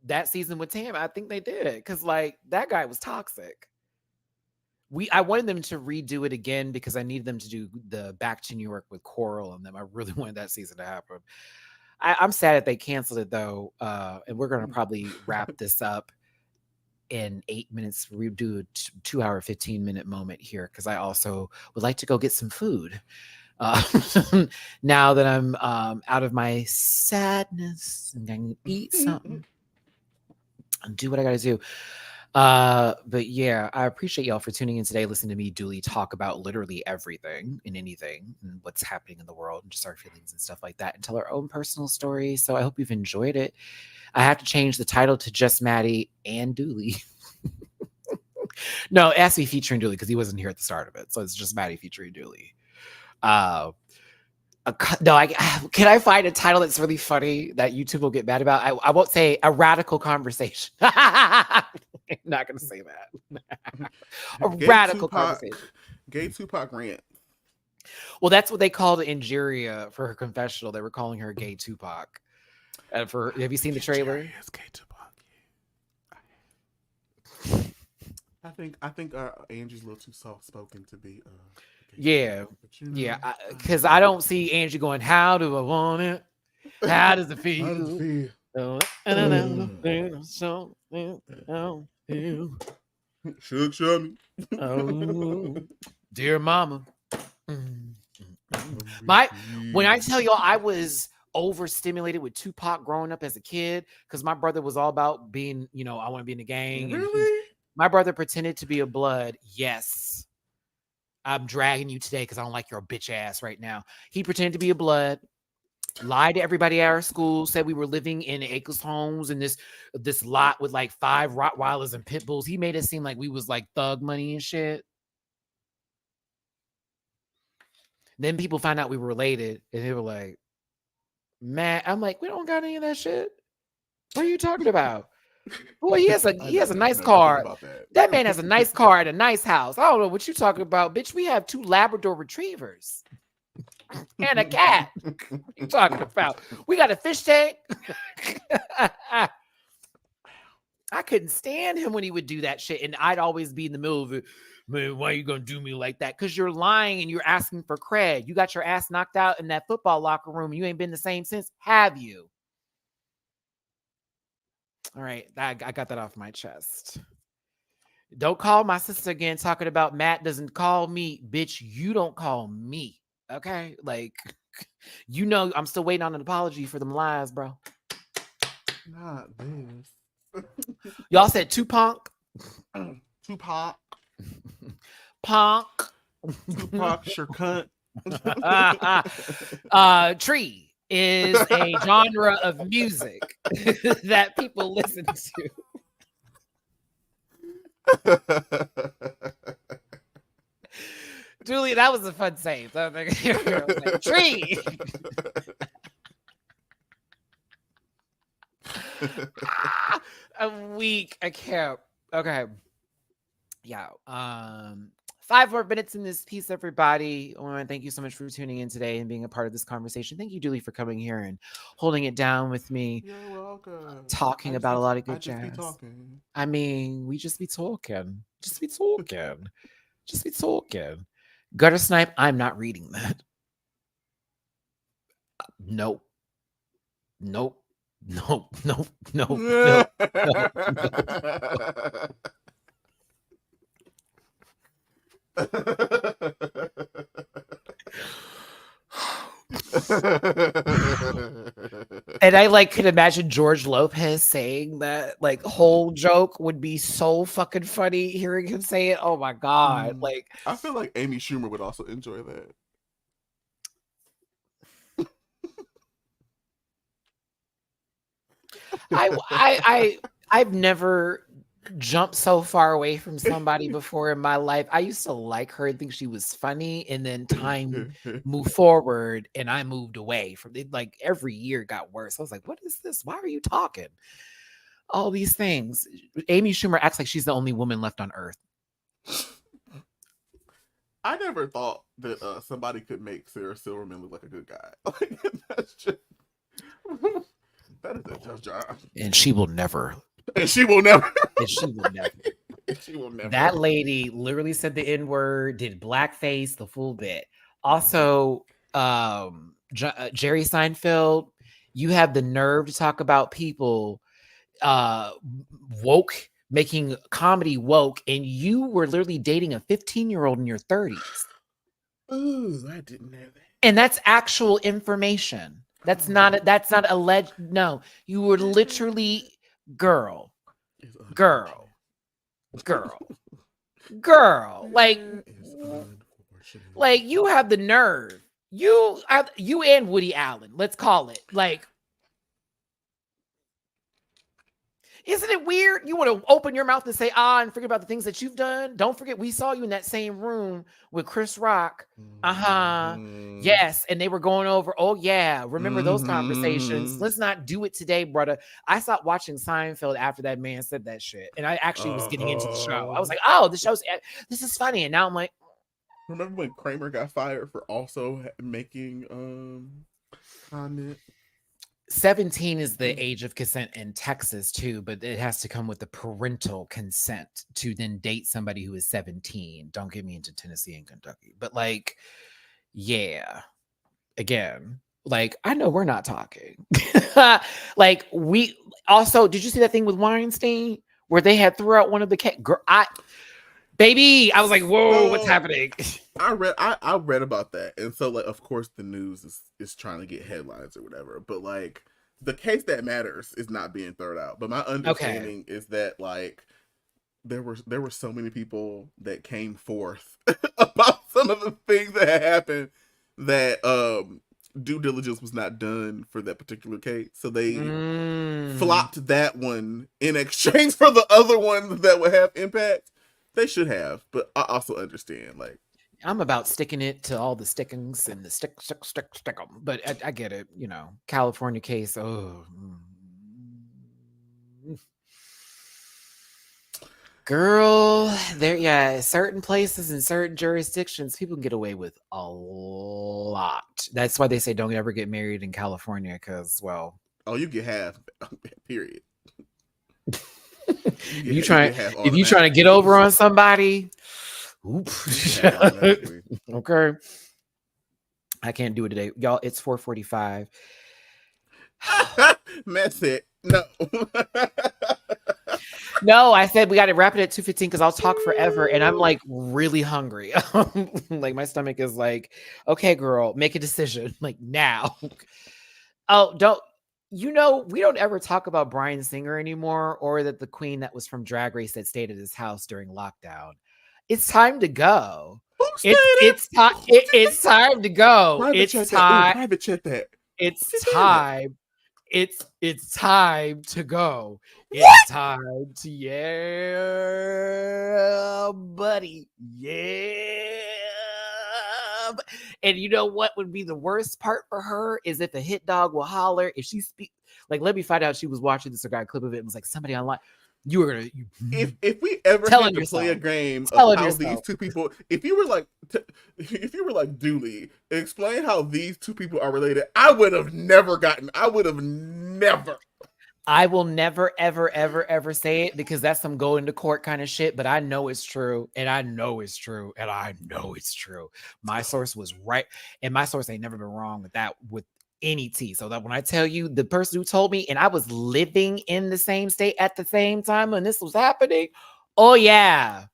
that season with Tam. I think they did it because like that guy was toxic. I wanted them to redo it again because I needed them to do the Back to New York with Coral and them. I really wanted that season to happen. I'm sad that they canceled it though, and we're gonna probably wrap this up in 8 minutes. We do a 2-hour 15-minute moment here because I also would like to go get some food. Now that I'm out of my sadness and I can eat something and do what I gotta do. But yeah, I appreciate y'all for tuning in today, listening to me, Dooley, talk about literally everything and anything and what's happening in the world and just our feelings and stuff like that and tell our own personal stories. So I hope you've enjoyed it. I have to change the title to just Matty and Dooley. No, it has to be featuring Dooley because he wasn't here at the start of it. So it's just Matty featuring Dooley. Can I find a title that's really funny that YouTube will get mad about? I won't say a radical conversation. I'm not going to say that. Radical conversation. Gay Tupac rant. Well, that's what they called Injuria for her confessional. They were calling her Gay Tupac. And have you seen the trailer? Yes, Gay Tupac. I think Angie's a little too soft spoken to be. Yeah, because I don't see Angie going, how do I want it? How does it How does it feel? feel? Shook me. Oh, dear mama. When I tell y'all I was overstimulated with Tupac growing up as a kid, because my brother was all about being, I want to be in the gang. Really? My brother pretended to be a blood. Yes. I'm dragging you today because I don't like your bitch ass right now. He pretended to be a blood, lied to everybody at our school, said we were living in Acres homes in this lot with like 5 Rottweilers and pit bulls. He made it seem like we was like thug money and shit. Then people found out we were related, and they were like, "Matt," I'm like, "We don't got any of that shit. What are you talking about?" Boy, he has a nice car. That man has a nice car at a nice house. I don't know what you talking about, bitch. We have 2 Labrador retrievers and a cat. What you talking about? We got a fish tank. I couldn't stand him when he would do that shit, and I'd always be in the middle of it. Man, why are you gonna do me like that? Because you're lying and you're asking for cred. You got your ass knocked out in that football locker room. And you ain't been the same since, have you? All right, I got that off my chest. Don't call my sister again talking about Matt doesn't call me. Bitch, you don't call me. Okay? Like, I'm still waiting on an apology for them lies, bro. Not this. Y'all said Tupac? Tupac. Punk. Tupac, sure cunt. Tree is a genre of music that people listen to. Dooley, that was a fun save. Like, Tree. A week. I can't. Okay. Yeah. 5 more minutes in this piece, everybody. I want to thank you so much for tuning in today and being a part of this conversation. Thank you, Dooley, for coming here and holding it down with me. You're welcome. Talking about a lot of good jazz. Be talking. I mean, we just be talking. Just be talking. Just be talking. Gutter Snipe, I'm not reading that. Nope. Nope. Nope. Nope. Nope. Nope. And I could imagine George Lopez saying that whole joke would be so fucking funny hearing him say it. Oh my god. I feel like Amy Schumer would also enjoy that. I've never jumped so far away from somebody before in my life. I used to like her and think she was funny, and then time moved forward and I moved away from it. Every year got worse. I was like, what is this? Why are you talking all these things? Amy Schumer acts like she's the only woman left on earth. I never thought that somebody could make Sarah Silverman look like a good guy. That's just that is a tough job. And she will never. And she will never. And she will never. She will never. That lady literally said the N-word, did blackface, the full bit. Also, Jerry Seinfeld, you have the nerve to talk about people woke, making comedy woke, and you were literally dating a 15-year-old in your 30s. Ooh, I didn't know that. And that's actual information. That's not alleged. No, you were literally girl. Like you have the nerve. You and Woody Allen, let's call it. Isn't it weird? You want to open your mouth and say, and forget about the things that you've done. Don't forget, we saw you in that same room with Chris Rock. Yes. And they were going over, oh yeah, remember those conversations. Let's not do it today, brother. I stopped watching Seinfeld after that man said that shit. And I actually was getting into the show. I was like, oh, this is funny. And now I'm like, remember when Kramer got fired for also making comment? 17 is the age of consent in Texas too, but it has to come with the parental consent to then date somebody who is 17. Don't get me into Tennessee and Kentucky, but yeah, again, Like, I know we're not talking. Like, we also, did you see that thing with Weinstein where they had threw out one of the baby, I was like, whoa, what's happening? I read about that, and so like, of course, the news is trying to get headlines or whatever. But like, the case that matters is not being thrown out. But my understanding is that like there were so many people that came forth about some of the things that had happened that due diligence was not done for that particular case, so they flopped that one in exchange for the other ones that would have impact. They should have, but I also understand, like, I'm about sticking it to all the stickings and the stick them. But I get it, you know, California case. Oh, girl, there, certain places in certain jurisdictions, people can get away with a lot. That's why they say don't ever get married in California, because, well, oh, you get half, period. If you trying to get over on somebody, okay. I can't do it today, y'all. It's 4:45. Matt said no. No, I said we got to wrap it at 2:15 because I'll talk forever, and I'm like really hungry. Like my stomach is like, okay, girl, make a decision like now. Oh, we don't ever talk about Bryan Singer anymore, or that the queen that was from Drag Race that stayed at his house during lockdown. It's time to go. It's time to go. Private chat that. It's time. It's time to go. It's time to, yeah, buddy. Yeah. And you know what would be the worst part for her is if a hit dog will holler. If she like, let me find out she was watching this or got a clip of it and was like, somebody online. You were gonna. If we ever had to play a game of how these two people, if you were like Dooley, explain how these two people are related, I would have never. I will never, ever, ever, ever say it because that's some go into court kind of shit. But I know it's true, and I know it's true, and I know it's true. My source was right, and my source ain't never been wrong with that. With any tea. So that when I tell you the person who told me, and I was living in the same state at the same time when this was happening. Oh yeah.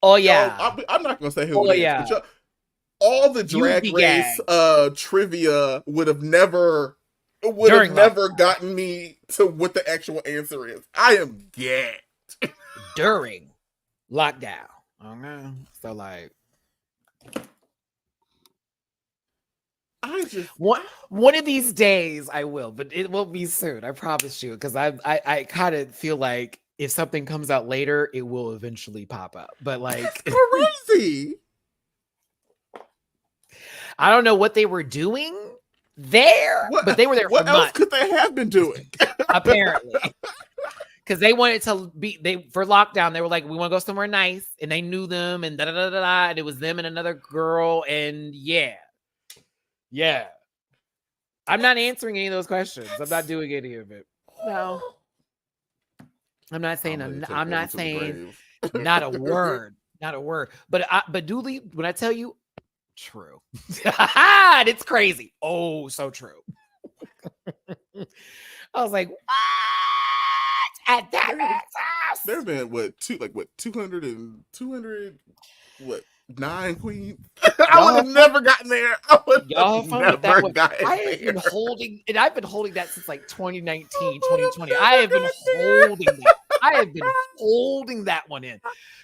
I'm not gonna say who it is, but all the Drag Race trivia would have never gotten me to what the actual answer is. I am gagged. During lockdown. Okay. So like one of these days I will, but it won't be soon. I promise you, because I kind of feel like if something comes out later, it will eventually pop up. But like, crazy. I don't know what they were doing there, but they were there. What else could they have been doing? Apparently, because they wanted to be for lockdown. They were like, we want to go somewhere nice, and they knew them, and and it was them and another girl, and yeah. I'm not answering any of those questions. I'm not doing any of it. No. I'm not saying not a word. Not a word. But Dooley, when I tell you, true. It's crazy. Oh, so true. I was like, what? At that man's house? There have been 9 queens. I would have never gotten there. Y'all never gotten there. I've been holding that since like 2019, 2020. I have been holding that one in.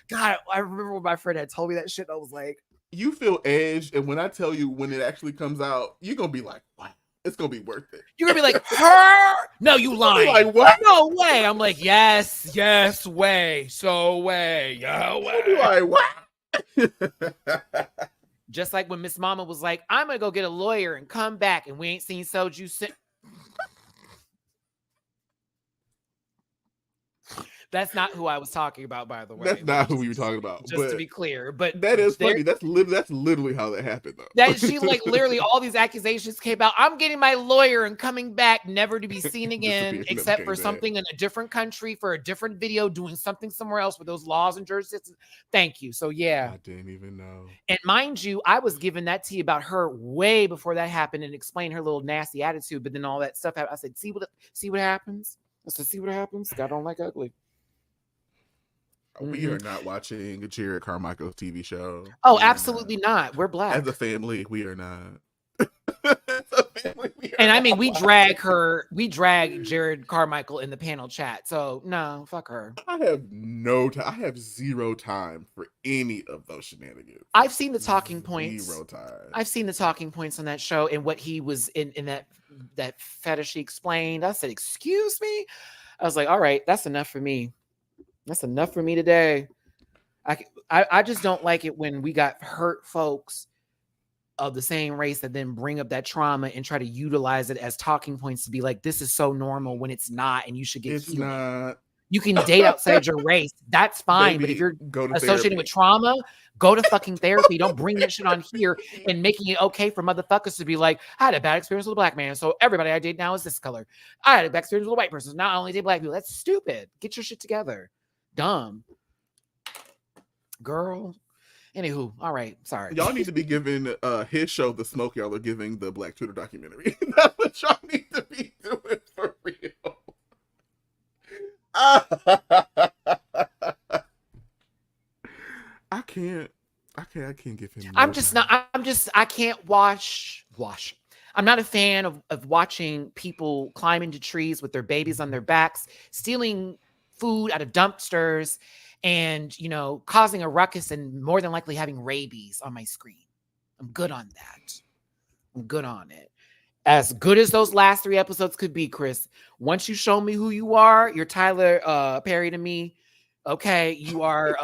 God, I remember when my friend had told me that shit. I was like, you feel edged, and when I tell you when it actually comes out, you're gonna be like, wow, it's gonna be worth it. You're gonna be like, her? No, you lying. Like, what? No way. I'm like, yes, way. So way. Yeah, way. You'll be like, what? Just like when Miss Mama was like, I'm gonna go get a lawyer and come back, and we ain't seen Soju since. That's not who I was talking about, by the way. That's not who we were talking about. Just to be clear, but that is funny. That's literally how that happened, though. That she like literally all these accusations came out. I'm getting my lawyer and coming back, never to be seen again, except for something in a different country for a different video, doing something somewhere else with those laws and jurisdictions. Thank you. So yeah, I didn't even know. And mind you, I was giving that tea about her way before that happened and explained her little nasty attitude. But then all that stuff happened. I said, see what happens. I said, see what happens. God don't like ugly. We are not watching Jared Carmichael's TV show. Oh, absolutely not. We're Black. As a family, we are not. And I mean, we drag Jared Carmichael in the panel chat. So no, fuck her. I have no time. I have zero time for any of those shenanigans. I've seen the talking points. Zero time. I've seen the talking points on that show and what he was in that fetish he explained. I said, excuse me. I was like, all right, that's enough for me. That's enough for me today. I just don't like it when we got hurt folks of the same race that then bring up that trauma and try to utilize it as talking points to be like, this is so normal when it's not, and you should get healing. Not. You can date outside your race. That's fine. Baby, but if you're associated with trauma, go to fucking therapy. Don't bring that shit on here and making it okay for motherfuckers to be like, I had a bad experience with a Black man, so everybody I date now is this color. I had a bad experience with a white person, so now I only date Black people. That's stupid. Get your shit together. Dumb. Girl. Anywho, all right. Sorry. Y'all need to be giving his show the smoke y'all are giving the Black Twitter documentary. That's what y'all need to be doing for real. I can't give him. I can't watch. I'm not a fan of watching people climb into trees with their babies on their backs, stealing food out of dumpsters, and, you know, causing a ruckus and more than likely having rabies on my screen. I'm good on that. I'm good on it. As good as those last 3 episodes could be, Chris, once you show me who you are, you're Tyler Perry to me. Okay, you are,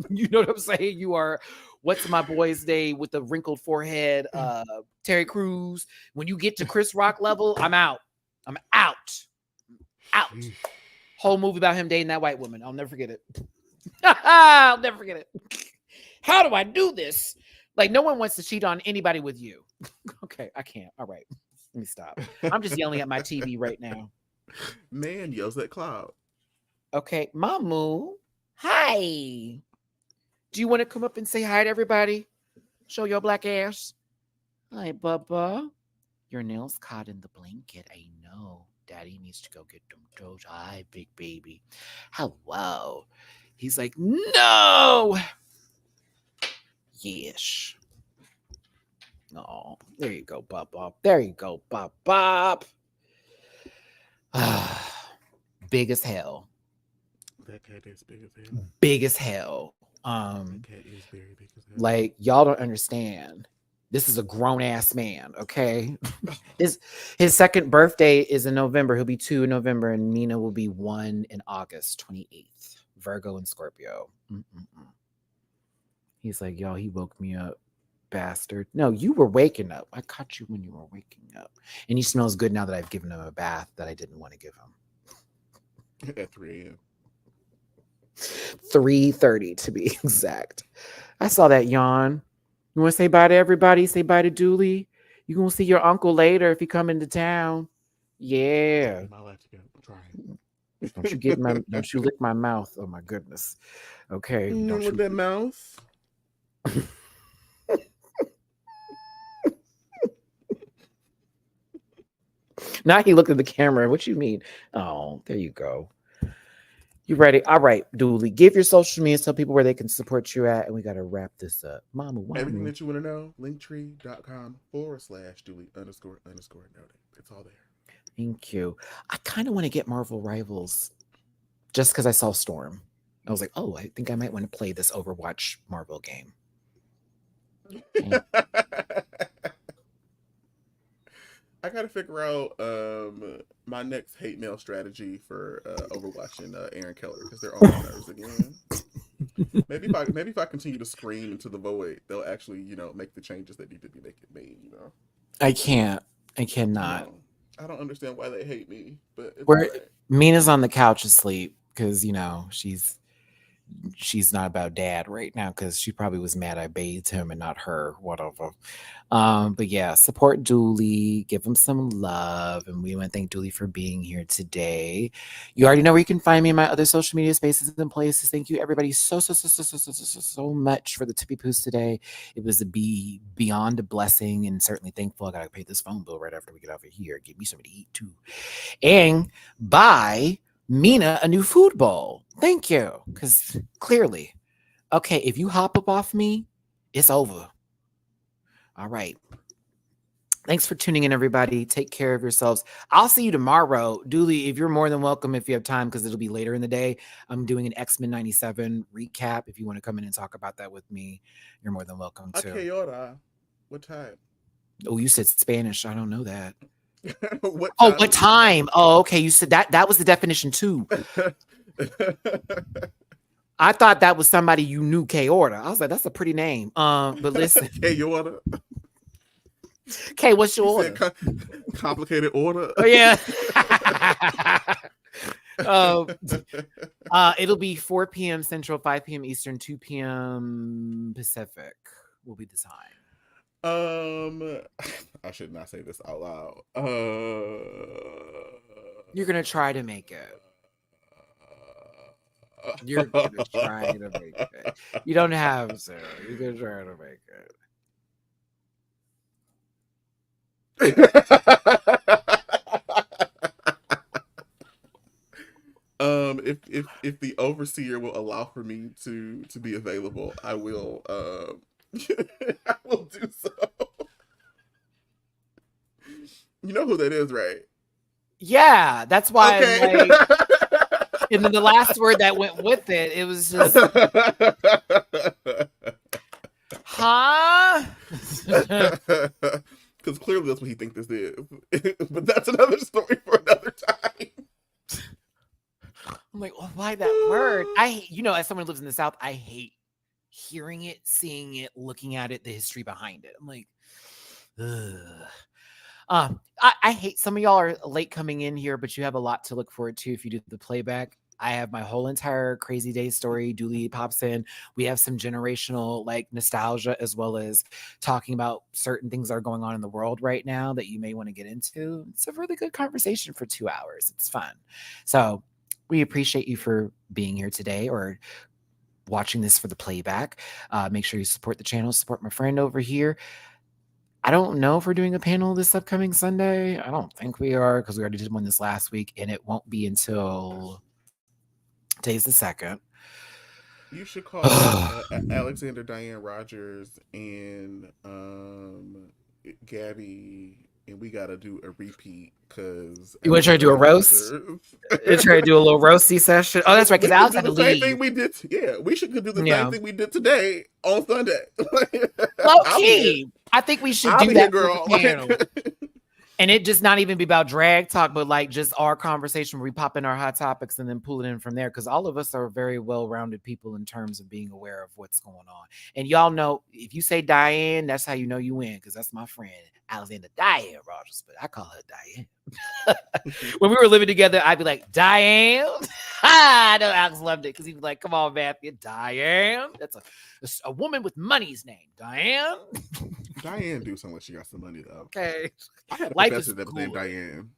you know what I'm saying? You are, what's my boy's name with the wrinkled forehead? Terry Crews. When you get to Chris Rock level, I'm out. I'm out. Out. Whole movie about him dating that white woman. I'll never forget it. I'll never forget it. How do I do this? Like, no one wants to cheat on anybody with you. Okay, I can't. All right, let me stop. I'm just yelling at my TV right now. Man yells at cloud. Okay, Mamu, hi. Do you want to come up and say hi to everybody? Show your black ass. Hi, Bubba. Your nails caught in the blanket. I know. Daddy needs to go get them toes. Hi, big baby. Hello. He's like, no. Yes. Oh, there you go, Bob Bob. There you go, Bob Bob. Big as hell. That cat is big as hell. Big as hell. That cat is very big as hell. Like, y'all don't understand. This is a grown-ass man, okay? His second birthday is in November. He'll be 2 in November, and Nina will be 1 in August 28th. Virgo and Scorpio. He's like, y'all, he woke me up, bastard. No, you were waking up. I caught you when you were waking up. And he smells good now that I've given him a bath that I didn't want to give him. At 3 a.m. 3:30 to be exact. I saw that yawn. You want to say bye to everybody? Say bye to Dooley. You gonna see your uncle later if he come into town. Yeah. My life together. I'm trying. Don't you lick my mouth? Oh my goodness. Okay. Don't you lick that mouth. Now he looked at the camera. What you mean? Oh, there you go. You ready? All right, Dooley. Give your social media, tell people where they can support you at, and we got to wrap this up. Mama, everything that you want to know, linktree.com/Dooley__noted. It's all there. Thank you. I kind of want to get Marvel Rivals just because I saw Storm. I was like, oh, I think I might want to play this Overwatch Marvel game. I gotta figure out my next hate mail strategy for Overwatch and Aaron Keller because they're on my nerves again. Maybe if I continue to scream into the void, they'll actually, make the changes that need to be made. I cannot. I don't understand why they hate me, but Mina's on the couch asleep. because she's not about dad right now because she probably was mad I bathed him and not her, whatever. But yeah, support Dooley, give him some love, and we want to thank Dooley for being here today. You already know where you can find me in my other social media spaces and places. Thank you everybody so much for the tippy poos today. It was beyond a blessing and certainly thankful. I gotta pay this phone bill right after we get over here. Give me something to eat too, and bye. Mina a new food bowl. Thank you. Because clearly, okay, if you hop up off me, it's over. All right. Thanks for tuning in, everybody. Take care of yourselves. I'll see you tomorrow. Dooley, if you're more than welcome, if you have time, because it'll be later in the day. I'm doing an X-Men 97 recap. If you want to come in and talk about that with me, you're more than welcome to. Okay, hora. What time? Oh, you said Spanish. I don't know that. What time? Oh, what time? Oh, okay. You said that was the definition too. I thought that was somebody you knew, K Order. I was like, that's a pretty name. But listen. K Order. K, what's your order? Complicated order. Oh, yeah. It'll be 4 p.m. Central, 5 p.m. Eastern, 2 p.m. Pacific will be the time. I should not say this out loud. You're gonna try to make it. You're gonna try to make it. You don't have to. You're gonna try to make it. If the overseer will allow for me to be available, I will I will do so. You know who that is, right? Yeah, that's why. Okay. And then the last word that went with it, it was just, huh? Because clearly that's what he thinks this is. But that's another story for another time. I'm like, oh, why that word? As someone who lives in the South, I hate hearing it, seeing it, looking at it, the history behind it. I'm like, ugh. I hate some of y'all are late coming in here, but you have a lot to look forward to if you do the playback. I have my whole entire crazy day story. Dooley pops in. We have some generational nostalgia, as well as talking about certain things that are going on in the world right now that you may want to get into. It's a really good conversation for 2 hours. It's fun. So we appreciate you for being here today or watching this for the playback. Make sure you support the channel, support my friend over here. I don't know if we're doing a panel this upcoming Sunday. I don't think we are, because we already did one this last week, and it won't be until today's the 2nd. You should call Alexander Diane Rogers and Gabby, and we gotta do a repeat because you want to try to do a roast? You try to do a little roasty session? Oh, that's right. Because Alex had to leave. Thing we did. Yeah, we should do the same thing we did today on Sunday. Low key, I think we should do that, girl. And it just not even be about drag talk, but just our conversation where we pop in our hot topics and then pull it in from there. Because all of us are very well-rounded people in terms of being aware of what's going on. And y'all know, if you say Diane, that's how you know you win. Because that's my friend, Alexander Diane Rogers. But I call her Diane. When we were living together, I'd be like, Diane. I know Alex loved it because he'd be like, come on, Matthew. Diane. That's a woman with money's name. Diane. Diane do sound like she got some money, though. Okay. I had a professor that was named Diane.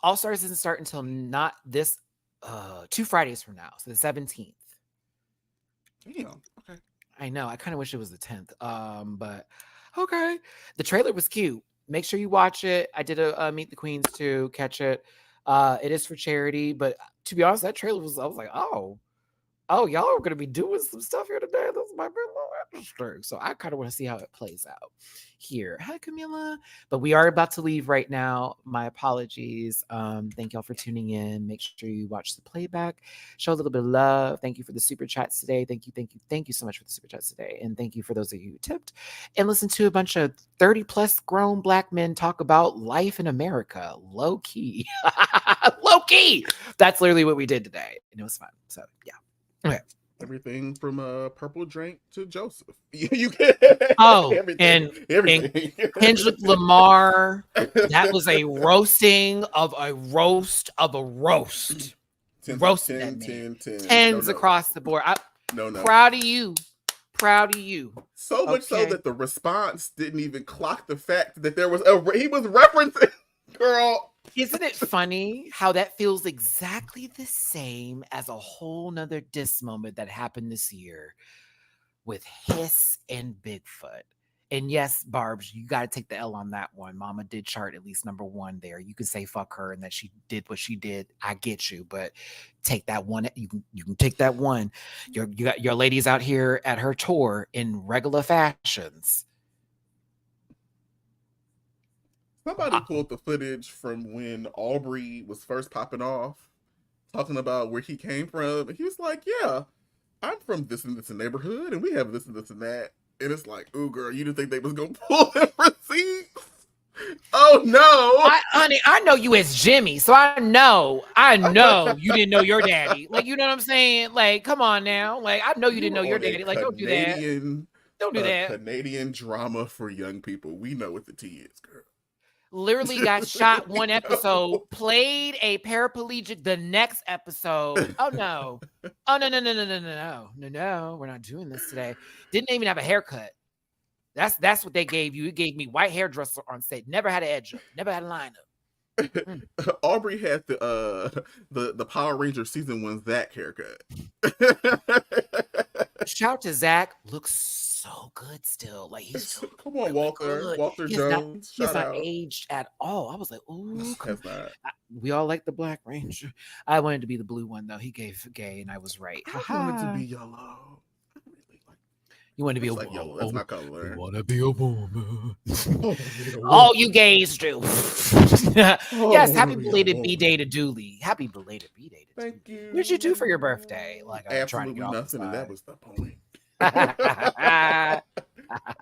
All Stars doesn't start until not this 2 Fridays from now, so the 17th. Damn. Okay. I know. I kind of wish it was the 10th. But okay. The trailer was cute. Make sure you watch it. I did a Meet the Queens too. Catch it. It is for charity, but to be honest, that trailer was. I was like, oh, y'all are gonna be doing some stuff here today. This might be a little interesting. So I kind of want to see how it plays out here. Hi, Camilla. But we are about to leave right now. My apologies. Thank y'all for tuning in. Make sure you watch the playback. Show a little bit of love. Thank you for the super chats today. Thank you so much for the super chats today. And thank you for those of you who tipped and listened to a bunch of 30+ grown Black men talk about life in America. Low key. Low key. That's literally what we did today. And it was fun. So yeah. Okay. Everything from Purple Drink to Joseph. You can. Oh, everything. And Kendrick Lamar. That was a roasting of a roast of a roast. roasted that man. Tens across the board. No. Proud of you. Proud of you. So much so that the response didn't even clock the fact that there was he was referencing, girl. Isn't it funny how that feels exactly the same as a whole nother diss moment that happened this year with Hiss and Bigfoot? And yes, Barbs, you got to take the L on that one. Mama did chart at least number one there. You can say fuck her and that she did what she did. I get you, but take that one. You can take that one. You got your ladies out here at her tour in regular fashions. Somebody pulled the footage from when Aubrey was first popping off, talking about where he came from. And he was like, yeah, I'm from this and this neighborhood, and we have this and this and that. And it's like, ooh, girl, you didn't think they was going to pull them receipts? Oh, no. Honey, I know you as Jimmy, so I know you didn't know your daddy. Like, you know what I'm saying? Like, come on now. Like, I know you didn't know your daddy. Like, don't do that. Don't do that. Canadian drama for young people. We know what the tea is, girl. Literally got shot one episode, played a paraplegic the next episode. Oh no. Oh no. We're not doing this today. Didn't even have a haircut. That's what they gave you. It gave me white hairdresser on set. Never had an edge up. Never had a lineup. Aubrey had the Power Ranger season 1 Zach haircut. Shout to Zach. Looks so good still. Like he's still come on, really Walter. Walter Jones. He's not aged at all. I was like, ooh. We all like the Black Ranger. I wanted to be the blue one though. He gave gay, and I was right. I wanted to be yellow. You want to be a like yellow. That's my color. You want to be a woman. All you gays do. Yes, happy belated B-Day to Dooley. Happy belated B-Day to Dooley. Thank you. What did you do for your birthday? Like, I'm absolutely trying to get nothing, and that was the point. I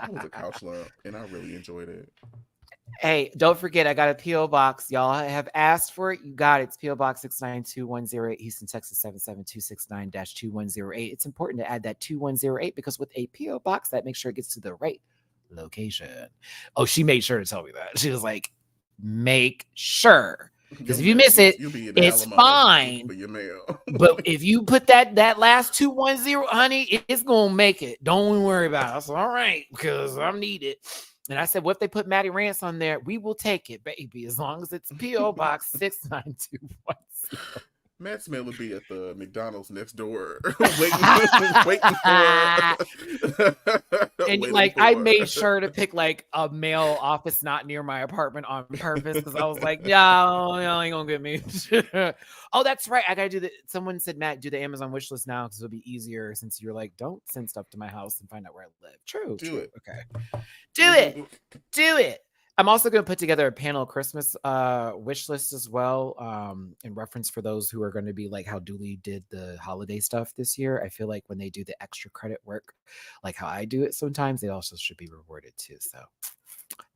was a couch lamp, and I really enjoyed it. Hey, don't forget, I got a P.O. box. Y'all have asked for it. You got it. It's P.O. Box 692-108, Houston, Texas, 77269-2108. It's important to add that 2108 because with a P.O. box, that makes sure it gets to the right location. Oh, she made sure to tell me that. She was like, make sure. Because if you miss it, it's fine. For your mail. But if you put that last 210, honey, it's going to make it. Don't worry about it. I said, all right, because I need it. And I said, what if they put Matty-Rants on there? We will take it, baby, as long as it's P.O. Box 69210. Matt's mail would be at the McDonald's next door, waiting for. And like, I made sure to pick like a mail office not near my apartment on purpose because I was like, y'all ain't gonna get me. Oh, that's right. I gotta do the. Someone said, Matt, do the Amazon wish list now because it'll be easier since you're like, don't send stuff to my house and find out where I live. True. Do it. Okay. Do it. I'm also going to put together a panel Christmas wish list as well in reference for those who are going to be like how Dooley did the holiday stuff this year. I feel like when they do the extra credit work, like how I do it sometimes, they also should be rewarded too. So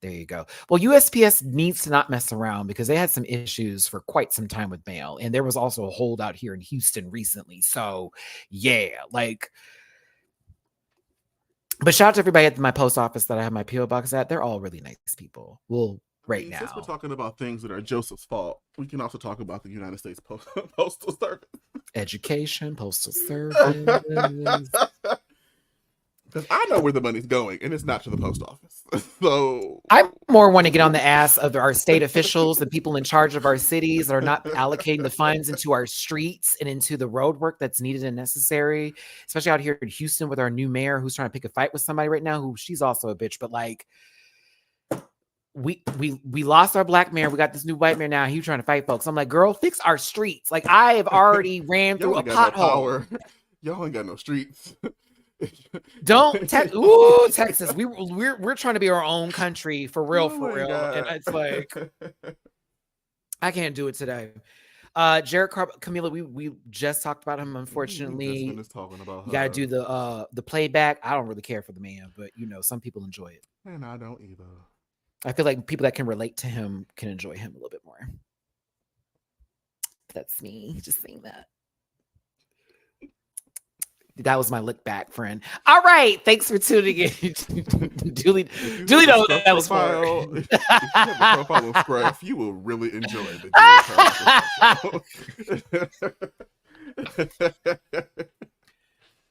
there you go. Well, USPS needs to not mess around because they had some issues for quite some time with mail. And there was also a holdout here in Houston recently. So yeah, like... But shout out to everybody at my post office that I have my P.O. box at. They're all really nice people. Well, now. Since we're talking about things that are Joseph's fault, we can also talk about the United States Postal Service. Education, Postal Service. Because I know where the money's going, and it's not to the post office. So I more want to get on the ass of our state officials and people in charge of our cities that are not allocating the funds into our streets and into the road work that's needed and necessary, especially out here in Houston with our new mayor who's trying to pick a fight with somebody right now who she's also a bitch, but like we lost our black mayor. We got this new white mayor now. He's trying to fight folks. I'm like, girl, fix our streets. Like I have already ran through a pothole. Y'all ain't got no streets. Don't Texas. We're trying to be our own country for real, God. And it's like I can't do it today. Jared Camila, we just talked about him. Unfortunately, you got to do the playback. I don't really care for the man, but you know, some people enjoy it, and I don't either. I feel like people that can relate to him can enjoy him a little bit more. That's me just saying that. That was my look back, friend. All right. Thanks for tuning in. Dooley knows that was for. If you have a profile of Scruff, you will really enjoy the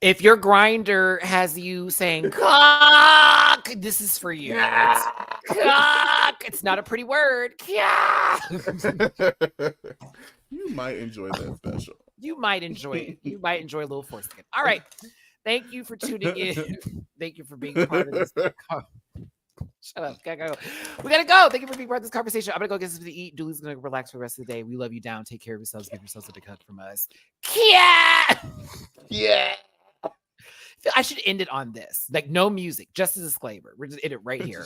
If your grinder has you saying cock, this is for you. Cock. It's not a pretty word. You might enjoy that special. You might enjoy it. You might enjoy a little foreskin. All right. Thank you for tuning in. Thank you for being part of this. Shut up. Gotta go. We gotta go. Thank you for being part of this conversation. I'm gonna go get something to eat. Dooley's gonna relax for the rest of the day. We love you down. Take care of yourselves. Give yourselves a big hug from us. Yeah. I should end it on this. Like no music, just a disclaimer. We're just in it right here.